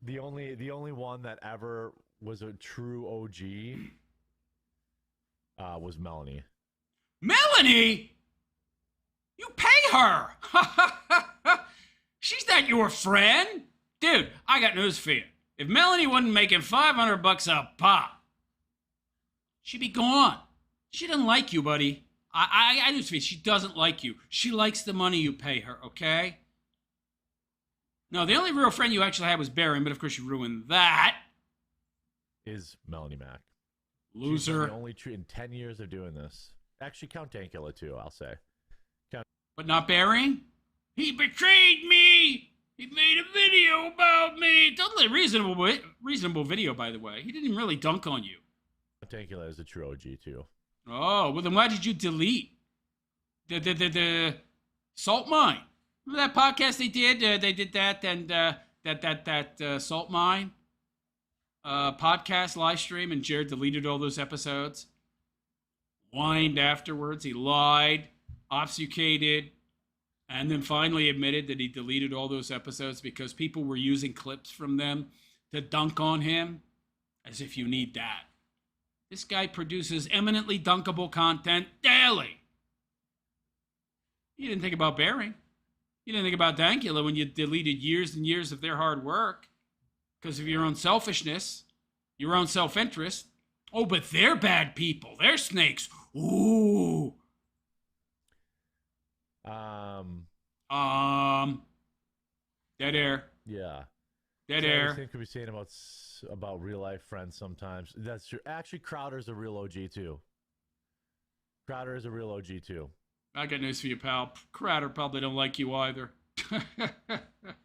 The only one that ever was a true OG was Melanie. Melanie? You pay her. She's not your friend. Dude, I got news for you. If Melanie wasn't making $500 a pop, she'd be gone. She doesn't like you, buddy. I news for you. She doesn't like you. She likes the money you pay her, okay? No, the only real friend you actually had was Baron, but of course you ruined that. Is Melanie Mack. Loser. Only in 10 years of doing this. Actually, count Dankula too, I'll say. But not bearing? He betrayed me! He made a video about me! Totally reasonable video, by the way. He didn't even really dunk on you. Tankula is a true OG, too. Oh, well then why did you delete the salt mine? Remember that podcast they did? They did that and that salt mine podcast live stream, and Jared deleted all those episodes. Whined afterwards. He lied, obfuscated, and then finally admitted that he deleted all those episodes because people were using clips from them to dunk on him, as if you need that. This guy produces eminently dunkable content daily. You didn't think about bearing. You didn't think about Dankula when you deleted years and years of their hard work because of your own selfishness, your own self-interest. Oh, but they're bad people. They're snakes. Ooh. Dead air. Yeah. Dead So air. Everything could be saying about real life friends sometimes. That's true. Actually, Crowder's a real OG too. Crowder is a real OG too. I got news for you, pal. Crowder probably don't like you either.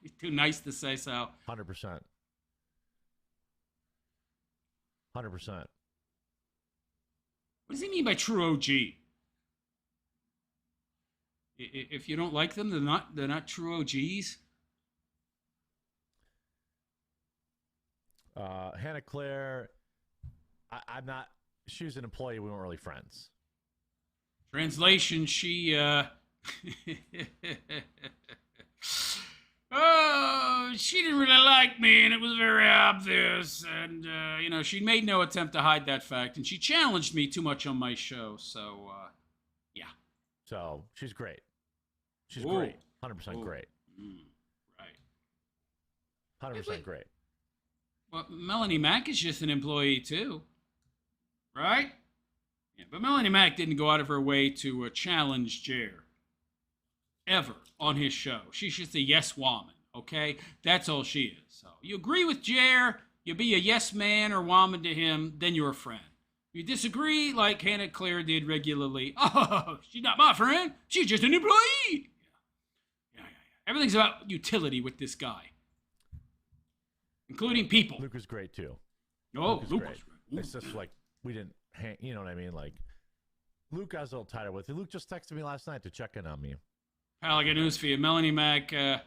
He's too nice to say so. 100%. 100%. What does he mean by true OG? If you don't like them, they're not true OGs. Hannah Claire, I'm not. She was an employee. We weren't really friends. Translation: she oh, she didn't really like me, and it was very obvious. And she made no attempt to hide that fact, and she challenged me too much on my show. So, yeah. So she's great. She's Ooh. great. 100% great. Right. 100% great. Well, Melanie Mack is just an employee too, right? Yeah, but Melanie Mack didn't go out of her way to challenge Jer ever on his show. She's just a yes woman, okay? That's all she is. So you agree with Jer, you be a yes man or woman to him, then you're a friend. You disagree, like Hannah Claire did regularly. Oh, she's not my friend. She's just an employee. Yeah. Everything's about utility with this guy. Including people. Luke was great too. Oh, Luke was great. It's just like we didn't hang, you know what I mean? Like Luke, I was a little tighter with. Luke just texted me last night to check in on me. Pal, I got news for you. Melanie Mack, I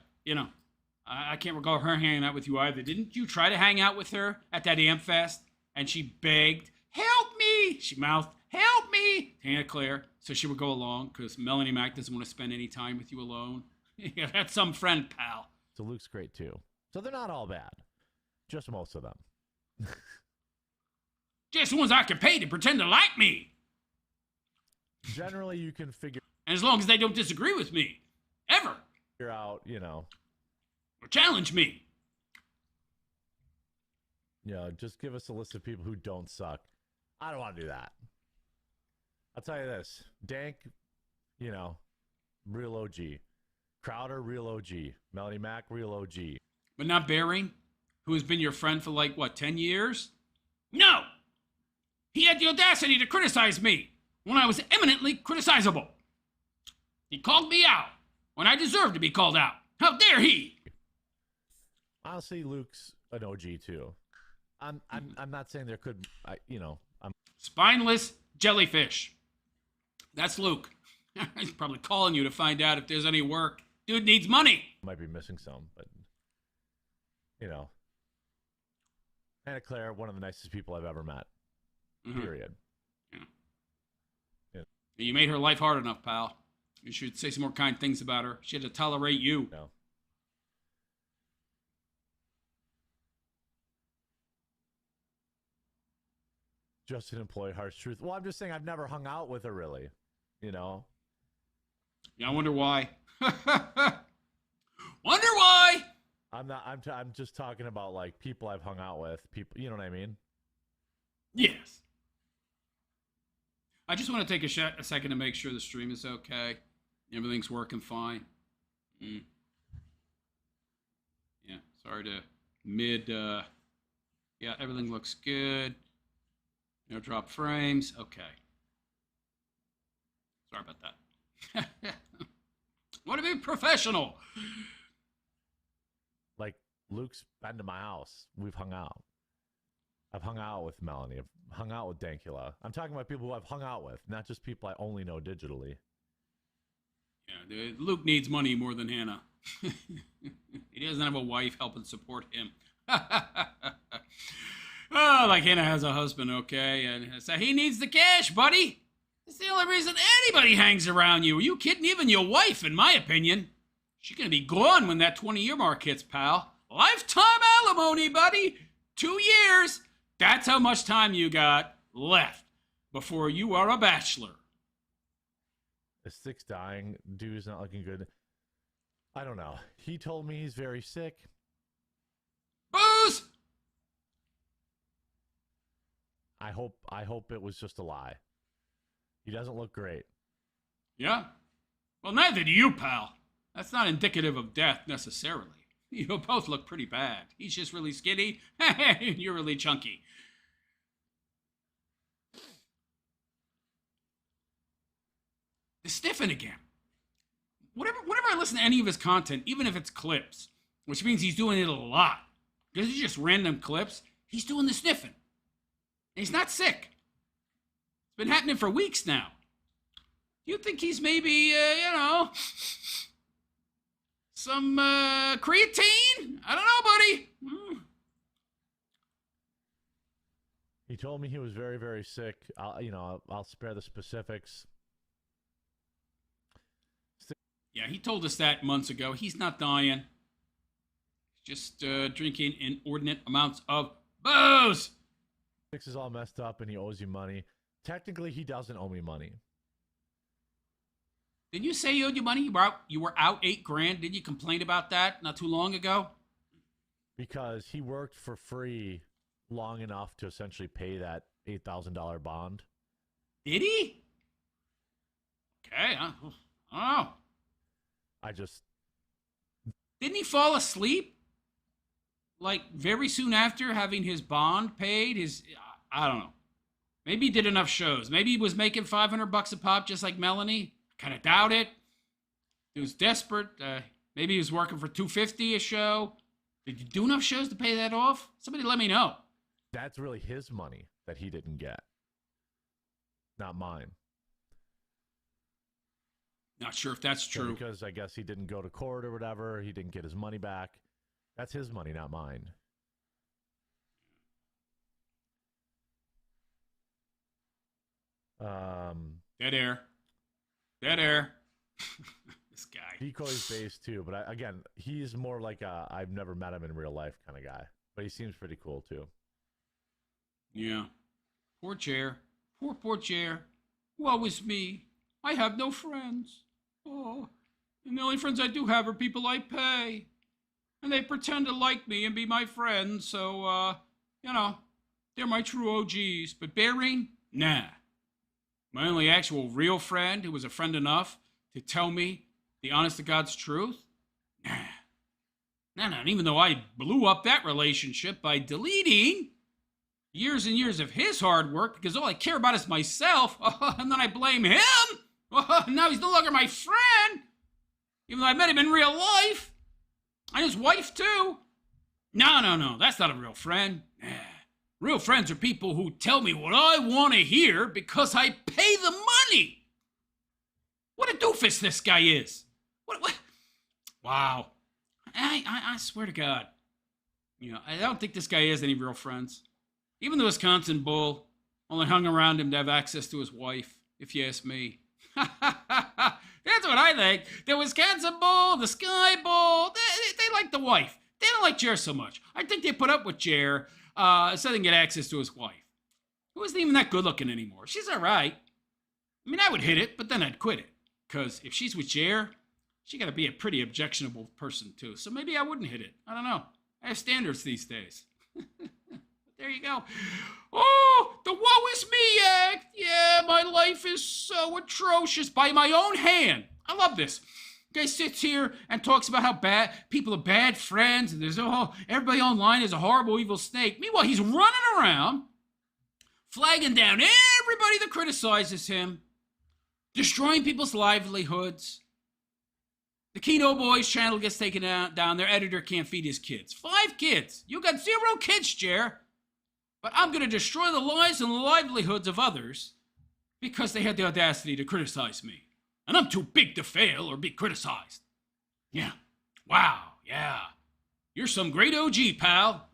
can't recall her hanging out with you either. Didn't you try to hang out with her at that Amp Fest? And she begged, help me! She mouthed, help me! Hannah Claire, so she would go along because Melanie Mack doesn't want to spend any time with you alone. Yeah, that's some friend, pal. So Luke's great too. So they're not all bad. Just most of them. Just the ones I can pay to pretend to like me. Generally, you can figure. And as long as they don't disagree with me, ever. Figure out, or challenge me. Just give us a list of people who don't suck. I don't want to do that. I'll tell you this. Dank, real OG. Crowder, real OG. Melanie Mack, real OG. But not Bearing, who has been your friend for 10 years? No! He had the audacity to criticize me when I was eminently criticizable. He called me out when I deserved to be called out. How dare he? Honestly, Luke's an OG too. I'm not saying there could, Spineless jellyfish. That's Luke. He's probably calling you to find out if there's any work. Dude needs money. Might be missing some, but Hannah Claire, one of the nicest people I've ever met. Period. Yeah. You made her life hard enough, pal. You should say some more kind things about her. She had to tolerate you. No. Just an employee, harsh truth. Well, I'm just saying I've never hung out with her really. Yeah, I wonder why. Wonder why? I'm just talking about people I've hung out with. People, you know what I mean? Yes. I just want to take a second to make sure the stream is okay. Everything's working fine. Yeah, sorry to yeah, everything looks good. No drop frames. Okay. Sorry about that. Want to be professional. Like, Luke's been to my house. We've hung out. I've hung out with Melanie. I've hung out with Dankula. I'm talking about people who I've hung out with, not just people I only know digitally. Yeah, Luke needs money more than Hannah. He doesn't have a wife helping support him. Oh, like Hannah has a husband, okay? And so he needs the cash, buddy. It's the only reason anybody hangs around you. Are you kidding? Even your wife, in my opinion. She's going to be gone when that 20-year mark hits, pal. Lifetime alimony, buddy. 2 years. That's how much time you got left before you are a bachelor. Is Styx dying? Dude's not looking good. I don't know. He told me he's very sick. Booze! I hope it was just a lie. He doesn't look great. Yeah? Well, neither do you, pal. That's not indicative of death, necessarily. You both look pretty bad. He's just really skinny, and you're really chunky. The sniffing again. Whenever I listen to any of his content, even if it's clips, which means he's doing it a lot, because it's just random clips, he's doing the sniffing. And he's not sick. It's been happening for weeks now. You think he's maybe, some creatine? I don't know, buddy. He told me he was very, very sick. I'll spare the specifics. Yeah, he told us that months ago. He's not dying. Just drinking inordinate amounts of booze. Styx is all messed up and he owes you money. Technically, he doesn't owe me money. Didn't you say he owed you money? You were out $8,000. Didn't you complain about that not too long ago? Because he worked for free long enough to essentially pay that $8,000 bond. Did he? Okay, I don't know. Didn't he fall asleep? Like, very soon after having his bond paid? I don't know. Maybe he did enough shows. Maybe he was making $500 a pop just like Melanie. Kind of doubt it. He was desperate. Maybe he was working for $250 a show. Did you do enough shows to pay that off? Somebody let me know. That's really his money that he didn't get. Not mine. Not sure if that's true. So because I guess he didn't go to court or whatever. He didn't get his money back. That's his money, not mine. Dead air. This guy. Decoy's base too, but again, he's more like I've never met him in real life kind of guy. But he seems pretty cool too. Yeah. Poor chair. Poor chair. Woe is me. I have no friends. Oh. And the only friends I do have are people I pay. And they pretend to like me and be my friends, so, they're my true OGs. But Bearing? Nah. My only actual real friend who was a friend enough to tell me the honest-to-God's truth? Nah. No, and even though I blew up that relationship by deleting years and years of his hard work because all I care about is myself, and then I blame him? Now he's no longer my friend, even though I met him in real life. And his wife, too. No, that's not a real friend. Nah. Real friends are people who tell me what I want to hear because I pay the money. What a doofus this guy is. What? Wow. I swear to God. I don't think this guy has any real friends. Even the Wisconsin Bull only hung around him to have access to his wife, if you ask me. That's what I think. The Wisconsin Bull, the Sky Bull, they like the wife. They don't like Jer so much. I think they put up with Jer so they can get access to his wife. Who isn't even that good looking anymore. She's all right. I mean, I would hit it, but then I'd quit it. Because if she's with Jer, she got to be a pretty objectionable person, too. So maybe I wouldn't hit it. I don't know. I have standards these days. There you go. Oh, the woe is me act. Yeah, my life is so atrocious by my own hand. I love this. Guy sits here and talks about how bad people are bad friends and there's everybody online is a horrible evil snake. Meanwhile, he's running around flagging down everybody that criticizes him, destroying people's livelihoods. The Kino Boys channel gets taken down. Their editor can't feed his kids. 5 kids. You got 0 kids, Jer. But I'm going to destroy the lives and the livelihoods of others because they had the audacity to criticize me. And I'm too big to fail or be criticized. Yeah. Wow. Yeah. You're some great OG, pal.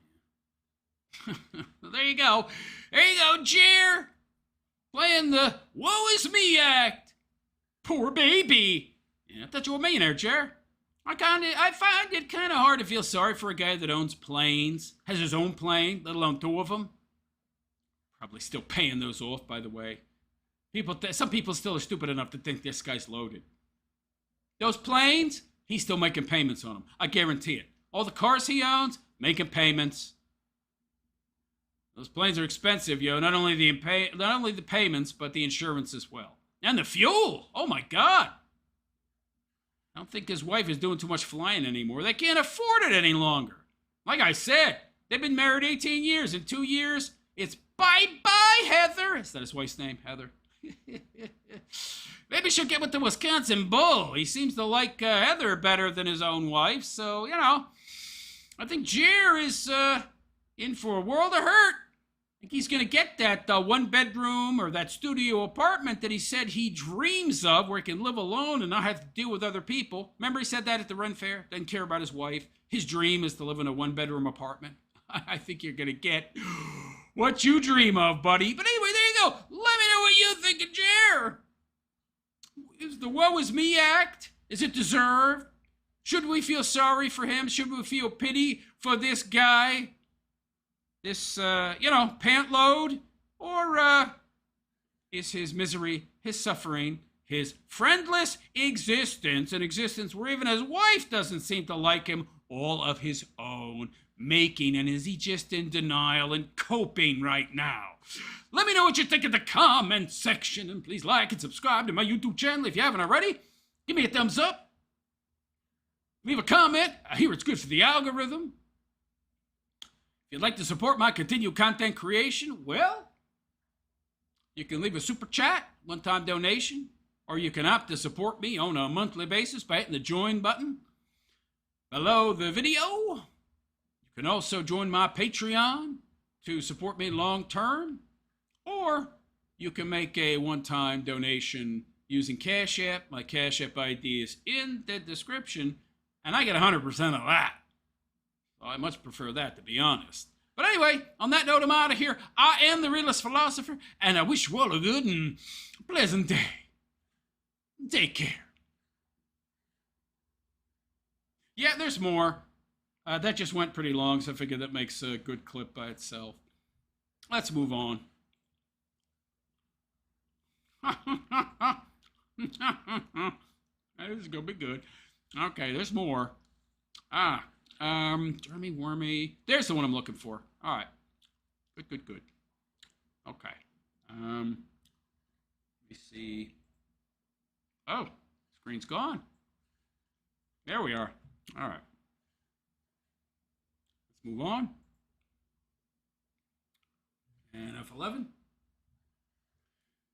There you go. There you go, Jer. Playing the woe is me act. Poor baby. Yeah, I thought you were a millionaire, Jer. I find it kind of hard to feel sorry for a guy that owns planes, has his own plane, let alone 2 of them. Probably still paying those off, by the way. Some people still are stupid enough to think this guy's loaded. Those planes, he's still making payments on them. I guarantee it. All the cars he owns, making payments. Those planes are expensive, yo. Not only the payments, but the insurance as well. And the fuel. Oh, my God. I don't think his wife is doing too much flying anymore. They can't afford it any longer. Like I said, they've been married 18 years. In 2 years, it's bye-bye, Heather. Is that his wife's name, Heather? Maybe she'll get with the Wisconsin Bull. He seems to like Heather better than his own wife. So, I think Jer is in for a world of hurt. I think he's going to get that 1-bedroom or that studio apartment that he said he dreams of, where he can live alone and not have to deal with other people. Remember he said that at the Ren Fair? Doesn't care about his wife. His dream is to live in a 1-bedroom apartment. I think you're going to get what you dream of, buddy. But anyway, there you go. Let me know what you think of Jer. Is the woe is me act? Is it deserved? Should we feel sorry for him? Should we feel pity for this guy? This, pant load? Or is his misery, his suffering, his friendless existence, an existence where even his wife doesn't seem to like him, all of his own making, and is he just in denial and coping right now? Let me know what you think in the comment section, and please like and subscribe to my YouTube channel if you haven't already. Give me a thumbs up. Leave a comment. I hear it's good for the algorithm. If you'd like to support my continued content creation, well, you can leave a super chat, one-time donation, or you can opt to support me on a monthly basis by hitting the join button below the video. You can also join my Patreon to support me long-term, or you can make a one-time donation using Cash App. My Cash App ID is in the description, and I get 100% of that. Well, I much prefer that, to be honest. But anyway, on that note, I'm out of here. I am the Realist Philosopher, and I wish you all a good and pleasant day. Take care. Yeah, there's more. That just went pretty long, so I figured that makes a good clip by itself. Let's move on. This is going to be good. Okay, there's more. Jeremy Wormy. There's the one I'm looking for. All right. Good. Okay. Let me see. Oh, screen's gone. There we are. All right. Let's move on. And F11.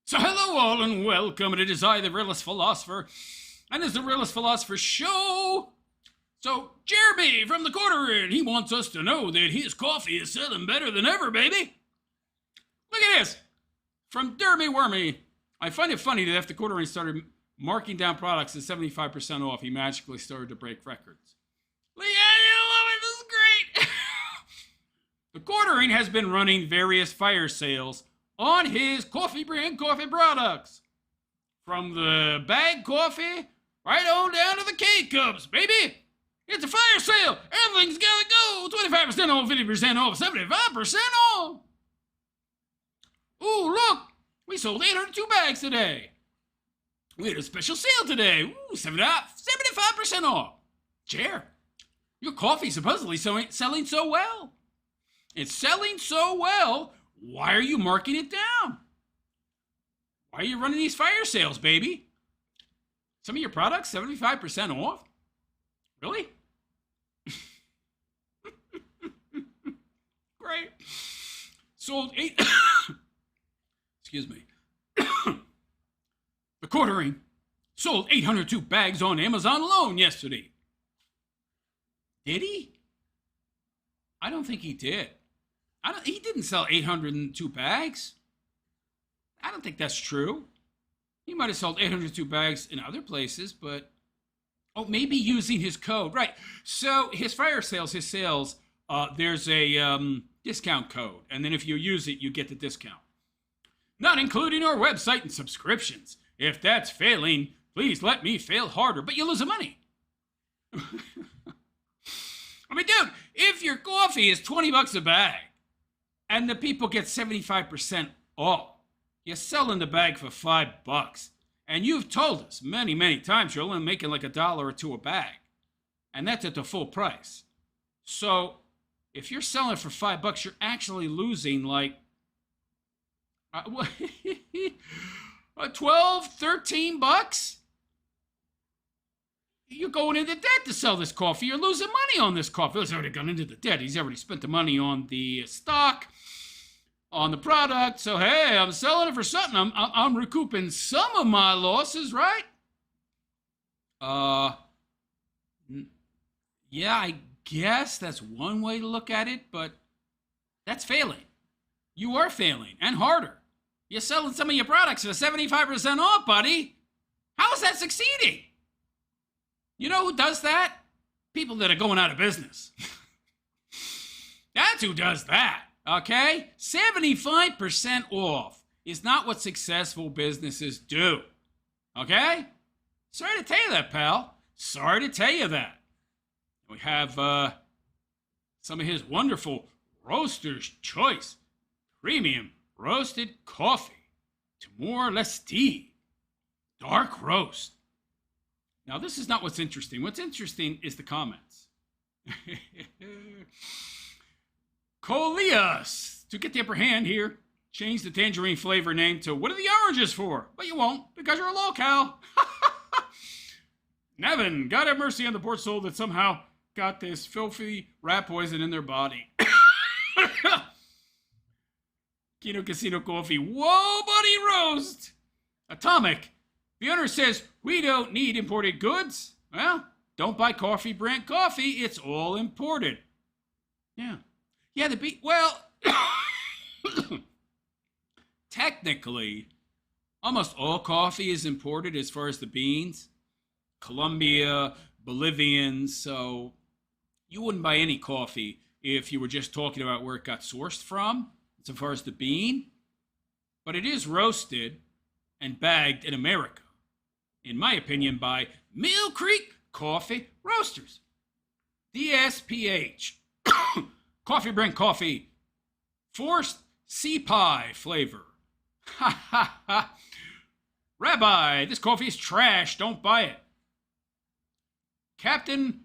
So hello all and welcome. It is I, the Realist Philosopher. And it's the Realist Philosopher Show. So, Jeremy from the Quarter Inn, he wants us to know that his coffee is selling better than ever, baby. Look at this. From Jeremy Wormy. I find it funny that after Quarter Inn started marking down products at 75% off, he magically started to break records. Look at it. This is great. The Quarter Inn has been running various fire sales on his coffee brand coffee products. From the bag coffee right on down to the K-Cups, baby. It's a fire sale. Everything's gotta go. 25% off, 50% off, 75% off. Ooh, look. We sold 802 bags today. We had a special sale today. Ooh, 75% off. Jer, your coffee's supposedly selling so well. It's selling so well. Why are you marking it down? Why are you running these fire sales, baby? Some of your products, 75% off? Really? Great. Sold 8... Excuse me. The Quarter Inn sold 802 bags on Amazon alone yesterday. Did he? I don't think he did. He didn't sell 802 bags. I don't think that's true. He might have sold 802 bags in other places, but... Oh, maybe using his code. Right. So his fire sales, there's a discount code. And then if you use it, you get the discount. Not including our website and subscriptions. If that's failing, please let me fail harder. But you lose the money. I mean, dude, if your coffee is $20 a bag and the people get 75% off, you're selling the bag for $5. And you've told us many, many times you're only making like $1 or $2 a bag. And that's at the full price. So if you're selling it for $5, you're actually losing like 12, 13 bucks. You're going into debt to sell this coffee. You're losing money on this coffee. He's already gone into the debt. He's already spent the money on the stock, on the product. So, hey, I'm selling it for something. I'm recouping some of my losses, right? Yeah, I guess that's one way to look at it, but that's failing. You are failing, and harder. You're selling some of your products for 75% off, buddy. How is that succeeding? You know who does that? People that are going out of business. That's who does that, okay? 75% off is not what successful businesses do, okay? Sorry to tell you that, pal. Sorry to tell you that. We have some of his wonderful Roaster's Choice Premium Roasted Coffee to more or less tea. Dark roast. Now, this is not what's interesting. What's interesting is the comments. Coleus, to get the upper hand here, change the tangerine flavor name to what are the oranges for? But you won't, because you're a lolcow. Nevin, God have mercy on the poor soul that somehow got this filthy rat poison in their body. Kino Casino Coffee. Whoa, buddy roast. Atomic. The owner says, we don't need imported goods. Well, don't buy coffee brand coffee. It's all imported. Yeah. Yeah, well, technically, almost all coffee is imported as far as the beans. Colombia, Bolivian, so you wouldn't buy any coffee if you were just talking about where it got sourced from, as far as the bean. But it is roasted and bagged in America, in my opinion, by Mill Creek Coffee Roasters. DSPH. Coffee brand coffee. Forced sea pie flavor. Ha ha ha. Rabbi, this coffee is trash. Don't buy it. Captain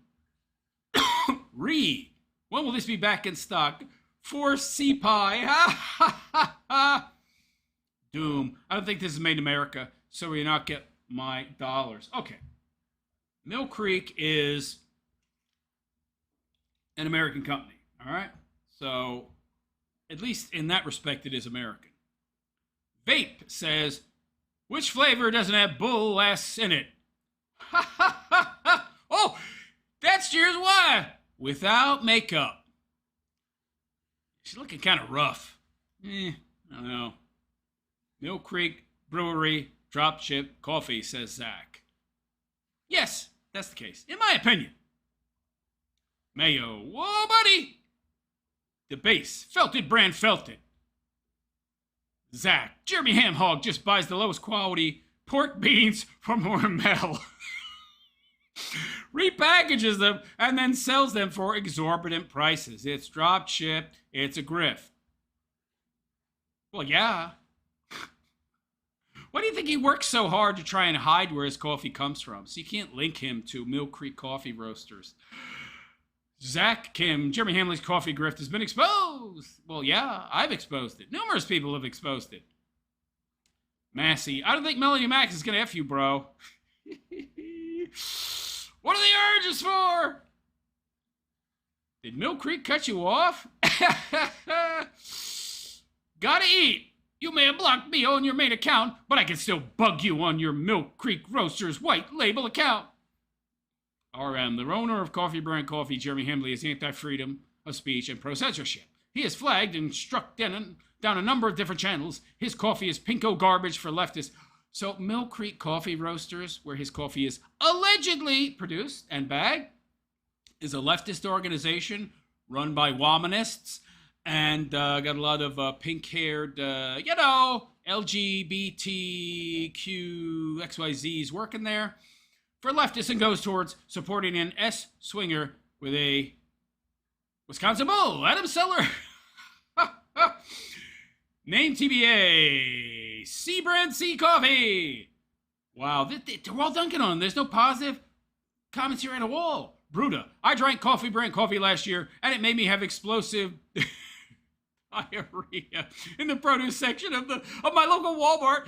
Reed. When will this be back in stock? Forced sea pie. Ha ha ha ha. Doom. I don't think this is made in America, so we not get my dollars. Okay. Mill Creek is an American company, all right? So, at least in that respect, it is American. Vape says, which flavor doesn't have bull ass in it? Ha ha ha ha! Oh, that's Cheers' wife without makeup. She's looking kind of rough. I don't know. Mill Creek Brewery drop ship coffee, says Zach. Yes, that's the case, in my opinion. Mayo, whoa, buddy. The base, Felted brand Felted. Zach, Jeremy Ham Hog just buys the lowest quality pork beans from Hormel. Repackages them and then sells them for exorbitant prices. It's drop shipped. It's a grift. Well, yeah. Why do you think he works so hard to try and hide where his coffee comes from? So you can't link him to Mill Creek Coffee Roasters. Zach Kim, Jeremy Hamley's coffee grift has been exposed. Well, yeah, I've exposed it. Numerous people have exposed it. Massey, I don't think Melanie Max is going to F you, bro. What are the urges for? Did Mill Creek cut you off? Gotta eat. You may have blocked me on your main account, but I can still bug you on your Milk Creek Roasters white label account. RM, the owner of Coffee Brand Coffee, Jeremy Hambley, is anti-freedom of speech and pro-censorship. He has flagged and struck down a number of different channels. His coffee is pinko garbage for leftists. So Mill Creek Coffee Roasters, where his coffee is allegedly produced and bagged, is a leftist organization run by womanists and got a lot of pink-haired, LGBTQXYZs working there for leftists, and goes towards supporting an S-swinger with a Wisconsin Bull, Adam Seller. Name TBA, C Brand C Coffee. Wow, they're all dunking on him. There's no positive comments here at all. Bruta, I drank Coffee Brand Coffee last year, and it made me have explosive diarrhea in the produce section of my local Walmart.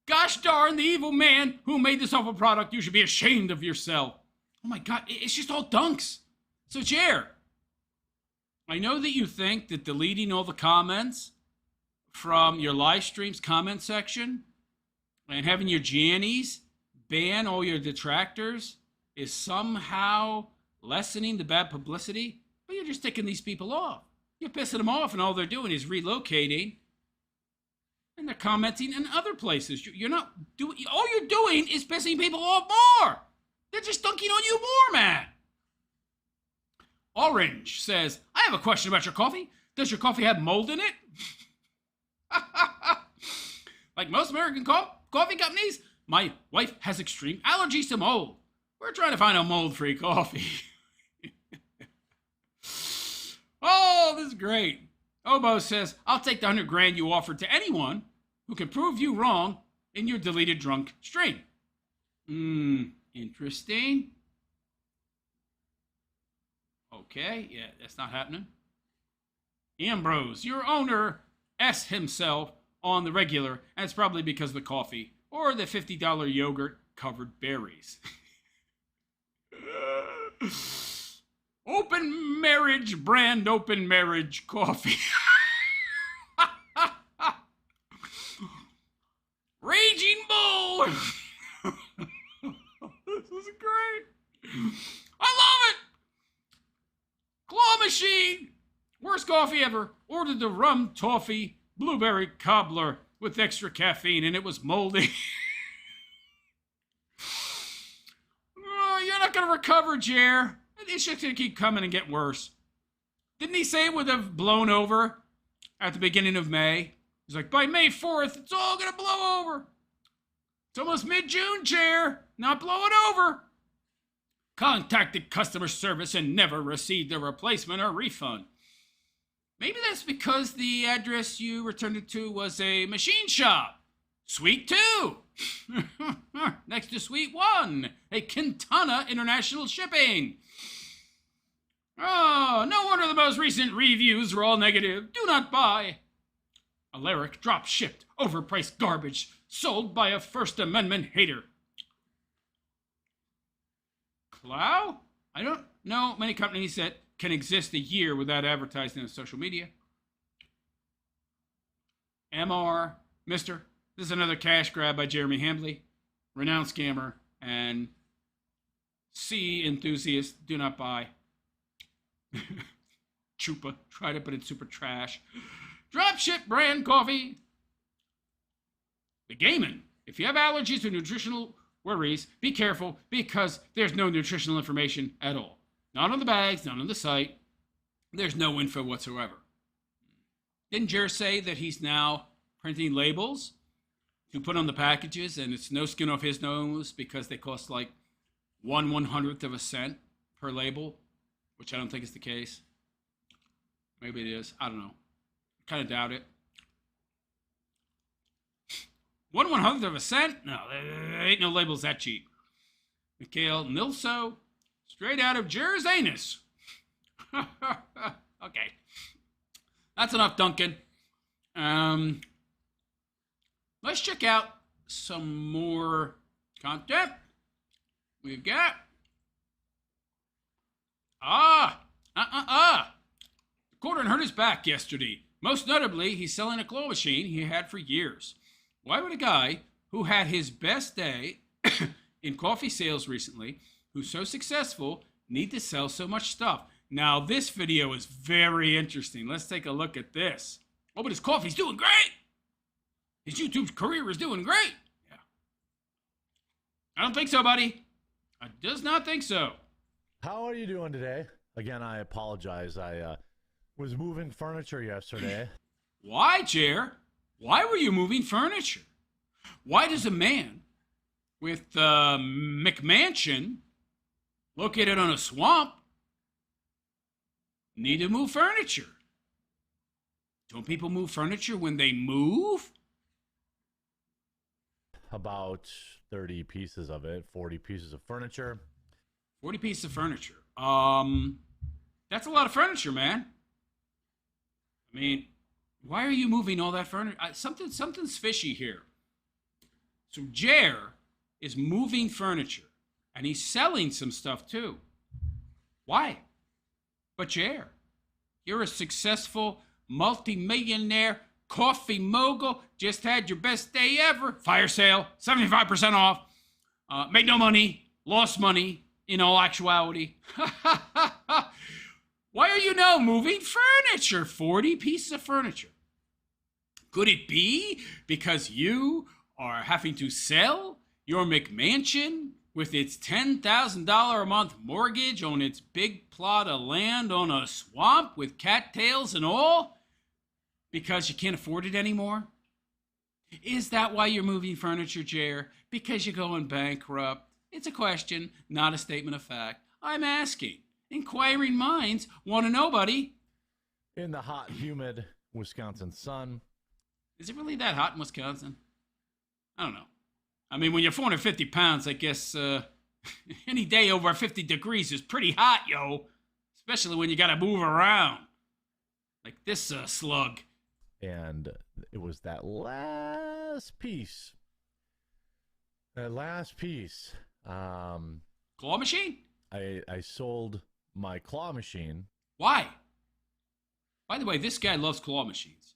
Gosh darn, the evil man who made this awful product. You should be ashamed of yourself. Oh my God, it's just all dunks. So, Jer, I know that you think that deleting all the comments from your live stream's comment section and having your Jannies ban all your detractors is somehow lessening the bad publicity, but you're just ticking these people off. You're pissing them off, and all they're doing is relocating, and they're commenting in other places. You're not doing. All you're doing is pissing people off more. They're just dunking on you more, man. Orange says, I have a question about your coffee. Does your coffee have mold in it? Like most American coffee companies, my wife has extreme allergies to mold. We're trying to find a mold-free coffee. Oh, this is great. Obo says, I'll take the $100,000 you offered to anyone who can prove you wrong in your deleted drunk stream. Interesting. Okay, yeah, that's not happening. Ambrose, your owner S himself on the regular, and it's probably because of the coffee or the $50 yogurt covered berries. Open marriage brand, open marriage coffee. Raging Bull. This is great. I love it. Claw Machine. Worst coffee ever. Ordered the rum toffee blueberry cobbler with extra caffeine, and it was moldy. Oh, you're not going to recover, Jer. It's just going to keep coming and get worse. Didn't he say it would have blown over at the beginning of May? He's like, by May 4th, it's all going to blow over. It's almost mid-June, Jer. Not blowing over. Contacted customer service and never received a replacement or refund. Maybe that's because the address you returned it to was a machine shop. Suite 2. Next to Suite 1. A Quintana International Shipping. Oh, no wonder the most recent reviews were all negative. Do not buy. Alaric drop-shipped, overpriced garbage sold by a First Amendment hater. Clow? I don't know many companies that can exist a year without advertising on social media. MR, Mr. This is another cash grab by Jeremy Hambley, renowned scammer, and C enthusiast. Do not buy. Chupa, tried it, but it's super trash. Dropship brand coffee. The Gaiman. If you have allergies or nutritional worries, be careful because there's no nutritional information at all. Not on the bags, not on the site. There's no info whatsoever. Didn't Jer say that he's now printing labels to put on the packages, and it's no skin off his nose because they cost like 1/100th of a cent per label, which I don't think is the case. Maybe it is. I don't know. Kind of doubt it. 1/100th of a cent? No, there ain't no labels that cheap. Mikhail Nilso, straight out of Jer's anus. Okay. That's enough, Duncan. Let's check out some more content. We've got... Gordon hurt his back yesterday. Most notably, he's selling a claw machine he had for years. Why would a guy who had his best day in coffee sales recently, who's so successful, need to sell so much stuff? Now, this video is very interesting. Let's take a look at this. Oh, but his coffee's doing great. His YouTube career is doing great. Yeah. I don't think so, buddy. I does not think so. How are you doing today? Again, I apologize. I was moving furniture yesterday. Why, Jer? Why were you moving furniture? Why does a man with a McMansion located on a swamp need to move furniture? Don't people move furniture when they move? About 30 pieces of it, 40 pieces of furniture. 40 pieces of furniture. That's a lot of furniture, man. I mean, why are you moving all that furniture? Something's fishy here. So Jer is moving furniture, and he's selling some stuff too. Why? But Jer, you're a successful multi-millionaire coffee mogul. Just had your best day ever. Fire sale, 75% off. Made no money, lost money in all actuality. Why are you now moving furniture? 40 pieces of furniture. Could it be because you are having to sell your McMansion with its $10,000 a month mortgage on its big plot of land on a swamp with cattails and all? Because you can't afford it anymore? Is that why you're moving furniture, Jer? Because you're going bankrupt? It's a question, not a statement of fact. I'm asking. Inquiring minds want to know, buddy. In the hot, humid Wisconsin sun. Is it really that hot in Wisconsin? I don't know. I mean, when you're 450 pounds, I guess any day over 50 degrees is pretty hot, yo. Especially when you got to move around. Like this slug. And it was that last piece. That last piece. Claw machine? I sold my claw machine. Why? By the way, this guy loves claw machines.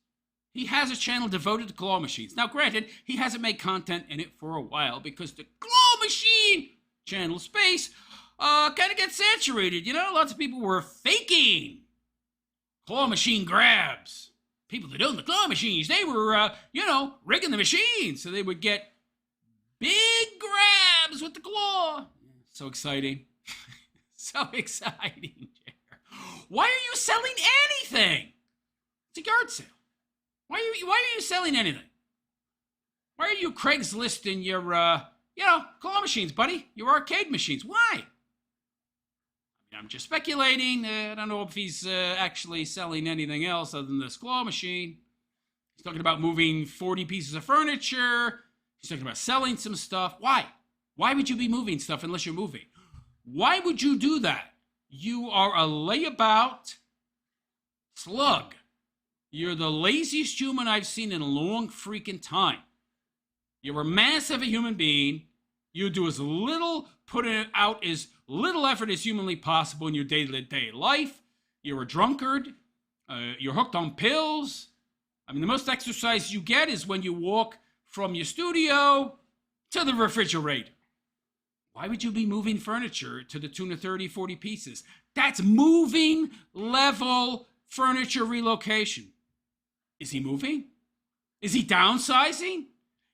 He has a channel devoted to claw machines. Now, granted, he hasn't made content in it for a while because the claw machine channel space kind of gets saturated. You know, lots of people were faking claw machine grabs. People that own the claw machines, they were, rigging the machine so they would get big grabs with the claw. So exciting. So exciting, Jer. Why are you selling anything? It's a yard sale. Why are you selling anything? Why are you Craigslisting your, claw machines, buddy? Your arcade machines. Why? I'm just speculating. I don't know if he's actually selling anything else other than this claw machine. He's talking about moving 40 pieces of furniture. He's talking about selling some stuff. Why? Why would you be moving stuff unless you're moving? Why would you do that? You are a layabout slug. You're the laziest human I've seen in a long freaking time. You're a mass of a human being. You do as little, put out as little effort as humanly possible in your day-to-day life. You're a drunkard. You're hooked on pills. I mean, the most exercise you get is when you walk from your studio to the refrigerator. Why would you be moving furniture to the tune of 30, 40 pieces? That's moving level furniture relocation. Is he moving? Is he downsizing?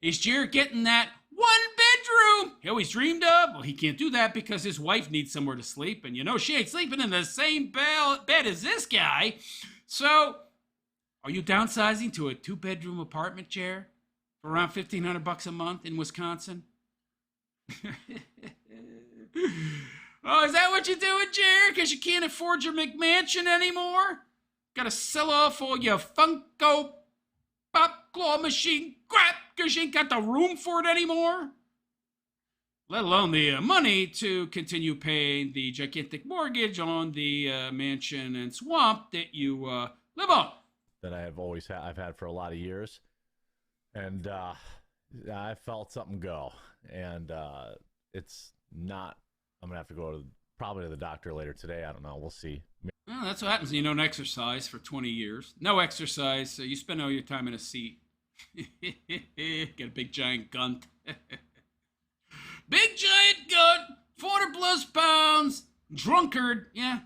Is Jared getting that one bedroom he always dreamed of? Well, he can't do that because his wife needs somewhere to sleep. And she ain't sleeping in the same bed as this guy. So, are you downsizing to a 2-bedroom apartment, Jared? For around $1,500 a month in Wisconsin? Oh, is that what you're doing, Jared? Because you can't afford your McMansion anymore? Gotta sell off all your Funko Pop claw machine crap because you ain't got the room for it anymore? Let alone the money to continue paying the gigantic mortgage on the mansion and swamp that you live on. That I've had for a lot of years. And I felt something go. And it's not, I'm going to have to go to Probably to the doctor later today. I don't know. We'll see. Well, that's what happens when you don't exercise for 20 years. No exercise, so you spend all your time in a seat. Get a big giant gunt. Big giant gunt, 400 plus pounds, drunkard. Yeah.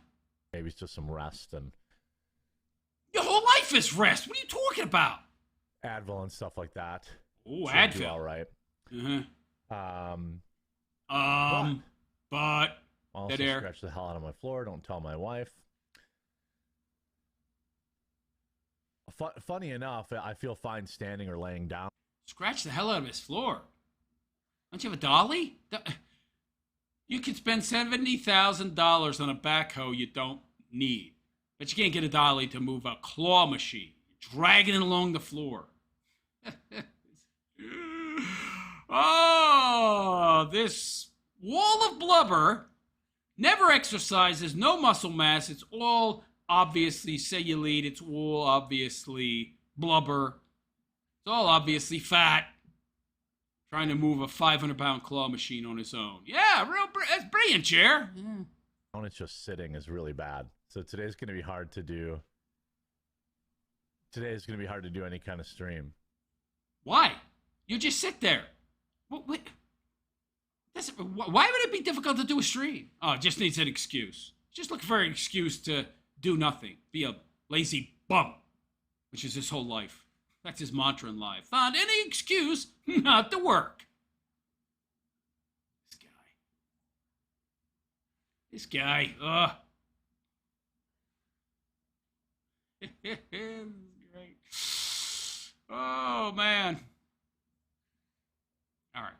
Maybe it's just some rest and your whole life is rest. What are you talking about? Advil and stuff like that. Oh, Should Advil. do all right. But also scratch the hell out of my floor. Don't tell my wife. Funny enough, I feel fine standing or laying down. Scratch the hell out of his floor. Don't you have a dolly? You could spend $70,000 on a backhoe you don't need, but you can't get a dolly to move a claw machine. You're dragging it along the floor. Oh, this wall of blubber never exercises, no muscle mass. It's all obviously cellulite. It's all obviously blubber. It's all obviously fat. Trying to move a 500-pound claw machine on his own. Yeah, that's brilliant, Chair. Yeah. When it's just sitting is really bad. So today's going to be hard to do. Today is going to be hard to do any kind of stream. Why? You just sit there. Why would it be difficult to do a stream? Oh, it just needs an excuse. Just look for an excuse to do nothing. Be a lazy bum, which is his whole life. That's his mantra in life. Find any excuse not to work. This guy. This is great. Oh, man. All right.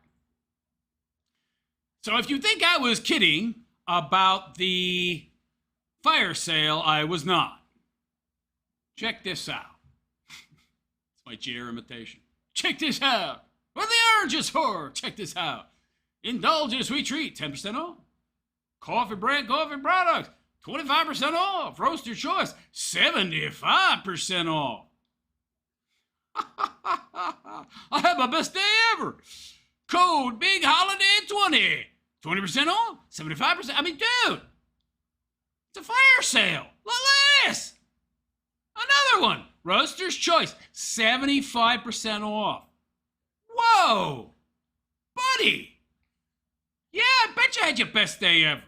So if you think I was kidding about the fire sale, I was not. Check this out. It's my Jer imitation. Check this out. What are the oranges for? Check this out. Indulge in a sweet treat. 10% off. Coffee brand coffee products. 25% off. Roaster choice. 75% off. I had my best day ever. Code Big Holiday 20. 20% off. 75%. I mean, dude. It's a fire sale. Look at this. Another one. Roaster's Choice. 75% off. Whoa. Buddy. Yeah, I bet you had your best day ever.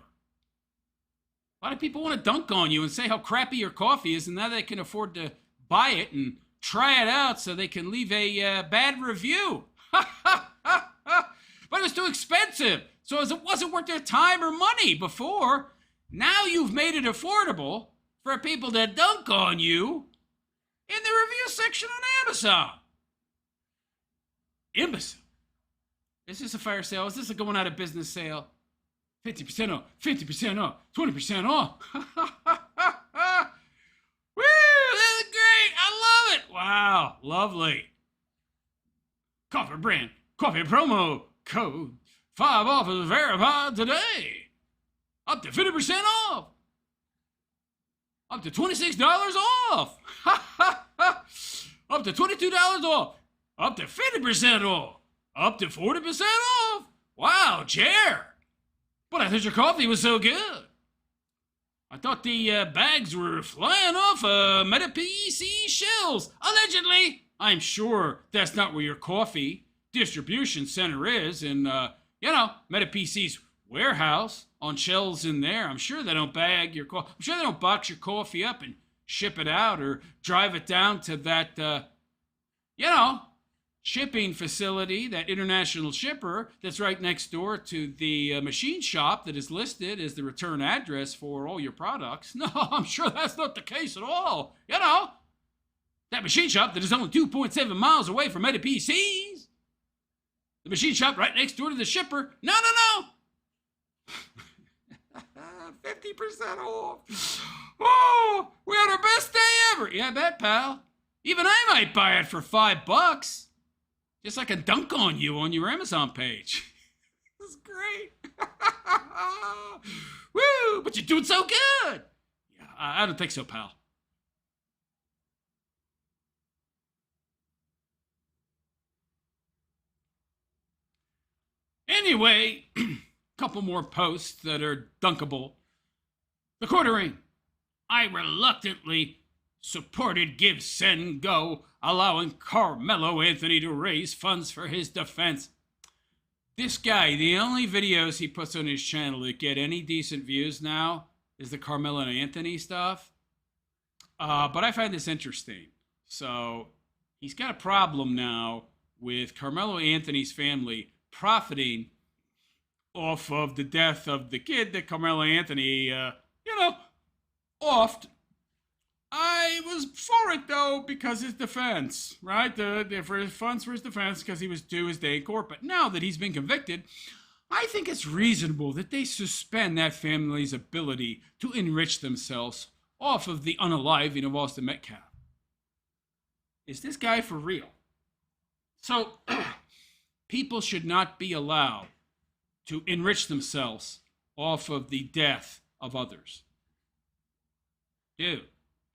A lot of people want to dunk on you and say how crappy your coffee is, and now they can afford to buy it and try it out so they can leave a bad review. But it was too expensive, so it wasn't worth their time or money before. Now you've made it affordable for people to dunk on you in the review section on Amazon. Imbecile. Is this a fire sale? Is this a going out of business sale? 50% off, 50% off, 20% off. Woo, this is great. I love it. Wow, lovely. Coffee brand, coffee promo code. 5 off is verified today. Up to 50% off. Up to $26 off. Up to $22 off. Up to 50% off. Up to 40% off. Wow, Chair. But I thought your coffee was so good. I thought the bags were flying off Meta PEC shelves. Allegedly. I'm sure that's not where your coffee distribution center is in, Meta PC's warehouse on shelves in there. I'm sure they don't bag your coffee. I'm sure they don't box your coffee up and ship it out or drive it down to that, shipping facility, that international shipper that's right next door to the machine shop that is listed as the return address for all your products. No, I'm sure that's not the case at all. That machine shop that is only 2.7 miles away from Meta PCs. The machine shop right next door to the shipper. No. 50% off. Oh, we had our best day ever. Yeah, I bet, pal. Even I might buy it for $5. Just like a dunk on you on your Amazon page. This is great. Woo, but you're doing so good. Yeah, I don't think so, pal. Anyway, couple more posts that are dunkable. The quartering. I reluctantly supported Give, Send, Go, allowing Carmelo Anthony to raise funds for his defense. This guy, the only videos he puts on his channel that get any decent views now is the Carmelo Anthony stuff. But I find this interesting. So he's got a problem now with Carmelo Anthony's family profiting off of the death of the kid that Carmelo Anthony, offed. I was for it, though, because his defense, right? For his funds for his defense, because he was due his day in court. But now that he's been convicted, I think it's reasonable that they suspend that family's ability to enrich themselves off of the unaliving of Austin Metcalf. Is this guy for real? So, people should not be allowed to enrich themselves off of the death of others. Dude,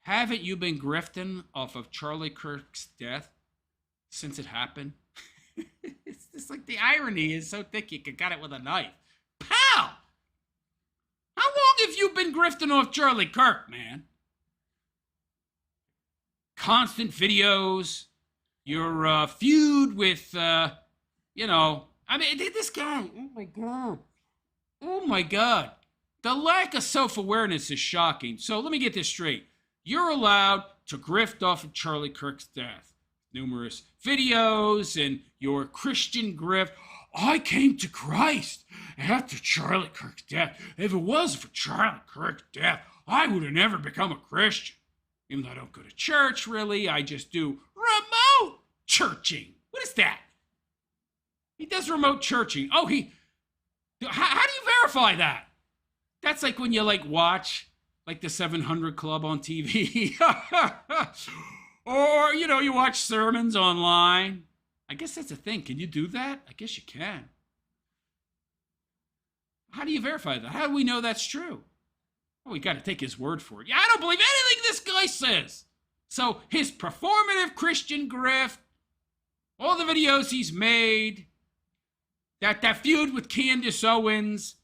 haven't you been grifting off of Charlie Kirk's death since it happened? It's just like the irony is so thick you could cut it with a knife. Pal! How long have you been grifting off Charlie Kirk, man? Constant videos, your feud with, this guy, oh my God. Oh my God. The lack of self-awareness is shocking. So let me get this straight. You're allowed to grift off of Charlie Kirk's death. Numerous videos and your Christian grift. I came to Christ after Charlie Kirk's death. If it wasn't for Charlie Kirk's death, I would have never become a Christian. Even though I don't go to church, really, I just do remote churching. What is that? He does remote churching. Oh, how do you verify that? That's like when you watch the 700 Club on TV. Or, you watch sermons online. I guess that's a thing. Can you do that? I guess you can. How do you verify that? How do we know that's true? Well, we got to take his word for it. Yeah, I don't believe anything this guy says. So his performative Christian grift, all the videos he's made, that feud with Candace Owens,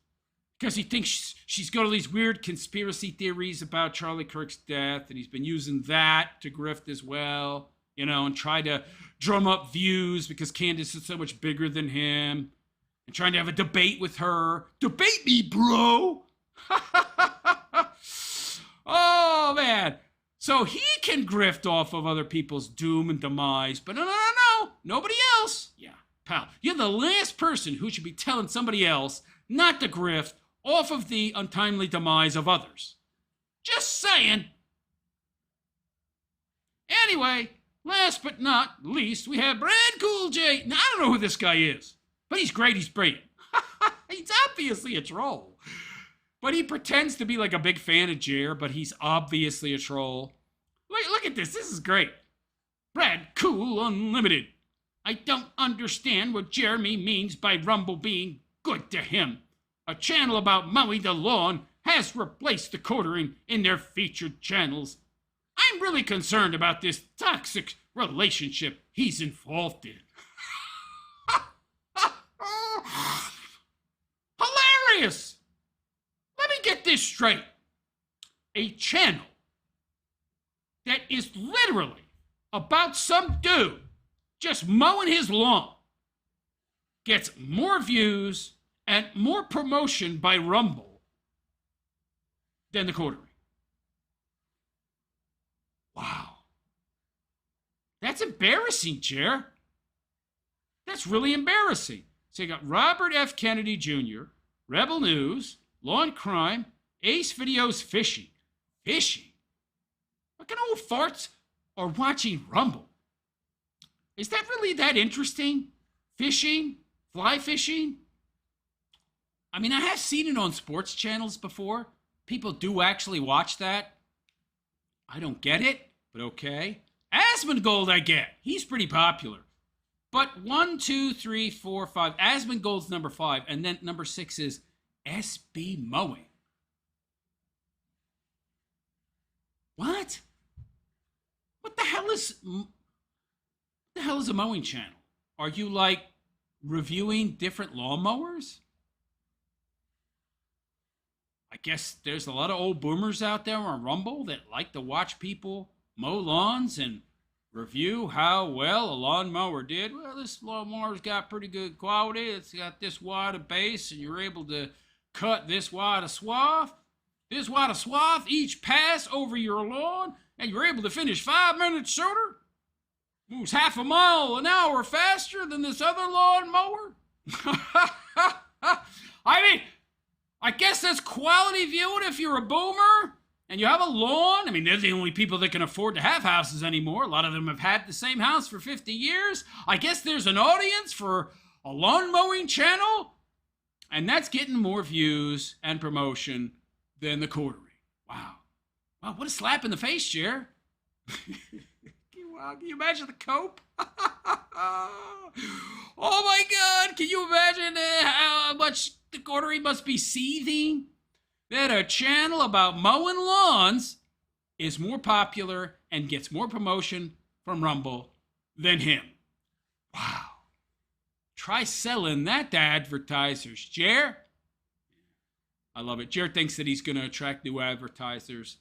because he thinks she's got all these weird conspiracy theories about Charlie Kirk's death, and he's been using that to grift as well, and try to drum up views because Candace is so much bigger than him, and trying to have a debate with her. Debate me, bro! Oh, man. So he can grift off of other people's doom and demise, but no, nobody else. Yeah, pal, you're the last person who should be telling somebody else not to grift off of the untimely demise of others. Just saying. Anyway, last but not least, we have Brad Cool J. Now, I don't know who this guy is, but he's great, he's brilliant. He's obviously a troll. But he pretends to be a big fan of Jer, but he's obviously a troll. Look at this. This is great. Brad Cool Unlimited. I don't understand what Jeremy means by Rumble being good to him. A channel about mowing the lawn has replaced the quartering in their featured channels. I'm really concerned about this toxic relationship he's involved in. Hilarious! Let me get this straight. A channel that is literally about some dude just mowing his lawn gets more views and more promotion by Rumble than the quartering. Wow. That's embarrassing, Jer. That's really embarrassing. So you got Robert F. Kennedy Jr., Rebel News, Law and Crime, Ace Videos Fishing. Fishing? What kind of old farts are watching Rumble? Is that really that interesting? Fishing? Fly fishing? I mean, I have seen it on sports channels before. People do actually watch that. I don't get it, but okay. Asmongold I get. He's pretty popular. But 1, 2, 3, 4, 5. Asmongold's number 5. And then number 6 is SB Mowing. What? What the hell is a mowing channel? Are you reviewing different lawnmowers? guess there's a lot of old boomers out there on Rumble that like to watch people mow lawns and review how well a lawnmower did. Well, this lawnmower's got pretty good quality. It's got this wide of base, and you're able to cut this wide of swath, each pass over your lawn, and you're able to finish 5 minutes shorter. Moves half a mile an hour faster than this other lawnmower. I mean, I guess that's quality viewing if you're a boomer and you have a lawn. I mean, they're the only people that can afford to have houses anymore. A lot of them have had the same house for 50 years. I guess there's an audience for a lawn mowing channel, and that's getting more views and promotion than the Coterie. Wow. Wow, what a slap in the face, Jer. Wow, can you imagine the cope? Oh my God, can you imagine how much the Coterie must be seething? That a channel about mowing lawns is more popular and gets more promotion from Rumble than him. Wow. Try selling that to advertisers, Jer. I love it. Jer thinks that he's going to attract new advertisers,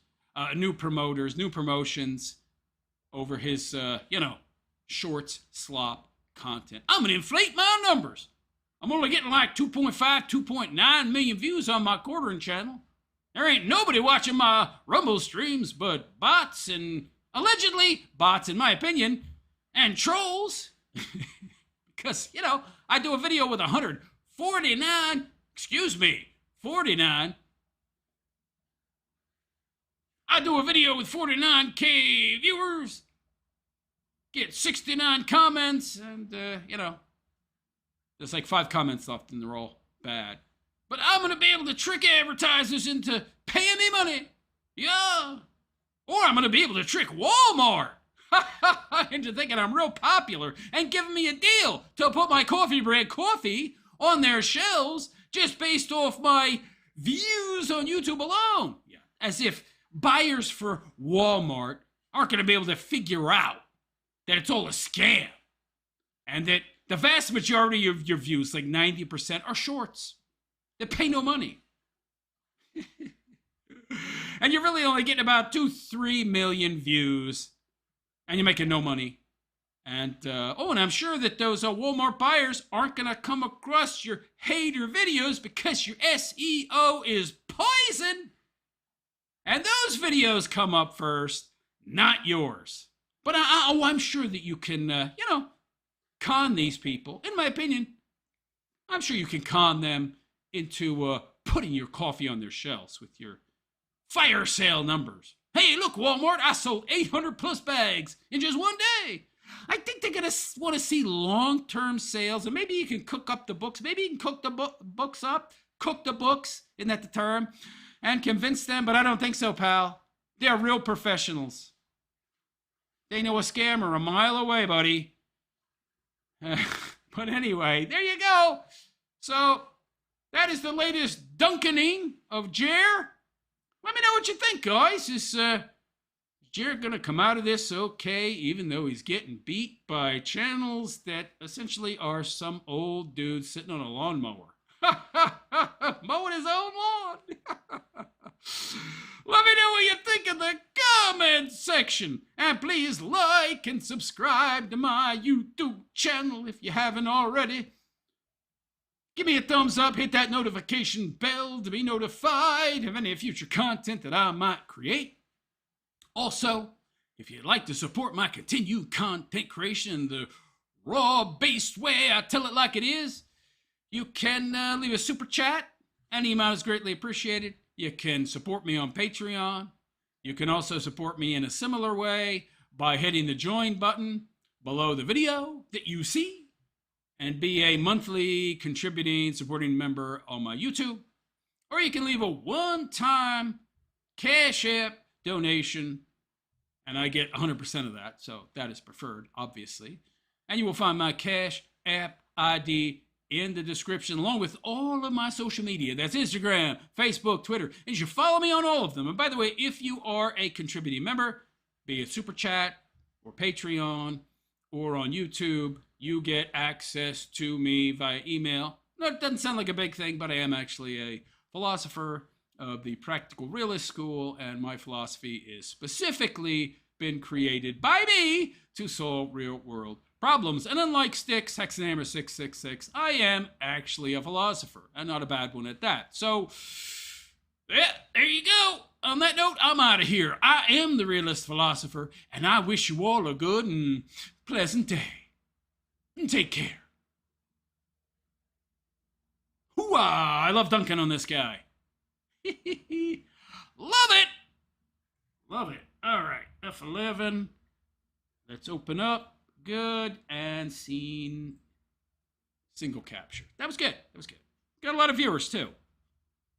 new promoters, new promotions over his, shorts, slop content. I'm going to inflate my numbers. I'm only getting like 2.5, 2.9 million views on my quartering channel. There ain't nobody watching my Rumble streams but bots and, allegedly, bots in my opinion, and trolls. Because, I do a video with 49. I do a video with 49K viewers, get 69 comments, and, there's like 5 comments left and they're all bad. But I'm going to be able to trick advertisers into paying me money. Yeah. Or I'm going to be able to trick Walmart into thinking I'm real popular and giving me a deal to put my coffee brand coffee on their shelves just based off my views on YouTube alone. Yeah. As if buyers for Walmart aren't going to be able to figure out that it's all a scam and that the vast majority of your views, like 90%, are shorts that pay no money. And you're really only getting about 2-3 million views and you're making no money. And, and I'm sure that those Walmart buyers aren't going to come across your hater videos because your SEO is poison. And those videos come up first, not yours. But I'm sure that you can, con these people. In my opinion, I'm sure you can con them into putting your coffee on their shelves with your fire sale numbers. Hey, look, Walmart, I sold 800 plus bags in just one day. I think they're going to want to see long-term sales, and maybe you can cook up the books. Maybe you can cook the books up, cook the books, isn't that the term, and convince them, but I don't think so, pal. They're real professionals. They know a scammer a mile away, buddy. But anyway, there you go. So that is the latest dunkening of Jer. Let me know what you think, guys. Is Jer going to come out of this okay, even though he's getting beat by channels that essentially are some old dude sitting on a lawnmower? Mowing his own lawn. Let me know what you think in the comment section. And please like and subscribe to my YouTube channel if you haven't already. Give me a thumbs up, hit that notification bell to be notified of any future content that I might create. Also, if you'd like to support my continued content creation in the raw-based way I tell it like it is, you can leave a super chat. Any amount is greatly appreciated. You can support me on Patreon. You can also support me in a similar way by hitting the join button below the video that you see and be a monthly contributing, supporting member on my YouTube. Or you can leave a one-time Cash App donation, and I get 100% of that, so that is preferred, obviously. And you will find my Cash App ID in the description, along with all of my social media. That's Instagram, Facebook, Twitter. And you should follow me on all of them. And by the way, if you are a contributing member, be it Super Chat or Patreon or on YouTube, you get access to me via email. No, it doesn't sound like a big thing, but I am actually a philosopher, of the practical realist school, and my philosophy is specifically been created by me to solve real-world problems. And unlike Styx, Hexenhammer 666, I am actually a philosopher, and not a bad one at that. So, yeah, there you go. On that note, I'm out of here. I am the realist philosopher, and I wish you all a good and pleasant day. And take care. Hooah! I love dunking on this guy. Love it! Love it. All right, F11. Let's open up. Good. And scene. Single capture. That was good. That was good. Got a lot of viewers, too.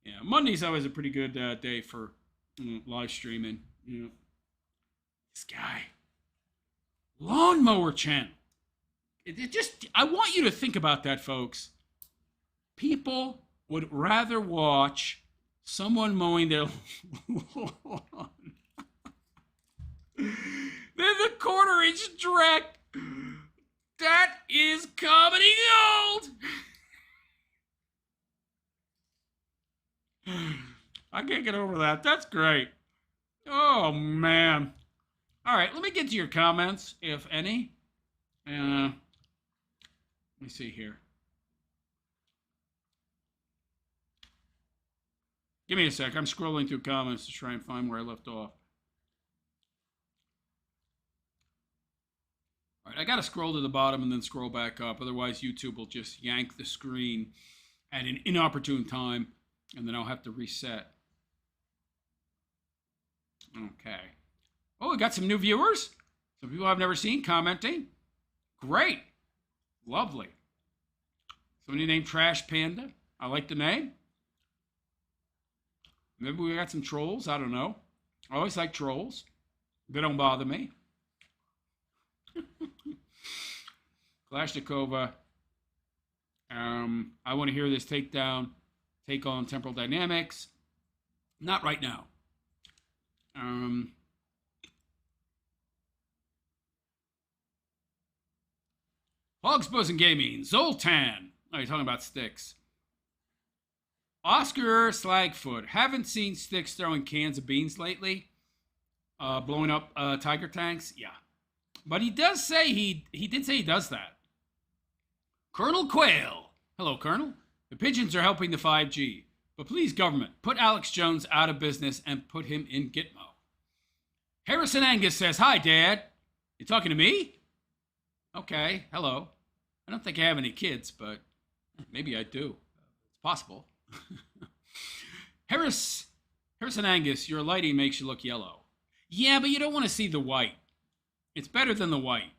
Yeah, Monday's always a pretty good day for live streaming. You know. This guy. Lawnmower channel. It just, I want you to think about that, folks. People would rather watch someone mowing their lawn than the quarter-inch direct. That is comedy gold. I can't get over that. That's great. Oh, man. All right, let me get to your comments, if any. Let me see here. Give me a sec. I'm scrolling through comments to try and find where I left off. All right, I got to scroll to the bottom and then scroll back up. Otherwise, YouTube will just yank the screen at an inopportune time, and then I'll have to reset. Okay. Oh, we got some new viewers. Some people I've never seen commenting. Great. Lovely. Somebody named Trash Panda. I like the name. Maybe we got some trolls. I don't know. I always like trolls. They don't bother me. Kalashnikova. I want to hear this take on temporal dynamics. Not right now. Hogs, Bows, and Gaming. Zoltan. Oh, you're talking about Styx. Oscar Slagfoot. Haven't seen Styx throwing cans of beans lately. Blowing up tiger tanks. Yeah. But he does say he did say he does that. Colonel Quail. Hello, Colonel. The pigeons are helping the 5G. But please, government, put Alex Jones out of business and put him in Gitmo. Harrison Angus says, hi, Dad. You talking to me? Okay, hello. I don't think I have any kids, but maybe I do. It's possible. Harrison Angus, your lighting makes you look yellow. Yeah, but you don't want to see the white. It's better than the white.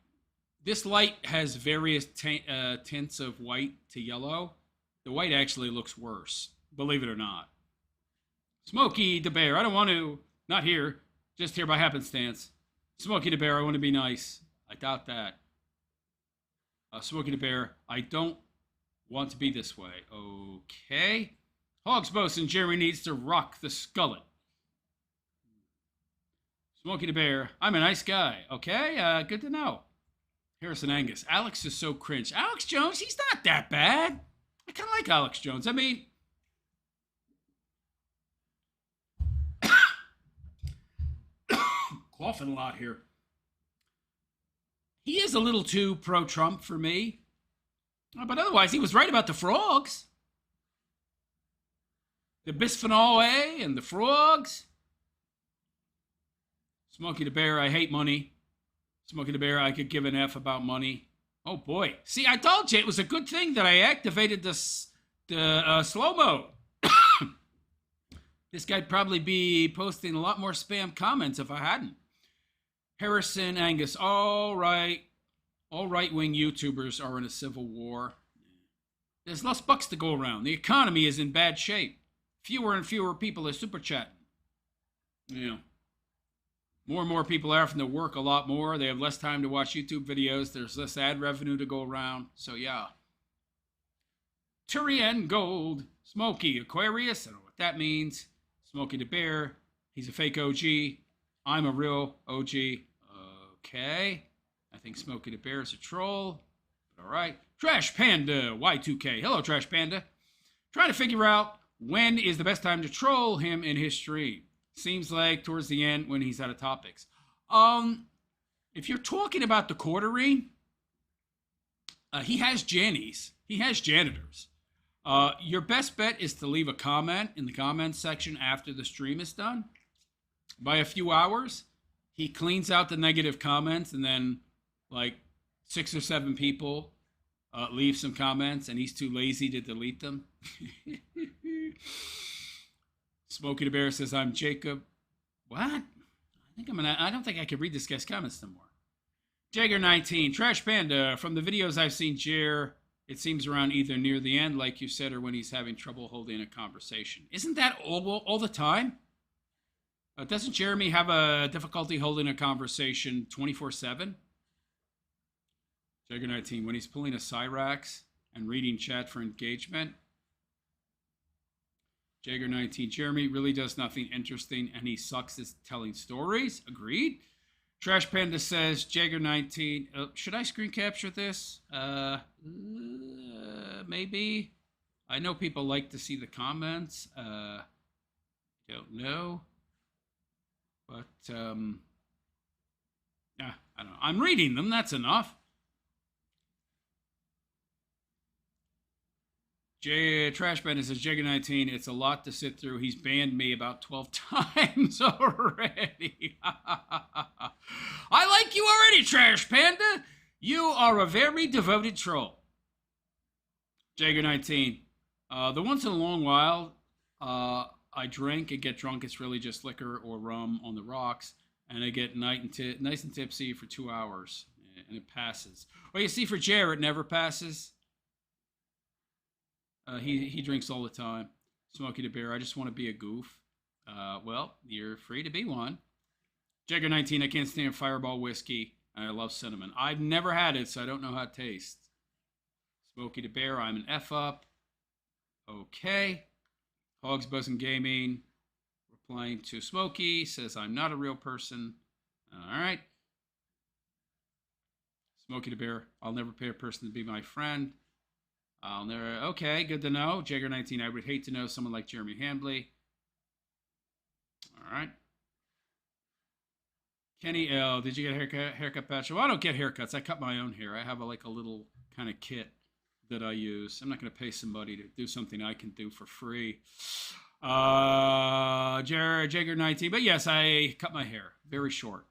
This light has various tints of white to yellow. The white actually looks worse, believe it or not. Smokey the Bear, I don't want to, not here, just here by happenstance. Smokey the Bear, I want to be nice. I doubt that. Smokey the Bear, I don't want to be this way. Okay. Hogs Bosun, Jeremy needs to rock the skullet. Smokey the Bear, I'm a nice guy. Okay, good to know. Harrison Angus, Alex is so cringe. Alex Jones, he's not that bad. I kind of like Alex Jones. I mean, coughing a lot here. He is a little too pro-Trump for me. But otherwise, he was right about the frogs. The bisphenol A and the frogs. Smokey the Bear, I hate money. Smokey the Bear, I could give an F about money. Oh, boy. See, I told you it was a good thing that I activated the slow-mo. This guy'd probably be posting a lot more spam comments if I hadn't. Harrison Angus, all right. All right-wing YouTubers are in a civil war. There's less bucks to go around. The economy is in bad shape. Fewer and fewer people are super chatting. Yeah. More and more people are having to work a lot more. They have less time to watch YouTube videos. There's less ad revenue to go around. So, yeah. Turian Gold. Smokey Aquarius. I don't know what that means. Smokey the Bear. He's a fake OG. I'm a real OG. Okay. I think Smokey the Bear is a troll. All right. Trash Panda Y2K. Hello, Trash Panda. Trying to figure out When is the best time to troll him in his stream? Seems like towards the end when he's out of topics. If you're talking about the quartering, he has jannies. He has janitors. Your best bet is to leave a comment in the comments section after the stream is done. By a few hours, he cleans out the negative comments, and then like 6 or 7 people leave some comments, and he's too lazy to delete them. Smokey the Bear says, I'm Jacob. What? I don't think I can read this guy's comments no more. Jagger19, Trash Panda. From the videos I've seen, Jer, it seems around either near the end, like you said, or when he's having trouble holding a conversation. Isn't that all the time? Doesn't Jeremy have a difficulty holding a conversation 24/7? Jagger19, when he's pulling a Cyrax and reading chat for engagement. Jagger19, Jeremy really does nothing interesting and he sucks at telling stories. Agreed. Trash Panda says, Jagger19, should I screen capture this? Maybe. I know people like to see the comments. Don't know. But, I don't know. I'm reading them. That's enough. Trash Panda says, Jagger19, it's a lot to sit through. He's banned me about 12 times already. I like you already, Trash Panda. You are a very devoted troll. Jagger19, the once in a long while, I drink and get drunk. It's really just liquor or rum on the rocks. And I get nice and tipsy for 2 hours. And it passes. Well, you see, for Jer, it never passes. He drinks all the time. Smokey the Bear, I just want to be a goof. Well, you're free to be one. Jagger19, I can't stand Fireball whiskey. And I love cinnamon. I've never had it, so I don't know how it tastes. Smokey the Bear, I'm an F up. Okay. Hogs Buzzing Gaming, replying to Smokey, says I'm not a real person. All right. Smokey the Bear, I'll never pay a person to be my friend. I'll never. Okay, good to know. Jagger19, I would hate to know someone like Jeremy Hambley. All right. Kenny L, did you get a haircut patch? Well, I don't get haircuts. I cut my own hair. I have a little kind of kit that I use. I'm not going to pay somebody to do something I can do for free. Jagger19, but yes, I cut my hair very short.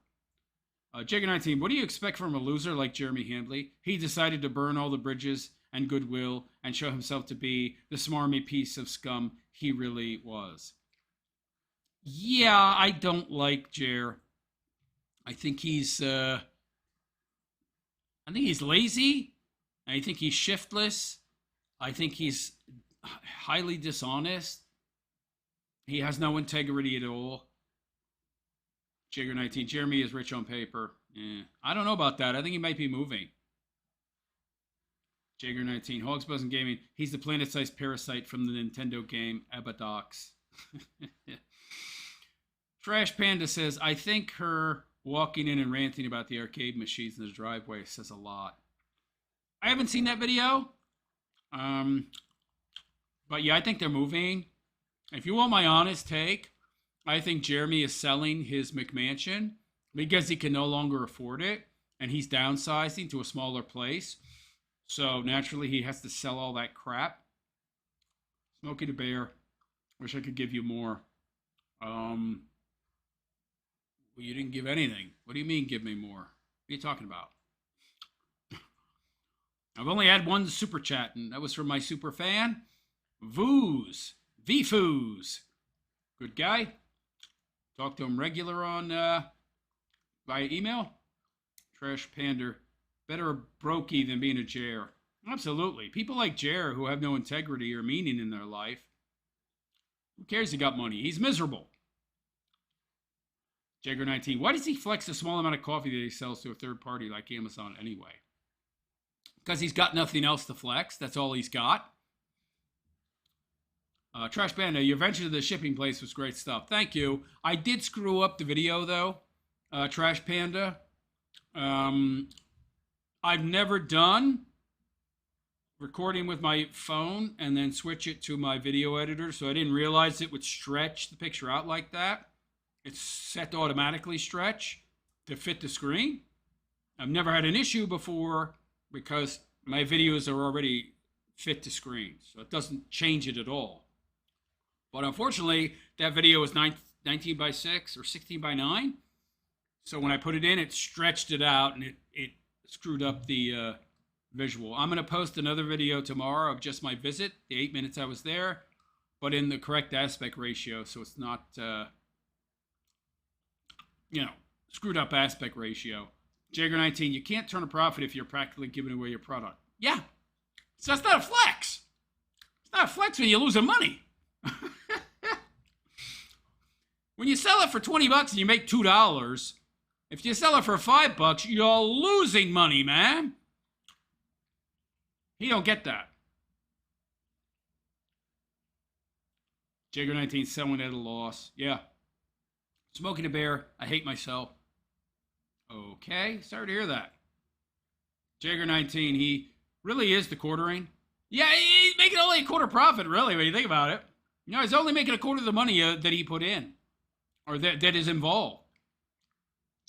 Jagger19, what do you expect from a loser like Jeremy Hambley? He decided to burn all the bridges and goodwill and show himself to be the smarmy piece of scum he really was. Yeah, I don't like Jer. I think he's lazy. I think he's shiftless. I think he's highly dishonest. He has no integrity at all. Jagger19, Jeremy is rich on paper. I don't know about that. I think he might be moving. Jagger19, Hogs Buzzing Gaming. He's the planet-sized parasite from the Nintendo game Abadox. Trash Panda says, I think her walking in and ranting about the arcade machines in the driveway says a lot. I haven't seen that video. But yeah, I think they're moving. If you want my honest take, I think Jeremy is selling his McMansion because he can no longer afford it. And he's downsizing to a smaller place. So naturally, he has to sell all that crap. Smokey the Bear. Wish I could give you more. Well, you didn't give anything. What do you mean, give me more? What are you talking about? I've only had one super chat, and that was from my super fan, Voos. V-Foos. Good guy. Talk to him regular on via email. Trash Pander. Better a brokey than being a Jer. Absolutely. People like Jer who have no integrity or meaning in their life. Who cares he got money? He's miserable. Jagger19. Why does he flex a small amount of coffee that he sells to a third party like Amazon anyway? Because he's got nothing else to flex. That's all he's got. Trash Panda, your venture to the shipping place was great stuff. Thank you. I did screw up the video, though, Trash Panda. I've never done recording with my phone and then switch it to my video editor, so I didn't realize it would stretch the picture out like that. It's set to automatically stretch to fit the screen. I've never had an issue before because my videos are already fit to screen, so it doesn't change it at all. But unfortunately, that video was 19 by 6 or 16 by 9. So when I put it in, it stretched it out and it screwed up the visual. I'm going to post another video tomorrow of just my visit, the 8 minutes I was there, but in the correct aspect ratio, so it's not, screwed up aspect ratio. Jagger19, you can't turn a profit if you're practically giving away your product. Yeah, so that's not a flex. It's not a flex when you're losing money. When you sell it for $20 and you make $2, if you sell it for $5, you're losing money, man. He don't get that. Jagger19 selling at a loss. Yeah. Smoking a bear. I hate myself. Okay. Sorry to hear that. Jagger19, he really is the quartering. Yeah, he's making only a quarter profit, really, when you think about it. You know, he's only making a quarter of the money that he put in. Or that is involved.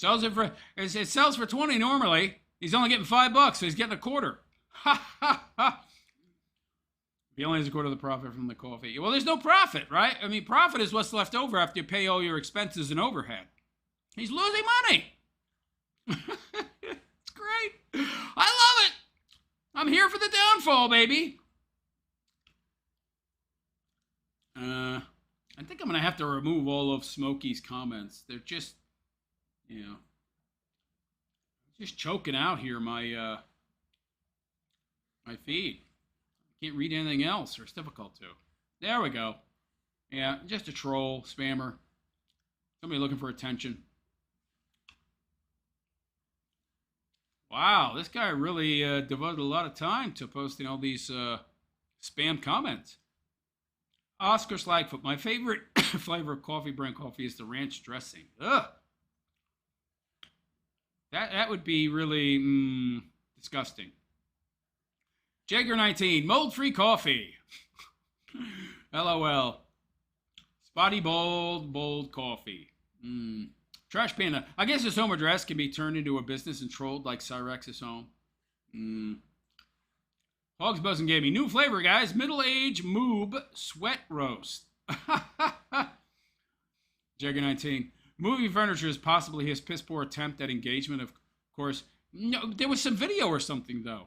It sells for 20 normally. He's only getting $5, so he's getting a quarter. Ha ha ha. He only has a quarter of the profit from the coffee. Well, there's no profit, right? I mean, profit is what's left over after you pay all your expenses and overhead. He's losing money. It's great. I love it. I'm here for the downfall, baby. I think I'm going to have to remove all of Smokey's comments. They're just, just choking out here my my feed. I can't read anything else, or it's difficult to. There we go. Yeah, just a troll, spammer. Somebody looking for attention. Wow, this guy really devoted a lot of time to posting all these spam comments. Oscar Slagfoot, my favorite flavor of coffee brand coffee is the ranch dressing. Ugh. That would be really disgusting. Jagger19, mold-free coffee. LOL. Spotty bold coffee. Trash Panda. I guess his home address can be turned into a business and trolled like Cyrex's home. Hogs Buzzing gave me new flavor, guys. Middle-aged moob sweat roast. Jagger19. Moving furniture is possibly his piss-poor attempt at engagement. Of course, no, there was some video or something, though.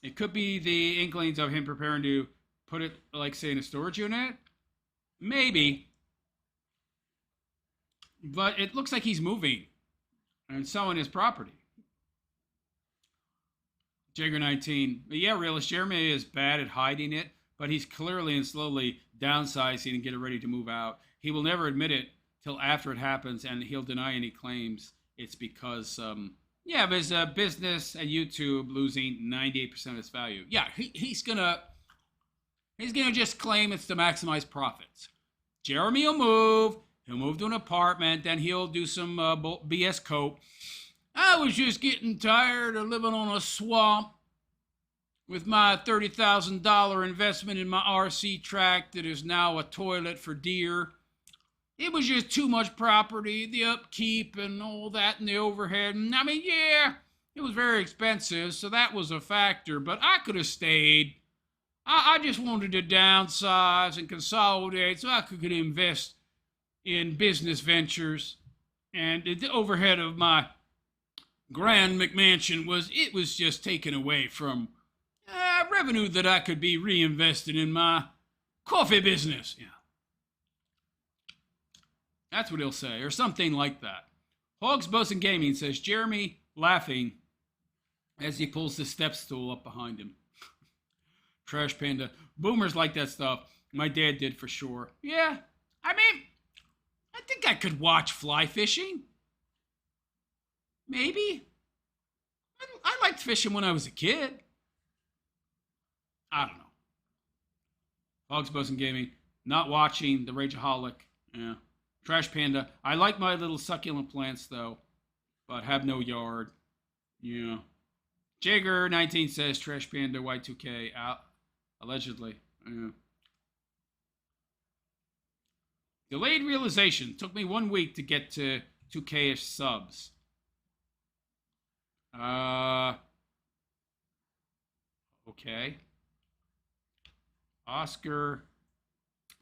It could be the inklings of him preparing to put it, like, say, in a storage unit. Maybe. But it looks like he's moving and selling his property. Jagger19. Yeah, realist. Jeremy is bad at hiding it, but he's clearly and slowly downsizing and getting ready to move out. He will never admit it till after it happens, and he'll deny any claims it's because, of his business and YouTube losing 98% of its value. Yeah, he's gonna just claim it's to maximize profits. Jeremy will move. He'll move to an apartment, then he'll do some BS cope. I was just getting tired of living on a swamp with my $30,000 investment in my RC tract that is now a toilet for deer. It was just too much property, the upkeep and all that and the overhead. And I mean, yeah, it was very expensive, so that was a factor, but I could have stayed. I just wanted to downsize and consolidate so I could invest in business ventures. And the overhead of my Grand McMansion was just taken away from revenue that I could be reinvested in my coffee business. Yeah. That's what he'll say, or something like that. Hogs Bosun Gaming says, Jeremy laughing as he pulls the step stool up behind him. Trash Panda. Boomers like that stuff. My dad did for sure. Yeah, I mean, I think I could watch fly fishing. Maybe. I liked fishing when I was a kid. I don't know. Hogs Bosun Gaming. Not watching the Rageaholic. Yeah. Trash Panda. I like my little succulent plants, though, but have no yard. Yeah. Jager19 says Trash Panda Y2K out. Allegedly. Yeah. Delayed realization. Took me 1 week to get to 2K-ish subs. Okay. Oscar.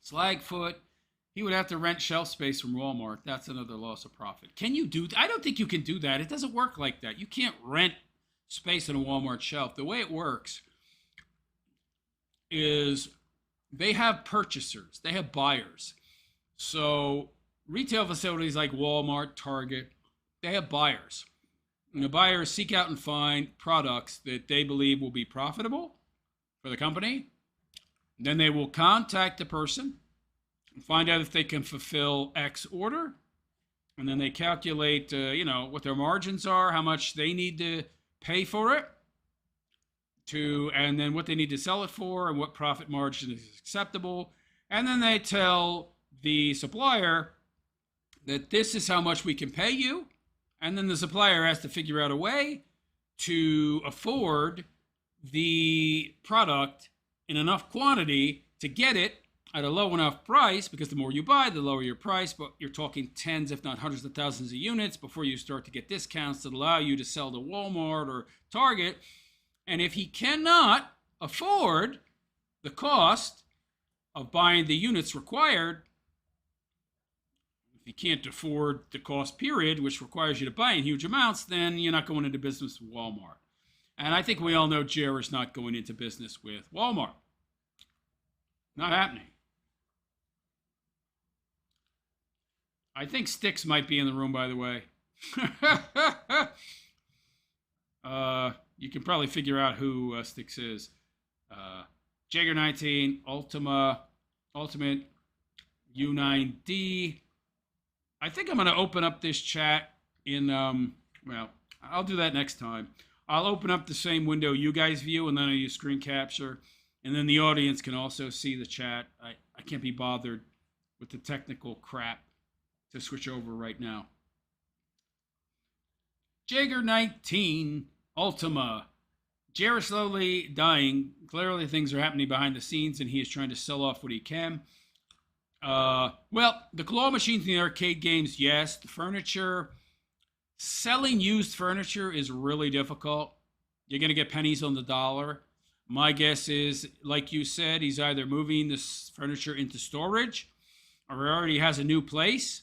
Slagfoot. He would have to rent shelf space from Walmart. That's another loss of profit. Can you do... I don't think you can do that. It doesn't work like that. You can't rent space on a Walmart shelf. The way it works is they have purchasers. They have buyers. So retail facilities like Walmart, Target, they have buyers. And the buyers seek out and find products that they believe will be profitable for the company. Then they will contact the person and find out if they can fulfill X order. And then they calculate, what their margins are, how much they need to pay for it, and then what they need to sell it for, and what profit margin is acceptable. And then they tell the supplier that this is how much we can pay you. And then the supplier has to figure out a way to afford the product in enough quantity to get it at a low enough price, because the more you buy, the lower your price, but you're talking tens, if not hundreds of thousands of units before you start to get discounts that allow you to sell to Walmart or Target. And if he cannot afford the cost of buying the units required, if you can't afford the cost period, which requires you to buy in huge amounts, then you're not going into business with Walmart. And I think we all know Jerry's not going into business with Walmart. Not happening. I think Styx might be in the room, by the way. You can probably figure out who Styx is. Jager19, Ultimate, U9D. I think I'm going to open up this chat in, I'll do that next time. I'll open up the same window you guys view, and then I'll use screen capture. And then the audience can also see the chat. I can't be bothered with the technical crap to switch over right now. Jager19, Ultima. Jared slowly dying. Clearly things are happening behind the scenes, and he is trying to sell off what he can. Well, the claw machines in the arcade games, yes. The furniture, selling used furniture is really difficult. You're going to get pennies on the dollar. My guess is, like you said, he's either moving this furniture into storage, or he already has a new place,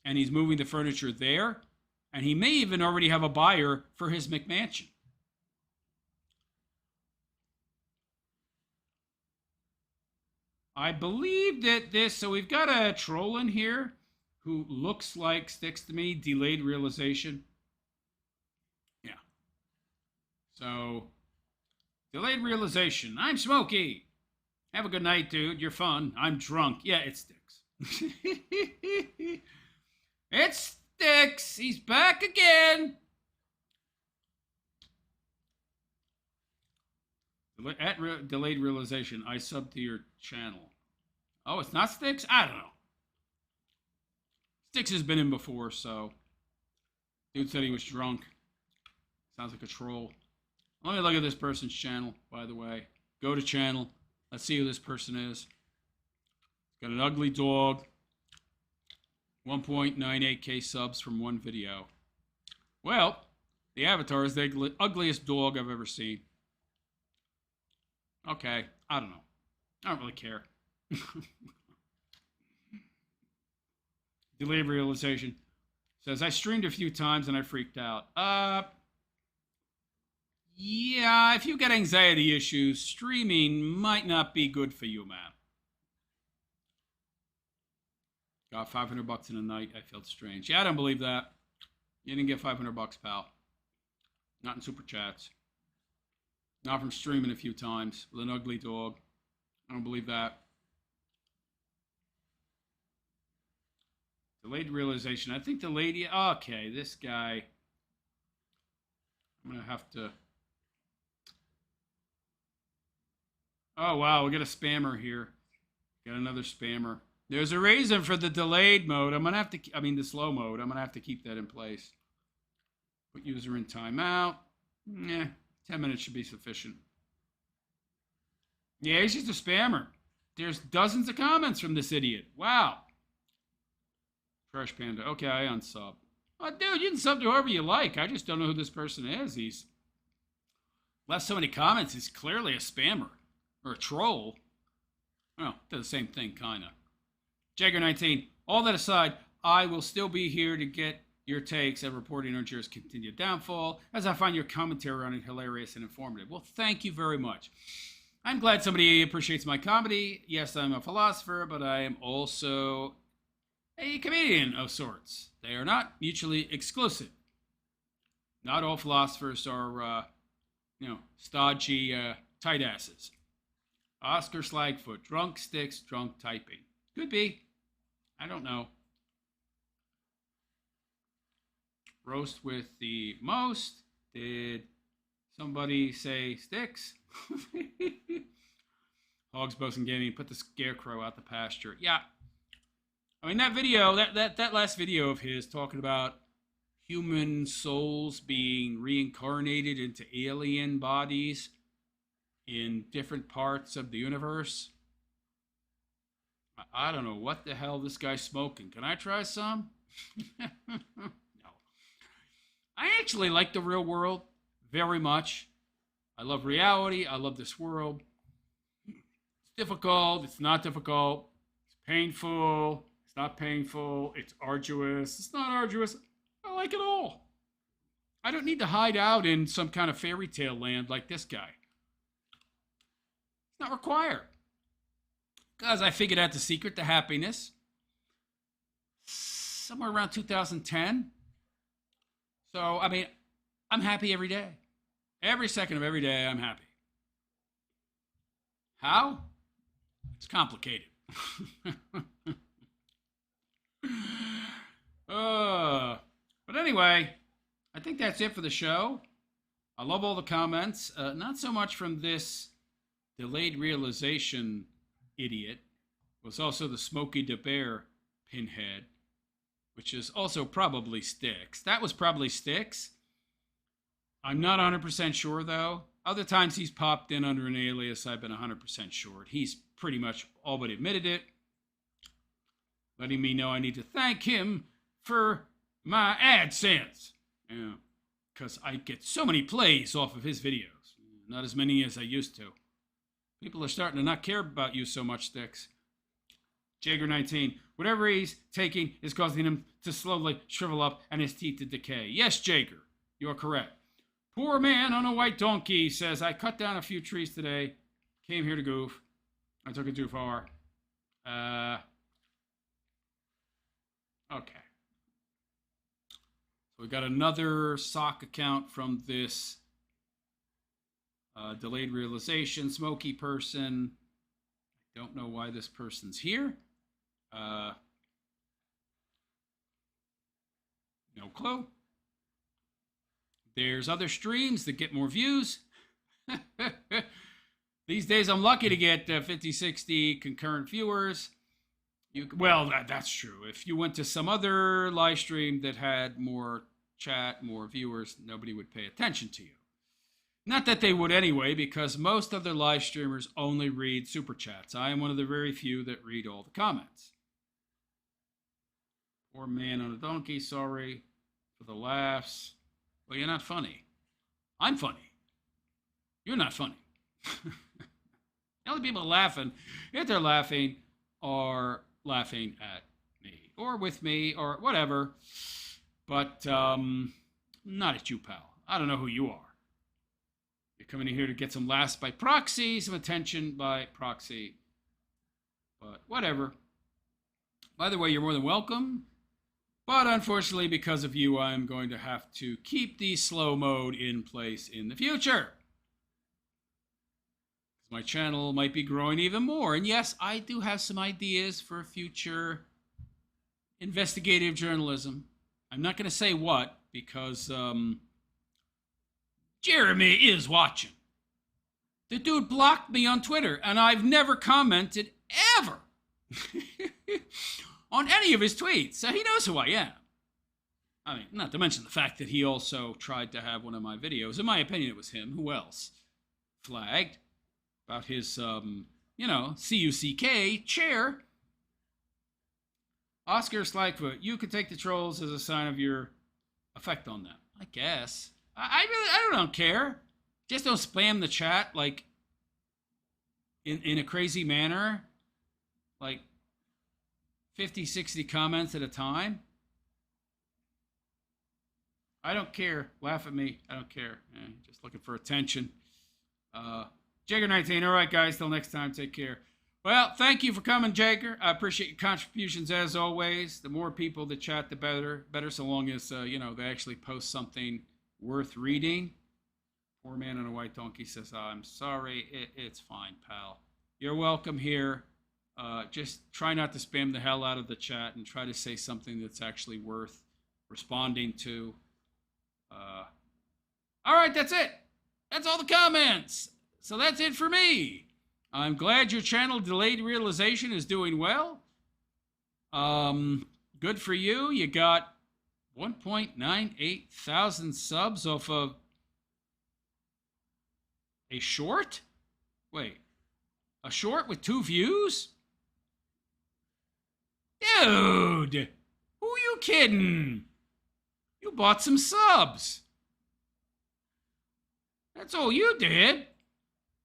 and he's moving the furniture there. And he may even already have a buyer for his McMansion. I believe that so we've got a troll in here who looks like Styx to me, delayed realization. Yeah. So, delayed realization. I'm Smokey. Have a good night, dude. You're fun. I'm drunk. Yeah, it's Styx. It's Styx. He's back again. Delayed realization. I subbed to your channel. Oh, it's not Styx? I don't know. Styx has been in before, so. Dude said he was drunk. Sounds like a troll. Let me look at this person's channel, by the way. Go to channel. Let's see who this person is. Got an ugly dog. 1.98k subs from one video. Well, the avatar is the ugliest dog I've ever seen. Okay, I don't know. I don't really care. Delayed realization. Says, I streamed a few times and I freaked out. Yeah, if you get anxiety issues, streaming might not be good for you, man. Got $500 in a night. I felt strange. Yeah, I don't believe that. You didn't get $500, pal. Not in super chats. Not from streaming a few times with an ugly dog. I don't believe that. Delayed realization. I think the lady... Okay, this guy... I'm going to have to... Oh, wow. We got a spammer here. Got another spammer. There's a reason for the delayed mode. I'm going to have to... I mean, the slow mode. I'm going to have to keep that in place. Put user in timeout. 10 minutes should be sufficient. Yeah, he's just a spammer. There's dozens of comments from this idiot. Wow. Fresh Panda. Okay, I unsub. Oh, dude, you can sub to whoever you like. I just don't know who this person is. He's left so many comments. He's clearly a spammer. Or a troll. Well, they're the same thing, kind of. Jagger19. All that aside, I will still be here to get your takes and reporting on Jared's continued downfall, as I find your commentary on it hilarious and informative. Well, thank you very much. I'm glad somebody appreciates my comedy. Yes, I'm a philosopher, but I am also a comedian of sorts. They are not mutually exclusive. Not all philosophers are, stodgy, tight asses. Oscar Slagfoot, drunk Styx, drunk typing. Could be. I don't know. Roast with the most. Did somebody say Styx? Hogs Bosun Gaming, put the scarecrow out the pasture. Yeah. I mean, that video, that last video of his talking about human souls being reincarnated into alien bodies in different parts of the universe. I don't know what the hell this guy's smoking. Can I try some? No. I actually like the real world very much. I love reality. I love this world. It's difficult. It's not difficult. It's painful. It's not painful. It's arduous. It's not arduous. I like it all. I don't need to hide out in some kind of fairy tale land like this guy. It's not required. Because I figured out the secret to happiness somewhere around 2010. So, I mean, I'm happy every day. Every second of every day, I'm happy. How? It's complicated. But anyway, I think that's it for the show. I love all the comments. Not so much from this delayed realization idiot. It was also the Smokey the Bear pinhead, which is also probably Styx. That was probably Styx. I'm not 100% sure, though. Other times he's popped in under an alias, I've been 100% sure. He's pretty much all but admitted it, letting me know I need to thank him for my AdSense. Yeah, because I get so many plays off of his videos. Not as many as I used to. People are starting to not care about you so much, Styx. Jagger19. Whatever he's taking is causing him to slowly shrivel up and his teeth to decay. Yes, Jagger, you're correct. Poor man on a white donkey says, I cut down a few trees today. Came here to goof. I took it too far. Okay. So we got another sock account from this delayed realization smoky person. Don't know why this person's here. No clue. There's other streams that get more views. These days I'm lucky to get 50, 60 concurrent viewers. Well, that's true. If you went to some other live stream that had more chat, more viewers, nobody would pay attention to you. Not that they would anyway, because most other live streamers only read super chats. I am one of the very few that read all the comments. Poor man on a donkey, sorry for the laughs. Well, you're not funny. I'm funny. You're not funny. The only people laughing, if they're laughing, are laughing at me or with me or whatever, but not at you, pal. I don't know who you are. You're coming in here to get some laughs by proxy, some attention by proxy, but whatever. By the way, you're more than welcome, but unfortunately, because of you, I'm going to have to keep the slow mode in place in the future. My channel might be growing even more. And yes, I do have some ideas for future investigative journalism. I'm not going to say what, because Jeremy is watching. The dude blocked me on Twitter, and I've never commented ever on any of his tweets. So he knows who I am. I mean, not to mention the fact that he also tried to have one of my videos. In my opinion, it was him. Who else? Flagged about his, CUCK chair. Oscar Slackfoot, you could take the trolls as a sign of your effect on them. I guess. I don't care. Just don't spam the chat, like, in a crazy manner. Like, 50, 60 comments at a time. I don't care. Laugh at me. I don't care. Just looking for attention. Jagger19. All right, guys. Till next time. Take care. Well, thank you for coming, Jagger. I appreciate your contributions as always. The more people that chat, the better. Better so long as, they actually post something worth reading. Poor man on a white donkey says, I'm sorry. It's fine, pal. You're welcome here. Just try not to spam the hell out of the chat and try to say something that's actually worth responding to. All right, that's it. That's all the comments. So that's it for me. I'm glad your channel Delayed Realization is doing well. Good for you. You got 1.98 thousand subs off of a short? Wait, a short with 2 views? Dude, who are you kidding? You bought some subs. That's all you did.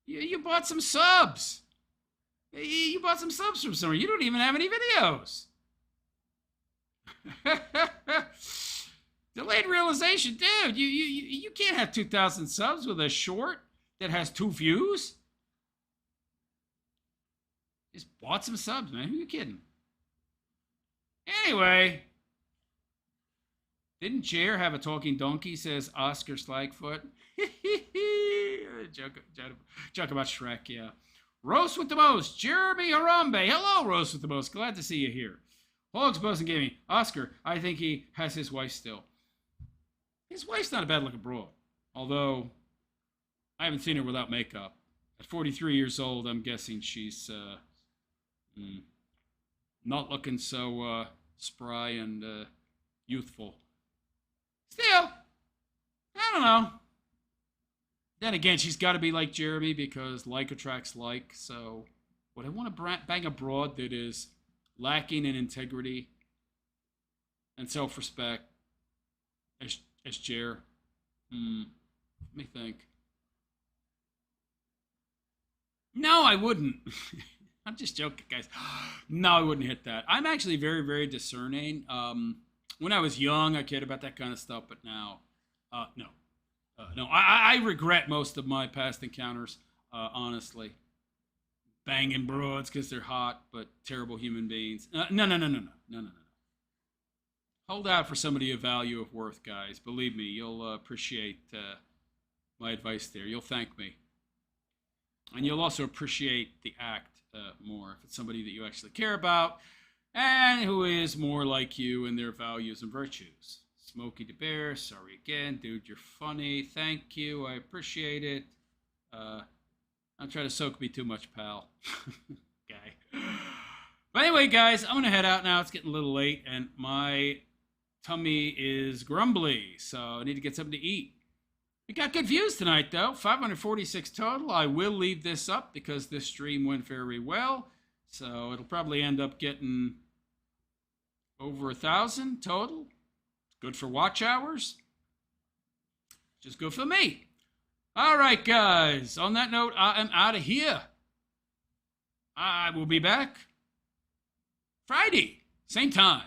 You bought some subs. You bought some subs from somewhere. You don't even have any videos. Delayed Realization. Dude, you can't have 2,000 subs with a short that has 2 views. Just bought some subs, man. Who are you kidding? Anyway. Didn't Jer have a talking donkey, says Oscar Slagfoot. Joke about Shrek, yeah. Roast with the most, Jeremy Harambe. Hello, Roast with the most. Glad to see you here. Hogs Bosun gave me, Oscar, I think he has his wife still. His wife's not a bad-looking broad. Although, I haven't seen her without makeup. At 43 years old, I'm guessing she's not looking so spry and youthful. Still, I don't know. Then again, she's got to be like Jeremy because like attracts like. So, would I want to bang a broad that is lacking in integrity and self-respect as Jer? Let me think. No, I wouldn't. I'm just joking, guys. No, I wouldn't hit that. I'm actually very, very discerning. When I was young, I cared about that kind of stuff, but now, no. No, I regret most of my past encounters, honestly. Banging broads because they're hot, but terrible human beings. No. Hold out for somebody of value, of worth, guys. Believe me, you'll appreciate my advice there. You'll thank me. And you'll also appreciate the act more if it's somebody that you actually care about and who is more like you in their values and virtues. Smokey the Bear, sorry again. Dude, you're funny. Thank you. I appreciate it. Don't try to soak me too much, pal. Guy. But anyway, guys, I'm going to head out now. It's getting a little late, and my tummy is grumbly, so I need to get something to eat. We got good views tonight, though. 546 total. I will leave this up because this stream went very well. So it'll probably end up getting over 1,000 total. Good for watch hours. Just good for me. All right, guys. On that note, I am out of here. I will be back Friday, same time.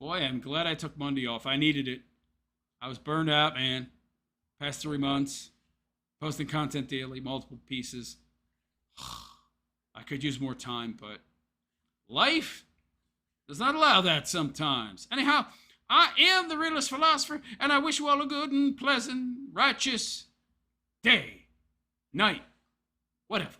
Boy, I'm glad I took Monday off. I needed it. I was burned out, man. Past 3 months, posting content daily, multiple pieces. I could use more time, but life does not allow that sometimes. Anyhow, I am the Realist Philosopher, and I wish you all a good and pleasant, righteous day, night, whatever.